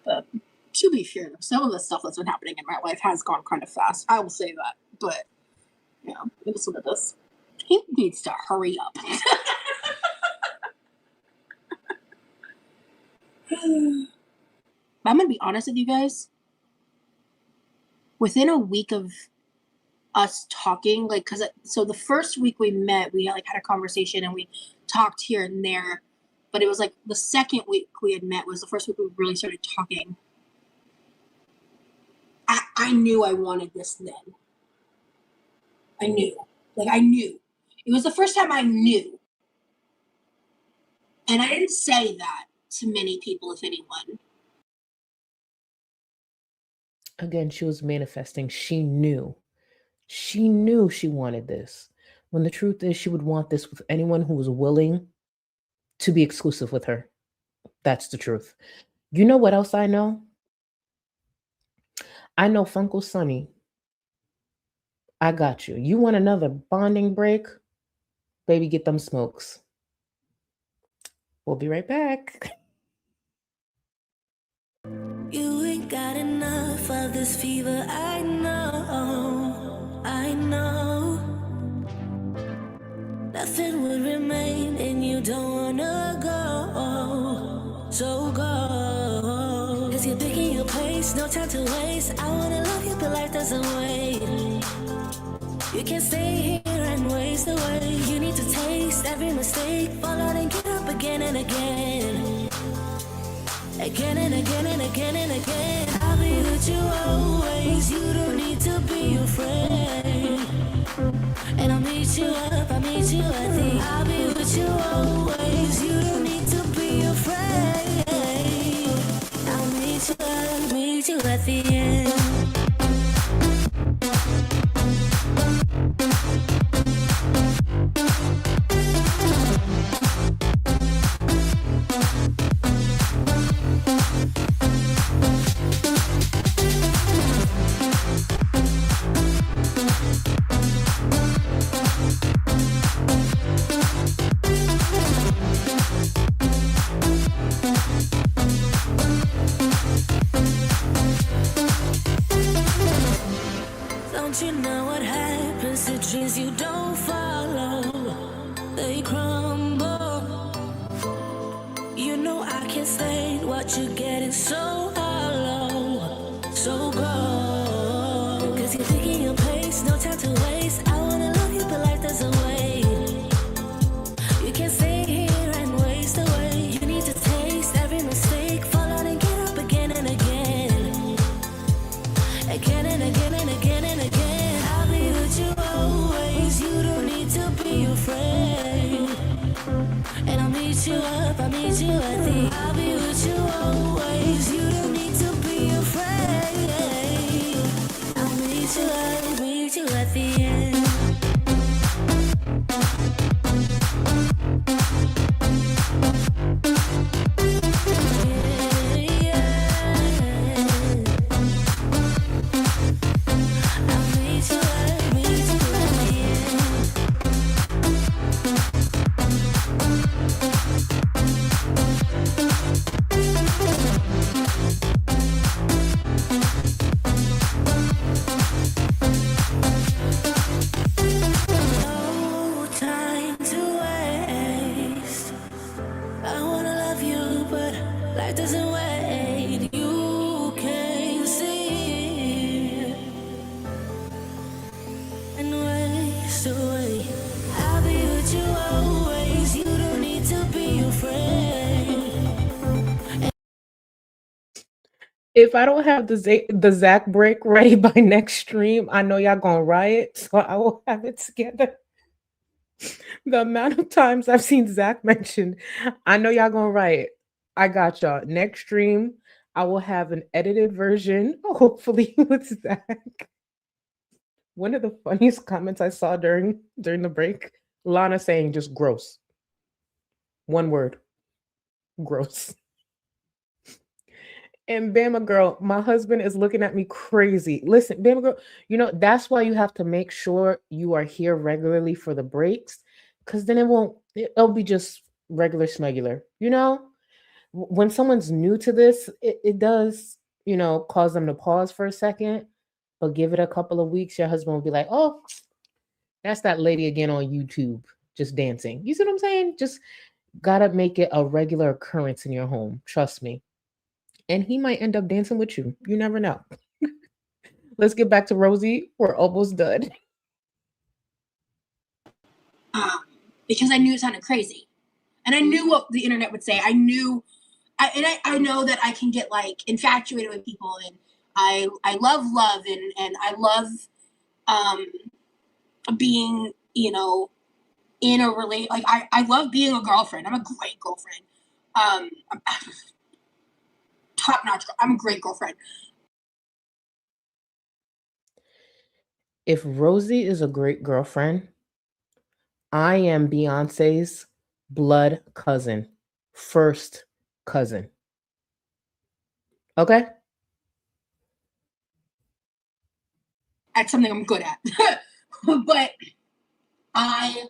Speaker 1: But to be fair, some of the stuff that's been happening in my life has gone kind of fast. I will say that. But yeah, listen to this. He needs to hurry up. I'm gonna be honest with you guys. Within a week of us talking, like, so the first week we met, we like had a conversation and we talked here and there, but it was like the second week we had met was the first week we really started talking. I knew I wanted this then. I knew. It was the first time I knew. And I didn't say that to many people, if anyone.
Speaker 3: Again, she was manifesting. She knew. She knew she wanted this. When the truth is, she would want this with anyone who was willing to be exclusive with her. That's the truth. You know what else I know? I know Funkle Sonny. I got you. You want another bonding break? Baby, get them smokes. We'll be right back.
Speaker 7: You ain't got enough of this fever, I know, I know. Nothing would remain and you don't wanna go, so go. Cause you're picking your pace, no time to waste. I wanna love you but life doesn't wait. You can't stay here and waste away. You need to taste every mistake, fall out and get up again and again. Again and again and again and again. I'll be with you always. You don't need to be afraid. And I'll meet you up, I'll meet you at the. I'll be with you always. You don't need to be afraid. I'll meet you up, meet you at the end. Don't you know what happens to dreams you don't follow? They crumble. You know I can't stand what you're getting so hollow. So go. Cause you're picking your pace, no time to waste. I wanna love you but life doesn't wait. You can't stay here and waste away. You need to taste every mistake, fall out and get up again and again. Again and And I'll meet you up, I'll meet you at the end. I'll be with you always. You don't need to be afraid. I'll meet you at the end.
Speaker 3: If I don't have the Zach break ready by next stream, I know y'all gonna riot, so I will have it together. The amount of times I've seen Zach mentioned, I know y'all gonna riot. I got y'all. Next stream, I will have an edited version, hopefully with Zach. One of the funniest comments I saw during the break, Lana saying just gross. One word. Gross. And Bama girl, my husband is looking at me crazy. Listen, Bama girl, you know, that's why you have to make sure you are here regularly for the breaks, because then it'll be just regular smegular. You know, when someone's new to this, it does, you know, cause them to pause for a second, but give it a couple of weeks, your husband will be like, oh, that's that lady again on YouTube just dancing. You see what I'm saying? Just gotta make it a regular occurrence in your home. Trust me. And he might end up dancing with you. You never know. Let's get back to Rosie. We're almost done.
Speaker 1: Because I knew it sounded crazy. And I knew what the internet would say. I know that I can get like infatuated with people, and I love and I love being, you know, in a like I love being a girlfriend. I'm a great girlfriend. I'm top notch. I'm a great girlfriend.
Speaker 3: If Rosie is a great girlfriend, I am Beyonce's blood cousin, first cousin. Okay?
Speaker 1: That's something I'm good at. But I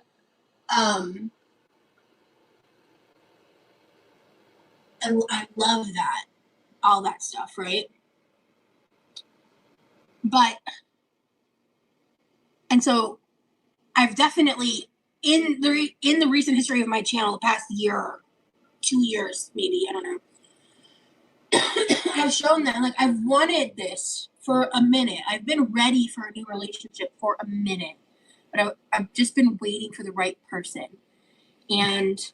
Speaker 1: love that, all that stuff, right? And so I've definitely in the recent history of my channel, the past year, 2 years, maybe, I don't know, I've shown that like I've wanted this for a minute. I've been ready for a new relationship for a minute, but I've just been waiting for the right person. And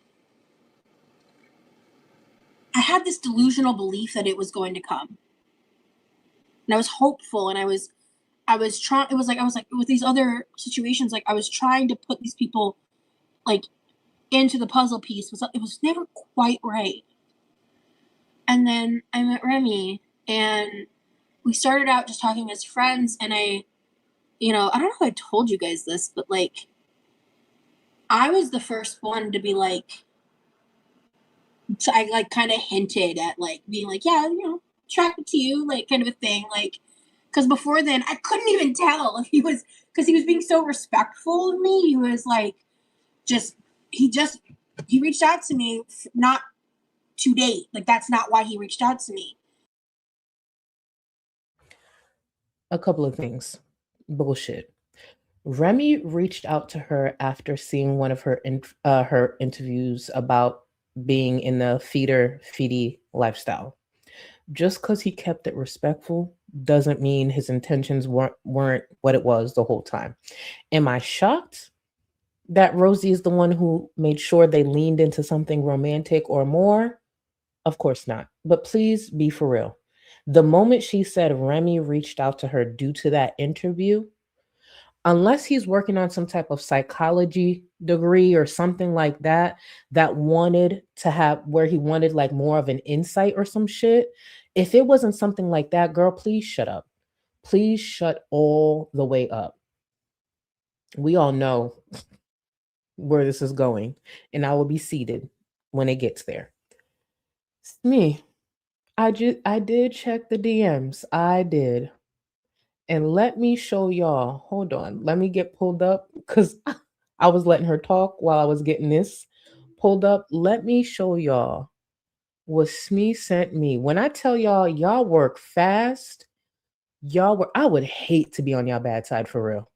Speaker 1: I had this delusional belief that it was going to come. And I was hopeful, and I was trying, I was like with these other situations, like I was trying to put these people like into the puzzle piece. It was never quite right. And then I met Remy, and we started out just talking as friends, and I don't know if I told you guys this, but like I was the first one to be like, so I like kind of hinted at like being like, yeah, you know, attracted to you, like kind of a thing, like, because before then I couldn't even tell if he was, because he was being so respectful of me. He was like, he reached out to me not to date. Like that's not why he reached out to me.
Speaker 3: A couple of things. Bullshit. Remy reached out to her after seeing one of her her interviews about being in the feedy lifestyle. Just because he kept it respectful doesn't mean his intentions weren't what it was the whole time. Am I shocked that Rosie is the one who made sure they leaned into something romantic or more? Of course not. But please be for real. The moment she said Remy reached out to her due to that interview, unless he's working on some type of psychology degree or something like that, that wanted to have where he wanted like more of an insight or some shit. If it wasn't something like that, girl, please shut up. Please shut all the way up. We all know where this is going, and I will be seated when it gets there. It's me. I did check the DMs. I did. And let me show y'all. Hold on. Let me get pulled up because I was letting her talk while I was getting this pulled up. Let me show y'all what Smee sent me. When I tell y'all, y'all work fast, I would hate to be on y'all bad side for real.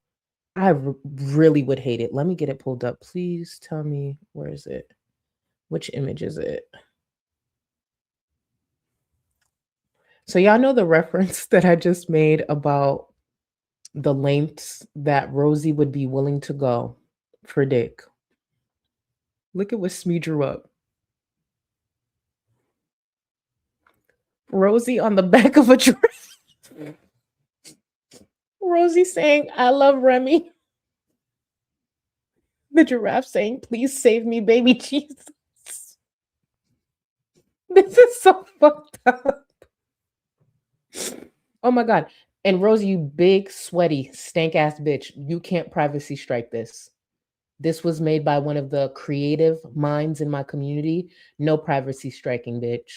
Speaker 3: Really would hate it. Let me get it pulled up. Please tell me, where is it? Which image is it? So y'all know the reference that I just made about the lengths that Rosie would be willing to go for dick. Look at what Smee drew up. Rosie on the back of a dress. Rosie saying, I love Remy. The giraffe saying, please save me, baby Jesus. This is so fucked up. Oh my God. And Rosie, you big, sweaty, stank ass bitch, you can't privacy strike this. This was made by one of the creative minds in my community. No privacy striking, bitch.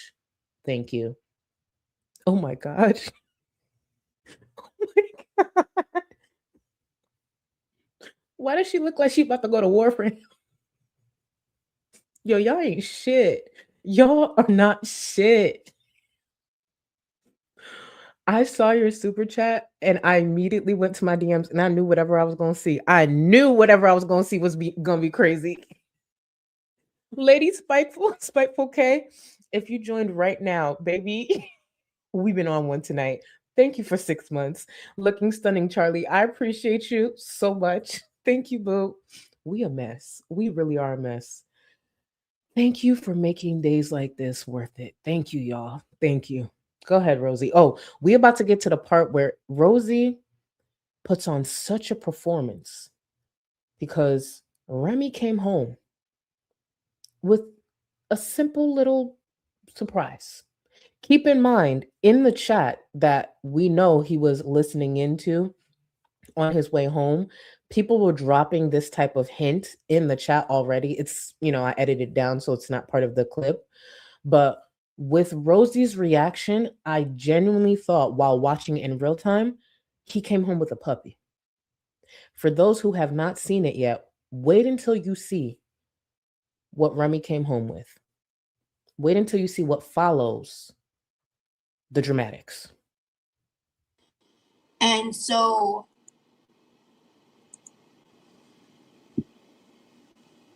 Speaker 3: Thank you. Oh my God. Oh my God. Why does she look like she about to go to war for him? Yo, y'all ain't shit. Y'all are not shit. I saw your super chat and I immediately went to my DMs and I knew whatever I was going to see. I knew whatever I was going to see was going to be crazy. Lady Spiteful K, if you joined right now, baby, we've been on one tonight. Thank you for 6 months. Looking stunning, Charlie. I appreciate you so much. Thank you, boo. We a mess. We really are a mess. Thank you for making days like this worth it. Thank you, y'all. Thank you. Go ahead, Rosie. Oh, we about to get to the part where Rosie puts on such a performance because Remy came home with a simple little surprise. Keep in mind, in the chat that we know he was listening into on his way home, people were dropping this type of hint in the chat already. It's, I edited it down so it's not part of the clip. But with Rosie's reaction, I genuinely thought while watching in real time, he came home with a puppy. For those who have not seen it yet, wait until you see what Remy came home with. Wait until you see what follows the dramatics.
Speaker 1: And so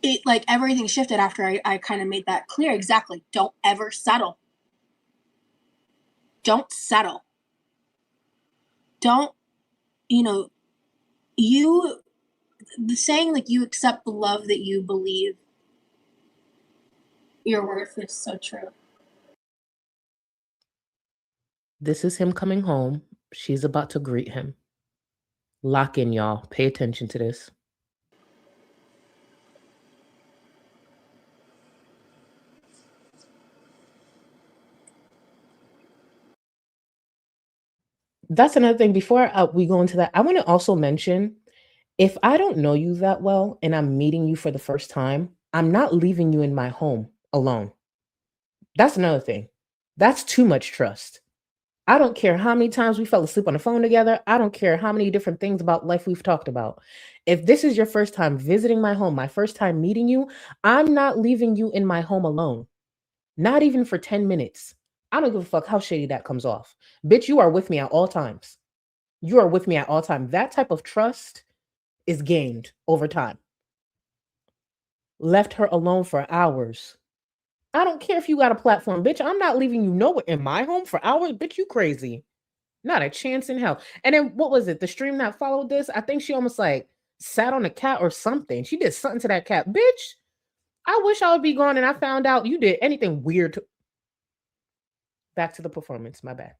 Speaker 1: it like everything shifted after I kind of made that clear. Exactly. Don't ever settle. Don't settle. Don't, the saying like you accept the love that you believe your worth is so true.
Speaker 3: This is him coming home. She's about to greet him. Lock in, y'all. Pay attention to this. That's another thing. Before we go into that, I want to also mention, if I don't know you that well and I'm meeting you for the first time, I'm not leaving you in my home alone. That's another thing. That's too much trust. I don't care how many times we fell asleep on the phone together. I don't care how many different things about life we've talked about. If this is your first time visiting my home, my first time meeting you, I'm not leaving you in my home alone. Not even for 10 minutes. I don't give a fuck how shady that comes off. Bitch, you are with me at all times. You are with me at all times. That type of trust is gained over time. Left her alone for hours. I don't care if you got a platform, bitch. I'm not leaving you nowhere in my home for hours. Bitch, you crazy. Not a chance in hell. And then what was it? The stream that followed this, I think she almost like sat on a cat or something. She did something to that cat. Bitch, I wish I would be gone and I found out you did anything weird. Back to the performance. My bad.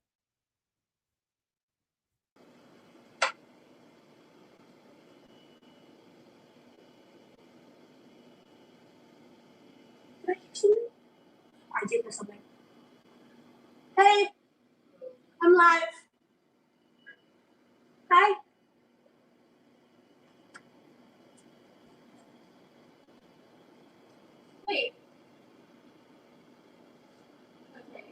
Speaker 1: dip or something. Hey, I'm live. Hi. Wait. Okay.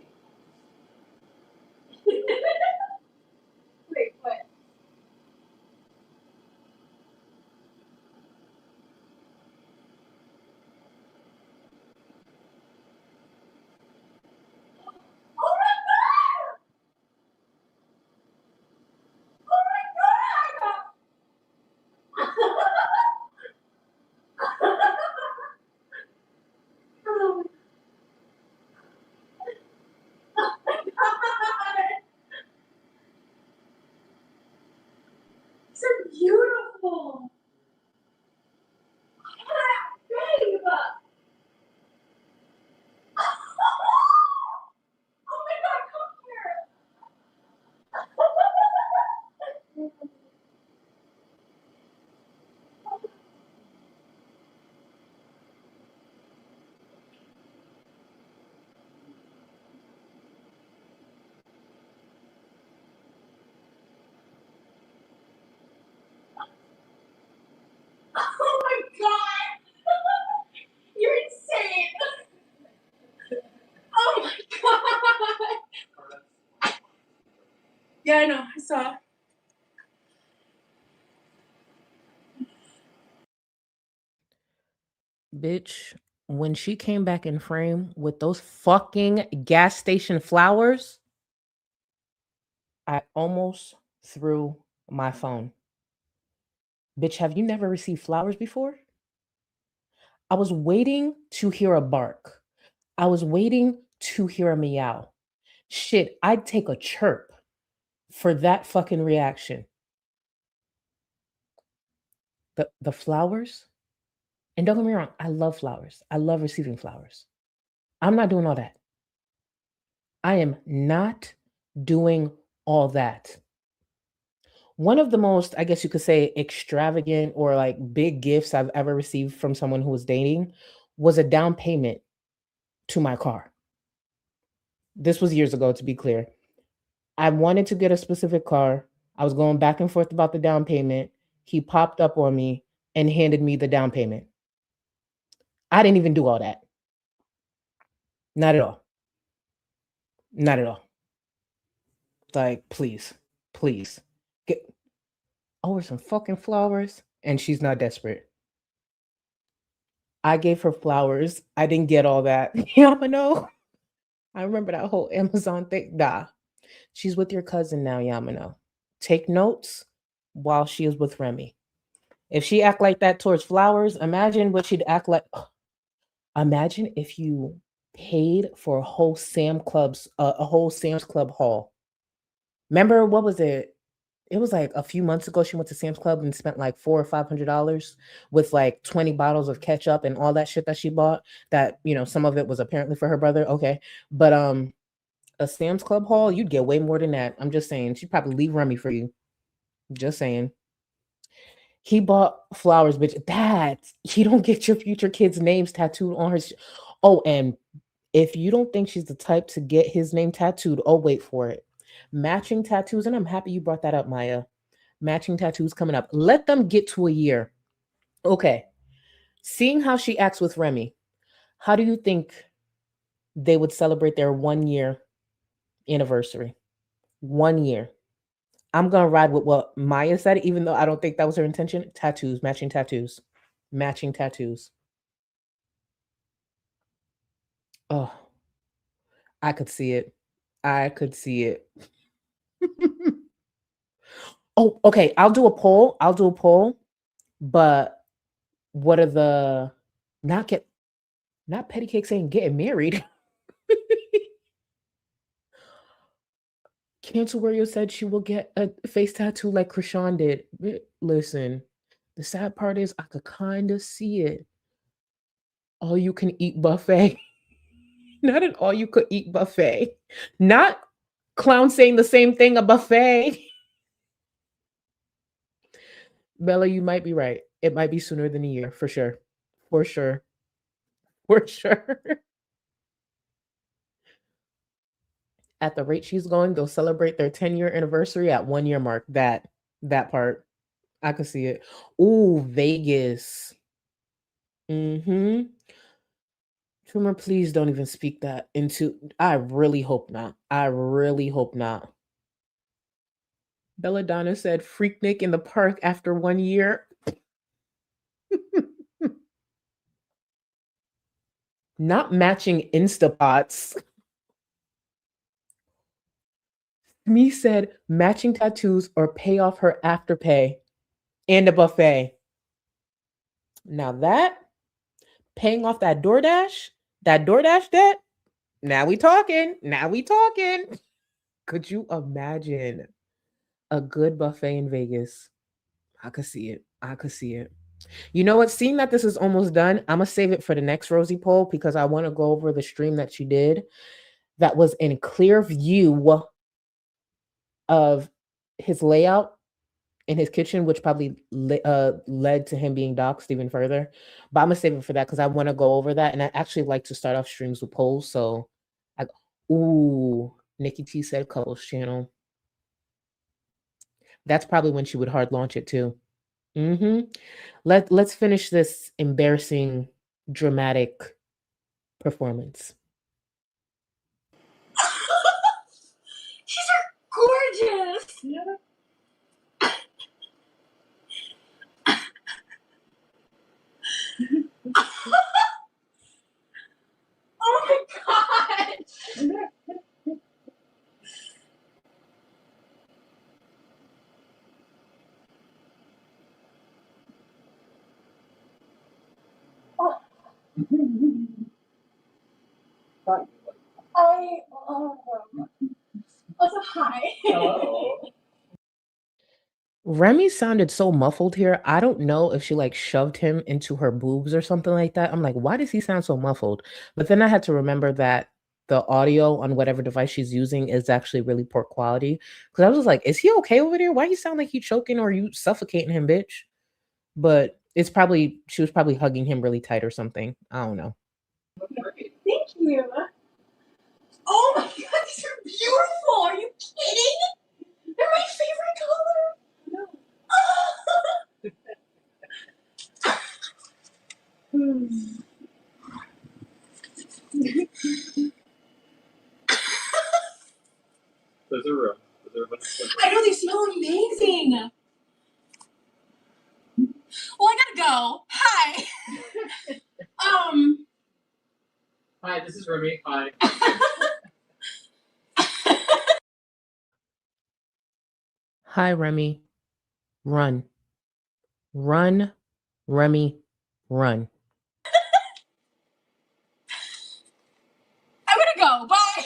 Speaker 1: Wait, what? Oh my god! Oh my god! Oh my god! So beautiful! Babe! Oh my god, come here! Oh my god! You're insane! Oh my god! Yeah, I know, I saw.
Speaker 3: Bitch, when she came back in frame with those fucking gas station flowers, I almost threw my phone. Bitch, have you never received flowers before? I was waiting to hear a bark. I was waiting to hear a meow. Shit, I'd take a chirp for that fucking reaction. The flowers, and don't get me wrong, I love flowers. I love receiving flowers. I'm not doing all that. I am not doing all that. One of the most, I guess you could say, extravagant or like big gifts I've ever received from someone who was dating was a down payment to my car. This was years ago, to be clear. I wanted to get a specific car. I was going back and forth about the down payment. He popped up on me and handed me the down payment. I didn't even do all that. Not at all. Not at all. Like, please, please. Get over some fucking flowers. And she's not desperate. I gave her flowers. I didn't get all that. Yamano. I remember that whole Amazon thing. Nah. She's with your cousin now, Yamano. Take notes while she is with Remy. If she act like that towards flowers, imagine what she'd act like. Imagine if you paid for a whole Sam's Club haul. Remember, what was it? It was like a few months ago. She went to Sam's Club and spent like $400 or $500 with like 20 bottles of ketchup and all that shit that she bought. That, you know, some of it was apparently for her brother. Okay, but a Sam's Club haul, you'd get way more than that. I'm just saying. She'd probably leave Remy for you. Just saying. He bought flowers, bitch. That he don't get your future kids' names tattooed on her. Oh, and if you don't think she's the type to get his name tattooed, oh, wait for it. Matching tattoos, and I'm happy you brought that up, Maya. Matching tattoos coming up. Let them get to a year. Okay. Seeing how she acts with Remy, how do you think they would celebrate their 1 year anniversary? 1 year. I'm gonna ride with what Maya said, even though I don't think that was her intention. Tattoos, matching tattoos, matching tattoos. Oh, I could see it. I could see it. Oh, okay. I'll do a poll. But what are the not Petty Cake saying getting married? Cancel Wario said she will get a face tattoo like Krishan did. Listen, the sad part is I could kind of see it. All you can eat buffet. Not an all you could eat buffet. Not clown saying the same thing, a buffet. Bella, you might be right. It might be sooner than a year, for sure. For sure. For sure. At the rate she's going, they'll celebrate their 10-year anniversary at 1 year mark. That part. I could see it. Ooh, Vegas. Mm-hmm. Trimmer, please don't even speak that into. I really hope not. I really hope not. Belladonna said Freaknik in the park after 1 year. Not matching Instapots. Me said matching tattoos or pay off her afterpay and a buffet. Now that paying off that DoorDash debt. Now we talking. Now we talking. Could you imagine a good buffet in Vegas? I could see it. I could see it. You know what? Seeing that this is almost done, I'm gonna save it for the next Rosie poll because I want to go over the stream that she did that was in clear view of his layout in his kitchen, which probably led to him being doxxed even further. But I'm gonna save it for that because I want to go over that, and I actually like to start off streams with polls. So, Nikki T said couples channel. That's probably when she would hard launch it too. Let's finish this embarrassing, dramatic performance.
Speaker 1: She's gorgeous. Oh my god. Also, hi.
Speaker 3: Hello. Remy sounded so muffled here. I don't know if she like shoved him into her boobs or something like that. I'm like, why does he sound so muffled? But then I had to remember that the audio on whatever device she's using is actually really poor quality. Because I was just like, is he okay over there? Why you sound like you choking or you suffocating him, bitch? But it's probably she was probably hugging him really tight or something. I don't know.
Speaker 1: Thank you. Oh my god, these are beautiful. Are you kidding? They're my favorite color.
Speaker 9: There's a room.
Speaker 1: I know they smell amazing. Well, I gotta go. Hi.
Speaker 9: Hi, this is Remy. Hi.
Speaker 3: Hi, Remy. Run. Run, Remy, run.
Speaker 1: I'm gonna go. Bye.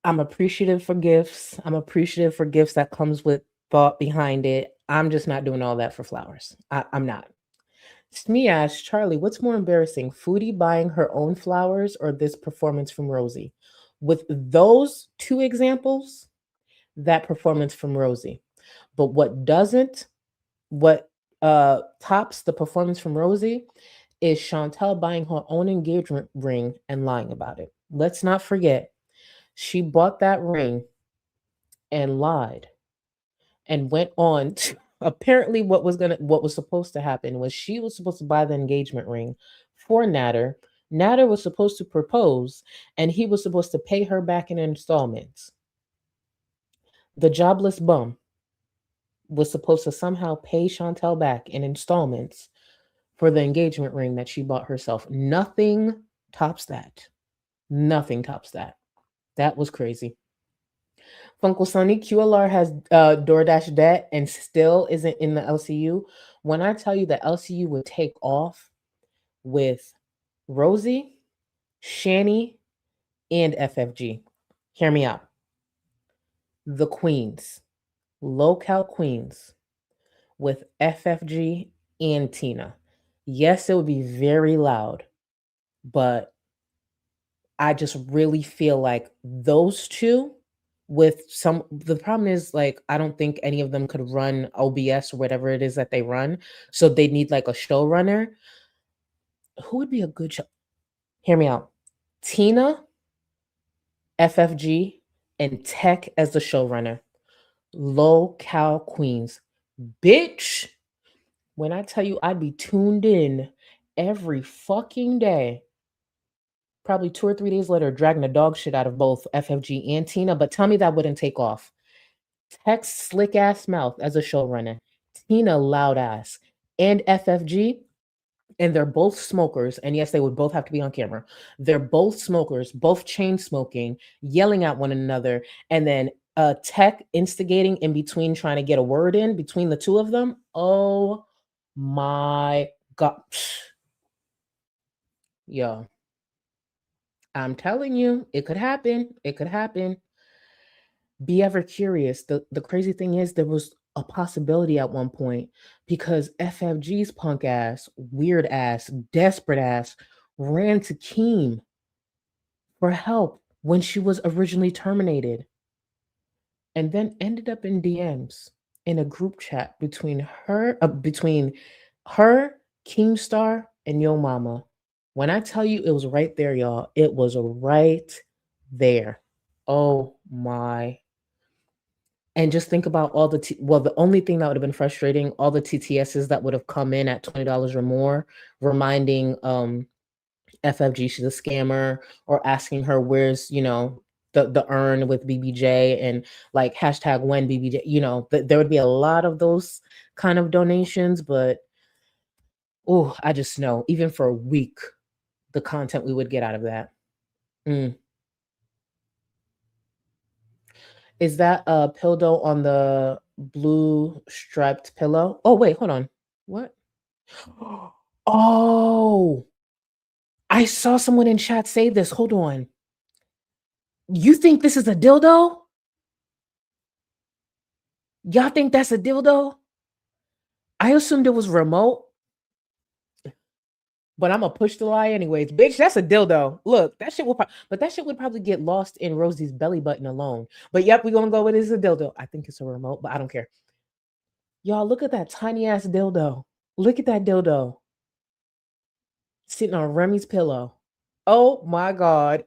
Speaker 3: I'm appreciative for gifts. I'm appreciative for gifts that comes with thought behind it. I'm just not doing all that for flowers. I'm not. Smee asked, Charlie, what's more embarrassing, Foodie buying her own flowers or this performance from Rosie? With those two examples, that performance from Rosie. But what tops the performance from Rosie is Chantel buying her own engagement ring and lying about it. Let's not forget, she bought that ring and lied and went on to apparently what was supposed to happen was she was supposed to buy the engagement ring for Natter. Natter was supposed to propose and he was supposed to pay her back in installments. The jobless bum was supposed to somehow pay Chantel back in installments for the engagement ring that she bought herself. Nothing tops that. Nothing tops that. That was crazy. Funkle Sunny, QLR has DoorDash debt and still isn't in the LCU. When I tell you that LCU would take off with Rosie, Shani, and FFG, hear me out. The queens, low-cal queens with FFG and Tina. Yes, it would be very loud, but I just really feel like those two with some, the problem is like, I don't think any of them could run OBS or whatever it is that they run. So they need like a showrunner. Who would be a good show? Hear me out. Tina, FFG, and Tech as the showrunner. Low Cal Queens. Bitch, when I tell you I'd be tuned in every fucking day, probably 2 or 3 days later, dragging the dog shit out of both FFG and Tina, but tell me that wouldn't take off. Tech's slick ass mouth as a showrunner, Tina loud ass, and FFG, and they're both smokers. And yes, they would both have to be on camera. They're both smokers, both chain smoking, yelling at one another, and then Tech instigating in between, trying to get a word in between the two of them. Oh my God. Yo, I'm telling you, it could happen. It could happen. Be ever curious. The crazy thing is, there was a possibility at one point because FFG's punk ass, weird ass, desperate ass ran to Keem for help when she was originally terminated, and then ended up in DMs in a group chat between her, Keemstar, and Yo Mama. When I tell you, it was right there, y'all. It was right there. Oh my. And just think about all the the only thing that would have been frustrating, all the TTSs that would have come in at $20 or more, reminding FFG she's a scammer, or asking her where's, the urn with BBJ, and like hashtag when BBJ, there would be a lot of those kind of donations. But oh, I just know, even for a week, the content we would get out of that. Is that a pillow on the blue striped pillow? Oh, wait, hold on. What? Oh, I saw someone in chat say this. Hold on. You think this is a dildo? Y'all think that's a dildo? I assumed it was remote, but I'm gonna push the lie anyways. Bitch, that's a dildo. Look, that shit would probably get lost in Rosie's belly button alone. But yep, we're gonna go with it's a dildo. I think it's a remote, but I don't care. Y'all, look at that tiny ass dildo. Look at that dildo sitting on Remy's pillow. Oh my God.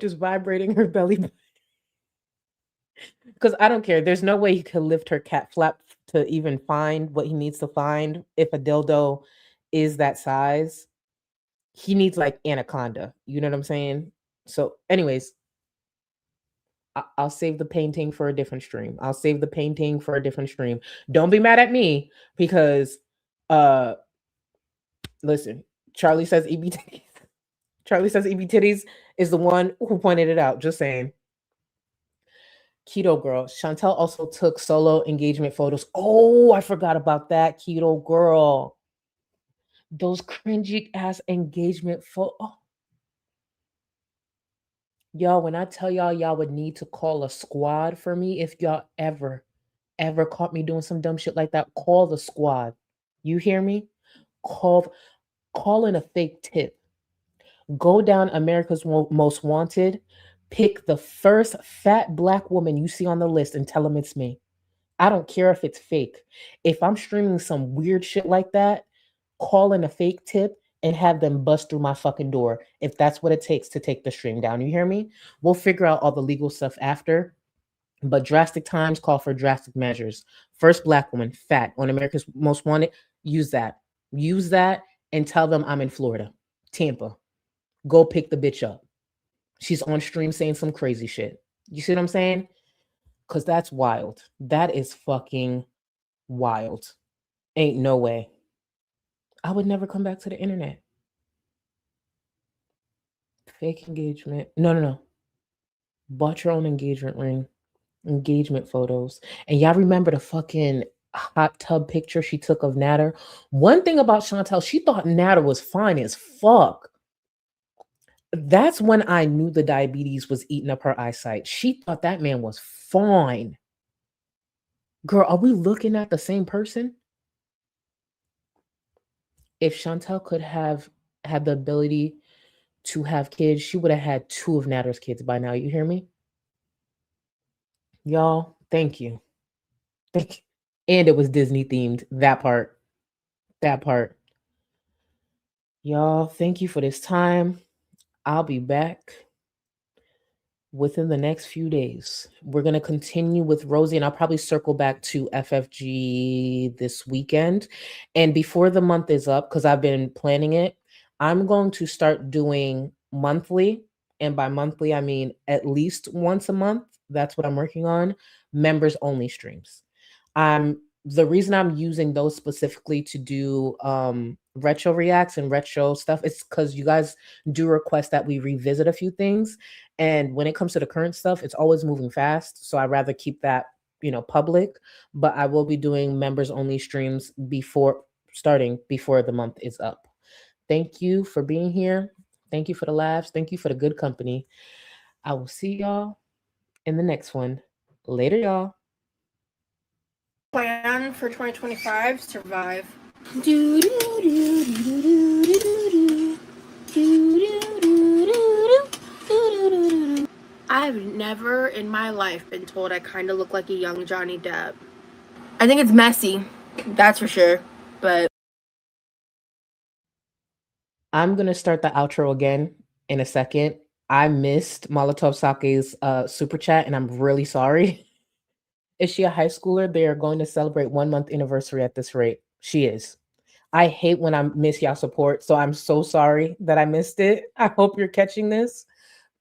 Speaker 3: Just vibrating her belly. Because I don't care. There's no way he could lift her cat flap to even find what he needs to find. If a dildo is that size, he needs like Anaconda. You know what I'm saying? So anyways, I'll save the painting for a different stream. Don't be mad at me because listen, Charlie says EB titties. Charlie says EB titties is the one who pointed it out. Just saying. Keto girl. Chantel also took solo engagement photos. Oh, I forgot about that. Keto girl. Those cringy ass engagement photos. Oh. Y'all, when I tell y'all would need to call a squad for me if y'all ever caught me doing some dumb shit like that, call the squad. You hear me? Call in a fake tip. Go down America's Most Wanted, pick the first fat Black woman you see on the list and tell them it's me. I don't care if it's fake. If I'm streaming some weird shit like that, call in a fake tip and have them bust through my fucking door if that's what it takes to take the stream down. You hear me? We'll figure out all the legal stuff after. But drastic times call for drastic measures. First Black woman, fat, on America's Most Wanted, use that. Use that and tell them I'm in Florida, Tampa. Go pick the bitch up. She's on stream saying some crazy shit. You see what I'm saying? Because that's wild. That is fucking wild. Ain't no way. I would never come back to the internet. Fake engagement. No. Bought your own engagement ring. Engagement photos. And y'all remember the fucking hot tub picture she took of Natter? One thing about Chantel, she thought Natter was fine as fuck. That's when I knew the diabetes was eating up her eyesight. She thought that man was fine. Girl, are we looking at the same person? If Chantel could have had the ability to have kids, she would have had 2 of Natter's kids by now. You hear me? Y'all, thank you. Thank you. And it was Disney themed. That part. That part. Y'all, thank you for this time. I'll be back within the next few days. We're going to continue with Rosie, and I'll probably circle back to FFG this weekend. And before the month is up, because I've been planning it, I'm going to start doing monthly. And by monthly, I mean at least once a month. That's what I'm working on. Members only streams. The reason I'm using those specifically to do retro reacts and retro stuff is because you guys do request that we revisit a few things. And when it comes to the current stuff, it's always moving fast. So I'd rather keep that, public. But I will be doing members only streams starting before the month is up. Thank you for being here. Thank you for the laughs. Thank you for the good company. I will see y'all in the next one. Later, y'all.
Speaker 8: Plan for 2025, survive. I've never in my life been told I kind of look like a young Johnny Depp. I think it's messy, that's for sure, but
Speaker 3: I'm going to start the outro again in a second. I missed Molotov Sake's super chat, and I'm really sorry. Is she a high schooler? They are going to celebrate 1 month anniversary at this rate. She is. I hate when I miss y'all support, so I'm so sorry that I missed it. I hope you're catching this.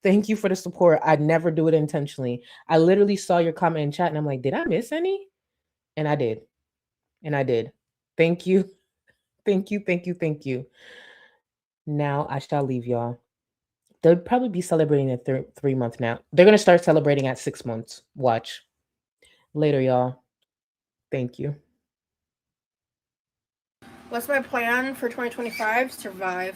Speaker 3: Thank you for the support. I never do it intentionally. I literally saw your comment in chat, and I'm like, did I miss any? And I did. And I did. Thank you. Thank you, thank you, thank you. Now I shall leave y'all. They'll probably be celebrating at 3 months now. They're going to start celebrating at 6 months. Watch. Later, y'all. Thank you.
Speaker 8: what's my plan for 2025? Survive.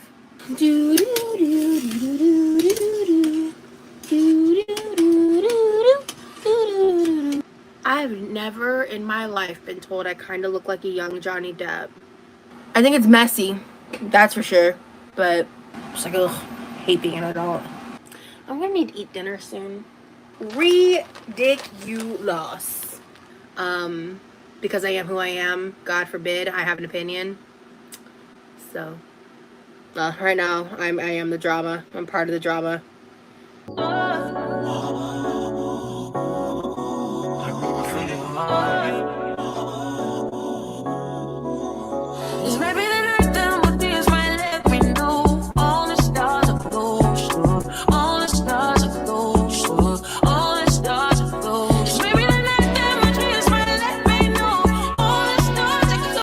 Speaker 8: I've never in my life been told I kind of look like a young Johnny Depp. I think it's messy, that's for sure, but it's like, ugh, hate being an adult. I'm gonna need to eat dinner soon. Ridiculous. Because I am who I am, God forbid I have an opinion. So, right now, I am the drama. I'm part of the drama.